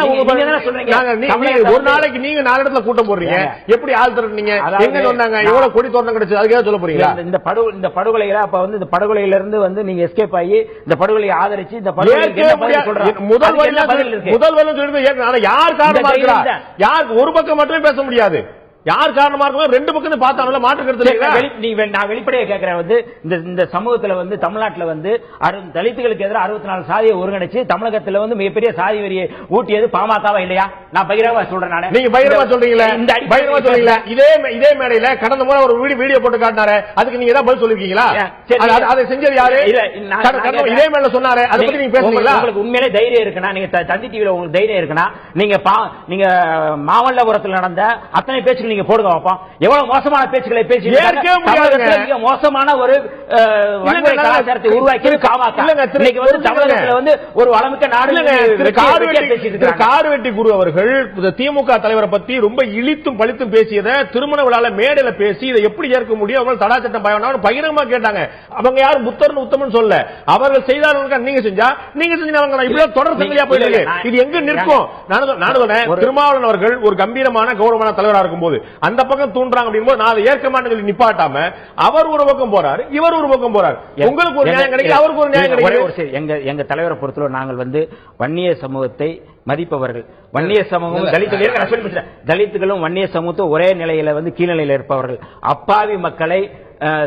ஒரு நாளைக்கு நீங்க 4 இடத்துல கூட்டம் போடுறீங்க, எப்படி ஆள் திரட்டுனீங்க, எங்க சொன்னாங்க, எவ்வளவு கொடி தோரணம் கிடைச்சது, அதுக்கு சொல்ல போறீங்களா? இந்த படுகொலையில அப்ப வந்து இந்த படுகொலையில இருந்து வந்து நீங்க எஸ்கேப் ஆகி இந்த படுகொலையை ஆதரிச்சு இந்த படுகொலை முதல் சொல்றது யார் காரணமா இருக்கிறா? யாருக்கு ஒரு பக்கம் மட்டுமே பேச முடியாது. யார் காரணமா இருக்கும்? 2 பக்கம் பார்த்தாங்களா மாற்று கருத்து. நான் வெளிப்படையா கேட்கிறேன் வந்து இந்த சமூகத்துல வந்து தமிழ்நாட்டுல வந்து தலித்துகளுக்கு எதிராக 64 சாதியை ஒருங்கிணைச்சு தமிழகத்துல வந்து மிகப்பெரிய சாதி வரியை ஊட்டியது பாமகவா இல்லையா? நான் பகிரவா சொல்றேன். நீங்க பகிரவா சொல்றீங்களா? பகிரவா சொல்றீங்களா? இதே மேடையில கடந்த முறை ஒரு வீடியோ போட்டு காட்டினாரு, அதுக்கு நீங்க ஏதாவது பதில் சொல்லிருக்கீங்களா? அதை செஞ்சது யாரு? இதே மேல சொன்னாரு, அதை பத்தி நீங்க பேசுறீங்களா? உங்களுக்கு உண்மையிலே தைரியம் இருக்குன்னா, நீங்க தந்தி டிவில உங்களுக்கு தைரியம் இருக்குன்னா நீங்க மாமல்லபுரத்தில் நடந்த அத்தனை பேச்சுக்கள் நீங்க போடுங்க பாப்போம். எவ்வளவு மோசமான பேச்சுக்களை பேசி மிக மோசமான ஒரு வன்முறை கலாச்சாரத்தை உருவாக்கி இன்னைக்கு வந்து தமிழகத்தில் வந்து ஒரு வளமிக்க நாடு. கார்வெட்டி குரு அவர்கள் திமுக தலைவரை பத்தி ரொம்ப இழித்தும் பழித்தும் பேசியதை திருமண விழால மேடையில பேசி இதை எப்படி ஏற்க முடியும், அவர்கள் தடா சட்டம் பயணம் பகிரங்கமா கேட்டாங்க. அவங்க யாரும் புத்தர்னு உத்தமன் சொல்ல, அவர்கள் செய்தார்கள். நீங்க செஞ்சா நீங்க செஞ்சவங்க இப்படி தொடர் சங்கிலியா போயிருக்கு. இது எங்க நிற்கும்? திருமாவளவன் அவர்கள் ஒரு கம்பீரமான கௌரவமான தலைவராக இருக்கும் போது அந்த பக்கம் தூண்டுறாங்க அப்படிங்கும்போது நான் அதை ஏற்க மாட்டேன் நிப்பாட்டாம அவர் ஒரு பக்கம் போறாரு, இவர் ஒரு பக்கம் போறாரு. உங்களுக்கு ஒரு நியாயம் கிடைக்கும், அவருக்கு ஒரு நியாயம் கிடைக்கும். எங்க தலைவரை பொறுத்தவரை நாங்கள் வந்து வன்னிய சமூகத்தை மதிப்பவர்கள். வன்னிய சமூகம் தலித்துகளும் வன்னிய சமூகத்தை ஒரே நிலையில வந்து கீழ்நிலையில இருப்பவர்கள். அப்பாவி மக்களை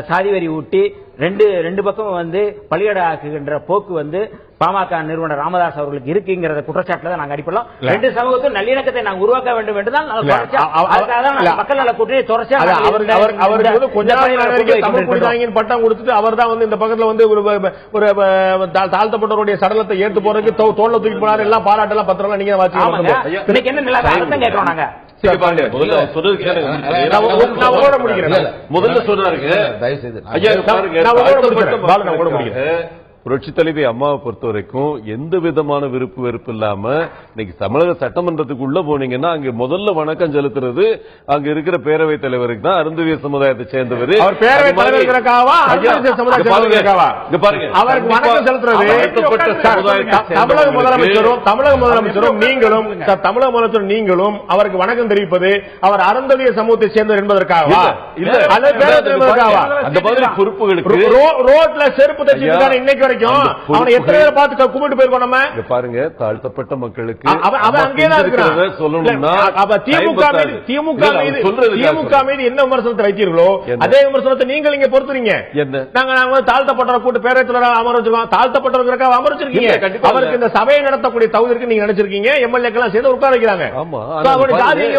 சாதி வரி ஊட்டி ரெண்டு பக்கம் வந்து பலியட ஆக்குகின்ற போக்கு வந்து பாமக நிறுவனர் ராமதாஸ் அவர்களுக்கு இருக்குங்கிறத குற்றச்சாட்டுல தான் நாங்க அடிப்படலாம். 2 சமூகத்தின் நல்லிணக்கத்தை நாங்கள் உருவாக்க வேண்டும் என்றுதான் மக்கள் நல கூட்டணி பட்டம் கொடுத்துட்டு அவர் தான் வந்து இந்த பக்கத்துல வந்து ஒரு தாழ்த்தப்பட்டவருடைய சடலத்தை ஏற்று போறதுக்கு தோல்ல தூக்கி போனாரு. எல்லாம் பாராட்டெல்லாம் பத்திரம் நீங்க இன்னைக்கு என்ன நிலை அர்த்தம் கேட்கிறோம் நாங்க. முதல்ல சொன்னாருங்க புரட்சி தலைவி அம்மாவை பொறுத்த வரைக்கும் எந்த விதமான விருப்பு வெறுப்பு இல்லாம இன்னைக்கு தமிழக சட்டமன்றத்துக்குள்ள போனீங்கன்னா அங்க முதல்ல வணக்கம் செலுத்துறது அங்க இருக்கிற பேரவைத் தலைவருக்கு தான். அருந்ததியர் சமுதாயத்தை சேர்ந்தவர். தமிழக முதலமைச்சரும் நீங்களும் அவருக்கு வணக்கம் தெரிவிப்பது அவர் அருந்ததியர் சமூகத்தை சேர்ந்தவர் என்பதற்காக அந்த மாதிரி பொறுப்புகளுக்கு ரோட்ல செருப்பு தச்சுக்கான இன்னைக்கு அவனை எத்தனை பேரை பார்த்து கும்பிட்டு போயிருக்கோம். நம்ம பாருங்க, தாழ்த்தப்பட்ட மக்களுக்கு அவன் அங்கேதான் இருக்கிறான். சொல்லணும்னா திமுக மீது என்ன விமர்சனத்தை வைத்தீர்களோ அதே விமர்சனத்தை நீங்கள் இங்க பொறுத்துறீங்க. நாங்க தாழ்த்தப்பட்ட கூட்டு பேரவையில் அமர வச்சிருக்கோம். தாழ்த்தப்பட்டவர்களுக்காக அமர வச்சிருக்கீங்க. அவருக்கு இந்த சபையை நடத்தக்கூடிய தகுதிக்கு நீங்க நினைச்சிருக்கீங்க. எம்எல்ஏக்கெல்லாம் சேர்ந்து உட்கார வைக்கிறாங்க.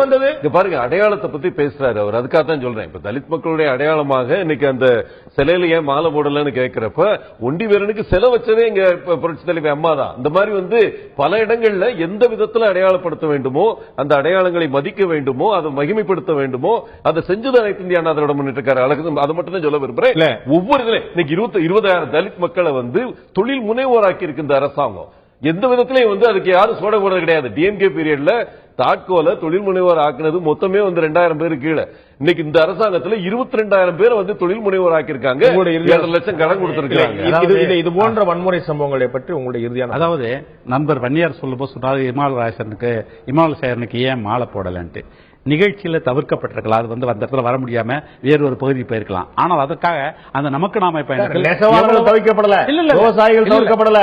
வந்தது பாருங்க, அடையாளத்தை பத்தி பேசுறாரு அவர். அதுக்காக தான் சொல்றேன். இப்ப தலித் மக்களுடைய அடையாளமாக இன்னைக்கு அந்த சிலையில ஏன் மாலை போடலன்னு கேட்கிறப்ப ஒண்டி வீரனுக்கு செலவு வச்சதே இங்க புரட்சி தலைவி அம்மா தான். இந்த மாதிரி வந்து பல இடங்கள்ல எந்த விதத்துல அடையாளப்படுத்த வேண்டுமோ, அந்த அடையாளங்களை மதிக்க வேண்டுமோ, அதை மகிமைப்படுத்த வேண்டுமோ, அதை செஞ்சது அனைத்து இந்திய அண்ணா திராவிட முன்னேற்ற கழகம். அழகு அதை மட்டும் தான் சொல்ல விரும்புறேன். ஒவ்வொரு இன்னைக்கு 20,000 தலித் மக்களை வந்து தொழில் முனைவோராக்கி இருக்கு இந்த அரசாங்கம். எந்த விதத்திலையும் வந்து அதுக்கு யாரும் சோட போடுறது கிடையாது. டிஎம்கே பீரியட்ல தாட்கோல தொழில் முனைவோர் ஆக்குனது மொத்தமே வந்து 2000 பேரு கீழே. இன்னைக்கு இந்த அரசாங்கத்துல 22,000 பேர் வந்து தொழில் முனைவோர் ஆக்கியிருக்காங்க. 7 லட்சம் கடன் கொடுத்திருக்காங்க. இது போன்ற வன்முறை சம்பவங்களை பற்றி உங்களுடைய இறுதியான, அதாவது நண்பர் வன்னியார் சொல்லும்போது சொன்னாரு இமால் சேரனுக்கு ஏன் மாலை போடலன்ட்டு. நிகழ்ச்சியில தவிர்க்கப்பட்டிருக்கலாம். அது வந்து அந்த இடத்துல வர முடியாம வேறு ஒரு பகுதி போயிருக்கலாம். ஆனால் அதற்காக அந்த நமக்கு நாம தவிர்க்கப்படல, விவசாயிகள் தவிர்க்கப்படல,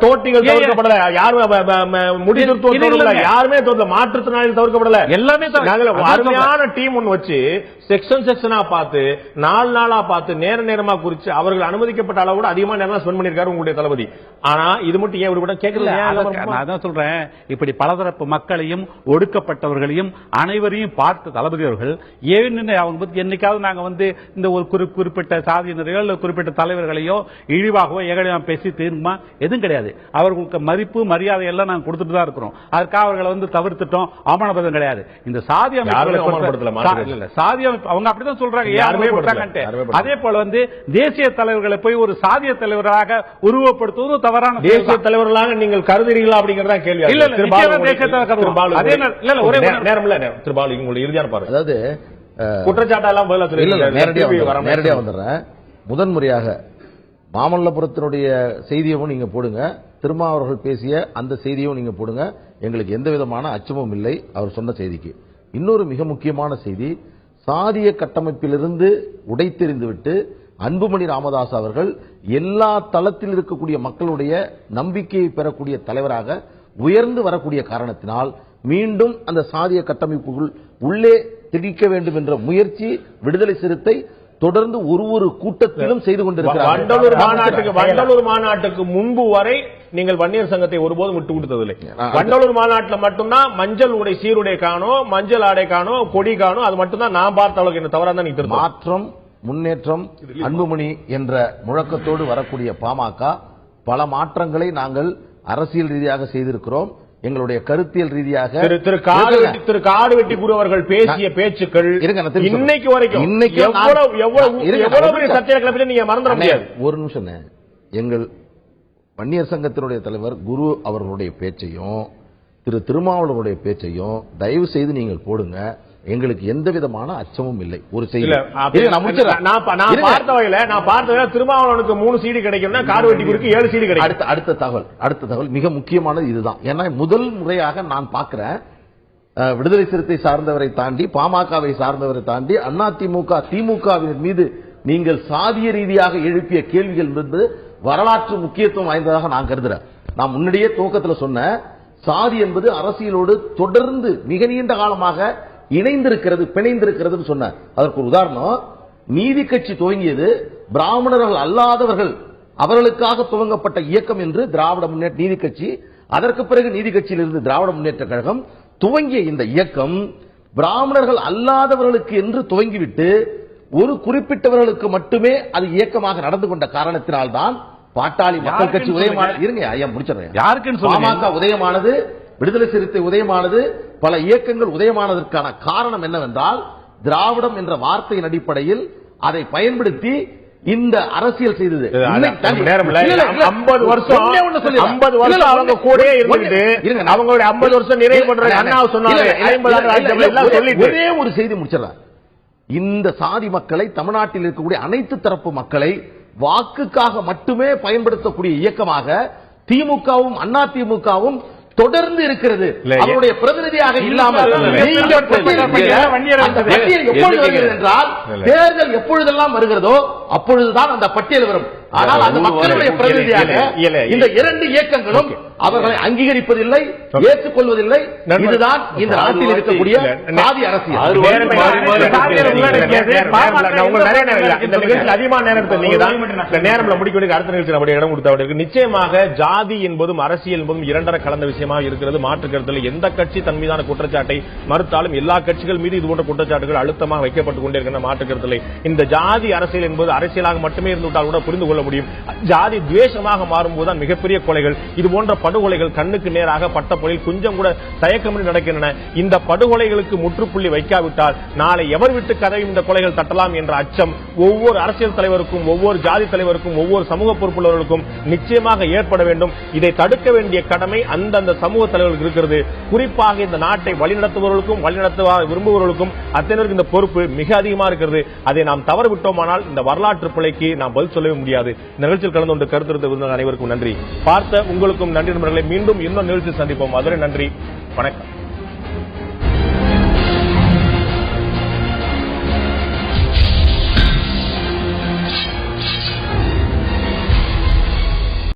தோட்டிகள் தவிர்க்கப்படல, யாருமே மாற்றுத்திறனாளிகள் தவிர்க்கப்படல. எல்லாமே அருமையான டீம் ஒன்று வச்சு செக்ஷனா பார்த்து 4 நாளா பார்த்து நேரமா குறிச்சு அவர்கள் அனுமதிக்கப்பட்ட அளவு கூட அதிகமா நேரம் ஸ்பெண்ட் பண்ணிருக்காரு உங்களுடைய தளபதி. ஆனா இது மட்டும் ஏன் இவர்கிட்ட கேட்கல? நான் தான் சொல்றேன், இப்படி பலதரப்பு மக்களையும் ஒடுக்கப்பட்டவர்களையும் அனைவரையும் பார்த்த தளபதி அவர்கள் ஏன் அவங்க பத்தி என்னைக்காவது நாங்க வந்து இந்த ஒரு குறிப்பிட்ட சாதியினரையோ இல்ல குறிப்பிட்ட தலைவர்களையோ இழிவாகவோ ஏகலையாக பேசி தீர்மா எதுவும் கிடையாது. அவர்களுக்கு மதிப்பு மரியாதை எல்லாம் நாங்க கொடுத்துட்டு தான் இருக்கிறோம். அதுக்காக அவர்களை வந்து தவிர்த்துட்டோம், அவமானப்படுத்தும் கிடையாது. இந்த சாதி சாதி அவங்க அப்படிதான் சொல்றாங்க. அதே போல வந்து தேசிய தலைவர்களை போய் ஒரு சாதிய தலைவராக உருவப்படுத்துவது தவறான. தேசிய தலைவர்களாக நீங்கள் கருதுறீங்களா அப்படிங்கறத கேள்வி. திருபாலு உங்களுடைய இறுதியான பார்வை. அதாவது குற்றச்சாட்டெல்லாம் நேரடியா வந்துடுறேன். முதன்முறையாக மாமல்லபுரத்தினுடைய செய்தியும் நீங்க போடுங்க, திருமாவர்கள் பேசிய அந்த செய்தியும் நீங்க போடுங்க. எங்களுக்கு எந்த விதமான அச்சமும் இல்லை அவர் சொன்ன செய்திக்கு. இன்னொரு மிக முக்கியமான செய்தி, சாதிய கட்டமைப்பிலிருந்து உடைத்தெறிந்துவிட்டு அன்புமணி ராமதாஸ் அவர்கள் எல்லா தளத்தில் இருக்கக்கூடிய மக்களுடைய நம்பிக்கையை பெறக்கூடிய தலைவராக உயர்ந்து வரக்கூடிய காரணத்தினால் மீண்டும் அந்த சாதிய கட்டமைப்புக்குள் உள்ளே திணிக்க வேண்டும் என்ற முயற்சி விடுதலை சிறுத்தை தொடர்ந்து ஒரு கூட்டத்திலும் செய்து கொண்டிருக்கிறார். வண்டலூர் மாநாட்டுக்கு முன்பு வரை நீங்கள் வன்னியர் சங்கத்தை ஒருபோதும் விட்டு கொடுத்ததில்லை. வண்டலூர் மாநாட்டில் மட்டும்தான் மஞ்சள் உடை சீருடை காணும், மஞ்சள் ஆடை காணும், கொடி காணும். அது மட்டும்தான் நான் பார்த்த அளவுக்கு என்ன தவறா தான் நீங்க மாற்றம் முன்னேற்றம் அன்புமணி என்ற முழக்கத்தோடு வரக்கூடிய பாமக பல மாற்றங்களை நாங்கள் அரசியல் ரீதியாக செய்திருக்கிறோம். எங்களுடைய கருத்தியல் ரீதியாக திரு காடு வெட்டி குரு அவர்கள் பேசிய பேச்சுக்கள் இன்னைக்கு வரைக்கும் நீங்க மறந்துட முடியாது. ஒரு நிமிஷம், எங்கள் வன்னியர் சங்கத்தினுடைய தலைவர் குரு அவர்களுடைய பேச்சையும் திரு திருமாவளவனுடைய பேச்சையும் தயவு செய்து நீங்கள் போடுங்க. எங்களுக்கு எந்த விதமான அச்சமும் இல்லை. ஒரு செய்தி நான் பார்த்த வகையில திருமாவளவனுக்கு 3 சீடு கிடைக்கும்னா காடு வெட்டி குருக்கு 7 சீடு கிடைக்கும். அடுத்த தகவல் மிக முக்கியமானது இதுதான். ஏன்னா முதல் முறையாக நான் பார்க்கிறேன், விடுதலை சிறுத்தை சார்ந்தவரை தாண்டி பாமகவை சார்ந்தவரை தாண்டி அதிமுக திமுகவின் மீது நீங்கள் சாதிய ரீதியாக எழுப்பிய கேள்விகள் என்பது வரலாற்று முக்கியத்துவம் வாய்ந்ததாக நான் கருதுறேன். நான் முன்னாடியே துவக்கத்தில் சொன்ன சாதி என்பது அரசியலோடு தொடர்ந்து மிக நீண்ட காலமாக இணைந்திருக்கிறது, பிணைந்திருக்கிறது சொன்ன. அதற்கு ஒரு உதாரணம், நீதி கட்சி துவங்கியது பிராமணர்கள் அல்லாதவர்கள் அவர்களுக்காக துவங்கப்பட்ட இயக்கம் என்று திராவிட முன்னேற்ற நீதி கட்சி, அதற்கு பிறகு நீதி கட்சியிலிருந்து திராவிட முன்னேற்ற கழகம் துவங்கிய இந்த இயக்கம் பிராமணர்கள் அல்லாதவர்களுக்கு என்று துவங்கிவிட்டு ஒரு குறிப்பிட்டவர்களுக்கு மட்டுமே அது இயக்கமாக நடந்து கொண்ட காரணத்தினால்தான் பாட்டாளி மக்கள் கட்சி உதயமானது. இருங்க ஐயா முடிச்சிடறேன். பாமக உதயமானது, விடுதலை சிறுத்தை உதயமானது, பல இயக்கங்கள் உதயமானதற்கான காரணம் என்னவென்றால் திராவிடம் என்ற வார்த்தையின் அடிப்படையில் அதை பயன்படுத்தி இந்த அரசியல் செய்தது. 50 வருஷம் அவங்க கூட இருந்துட்டு அவங்களுடைய 50 வருஷம் நிறைவு பண்ற அண்ணா சொன்னாங்க. ஒரே ஒரு செய்தி முடிச்சிடறேன். இந்த சாதி மக்களை, தமிழ்நாட்டில் இருக்கக்கூடிய அனைத்து தரப்பு மக்களை வாக்குக்காக மட்டுமே பயன்படுத்தக்கூடிய இயக்கமாக திமுகவும் அதிமுகவும் தொடர்ந்து இருக்கிறது. அவருடைய பிரதிநிதியாக இல்லாமல் எப்பொழுது வருகிறது என்றால் தேர்தல் எப்பொழுதெல்லாம் வருகிறதோ அப்பொழுதுதான் அந்த பட்டியல் வரும். ஆனால் அந்த மக்களுடைய பிரதிநிதியாக இந்த 2 இயக்கங்களும் அவர்களை அங்கீகரிப்பதில்லை, ஏற்றுக்கொள்வதில்லை. இதுதான் இந்த நாட்டில் இருக்கக்கூடிய சாதி அரசியல். நிச்சயமாக ஜாதி என்பதும் அரசியல் என்பதும் இரண்டரை கலந்த விஷயமாக இருக்கிறது. மாற்று கருத்தில் எந்த கட்சி தன் மீதான குற்றச்சாட்டை மறுத்தாலும் எல்லா கட்சிகள் மீது இது போன்ற குற்றச்சாட்டுகள் அழுத்தமாக வைக்கப்பட்டுக் கொண்டிருக்கின்ற மாற்று கருத்தில் இந்த ஜாதி அரசியல் என்பது அரசியலாக மட்டுமே இருந்துவிட்டால் கூட புரிந்து கொள்ள முடியும். ஜாதி துவேஷமாக மாறும்போதுதான் மிகப்பெரிய கொலைகள், இது போன்ற படுகொலைகள் கண்ணுக்கு நேராக பட்டப்பொழில் கொஞ்சம் கூட தயக்கமின்றி நடக்கின்றன. இந்த படுகொலைகளுக்கு முற்றுப்புள்ளி வைக்காவிட்டால் நாளை எவர் விட்டு கதையும் இந்த கொலைகள் தட்டலாம் என்ற அச்சம் ஒவ்வொரு அரசியல் தலைவருக்கும், ஒவ்வொரு ஜாதி தலைவருக்கும், ஒவ்வொரு சமூக பொறுப்புள்ளவர்களுக்கும் நிச்சயமாக ஏற்பட வேண்டும். இதை தடுக்க வேண்டிய கடமை அந்தந்த சமூக தலைவர்களுக்கு இருக்கிறது. குறிப்பாக இந்த நாட்டை வழிநடத்துபவர்களுக்கும் வழிநடத்த விரும்புபவர்களுக்கும் அத்தனைவருக்கும் இந்த பொறுப்பு மிக அதிகமாக இருக்கிறது. அதை நாம் தவறு விட்டோமானால் இந்த வரலாற்று பிழைக்கு நாம் பதில் சொல்லவே முடியாது. நிகழ்ச்சியில் கலந்து கொண்டு கருத்து அனைவருக்கும் நன்றி. பார்த்த உங்களுக்கும் நன்றி நண்பர்களை. மீண்டும் இன்னொரு நிகழ்ச்சியில் சந்திப்போம். அதுவரை நன்றி, வணக்கம்.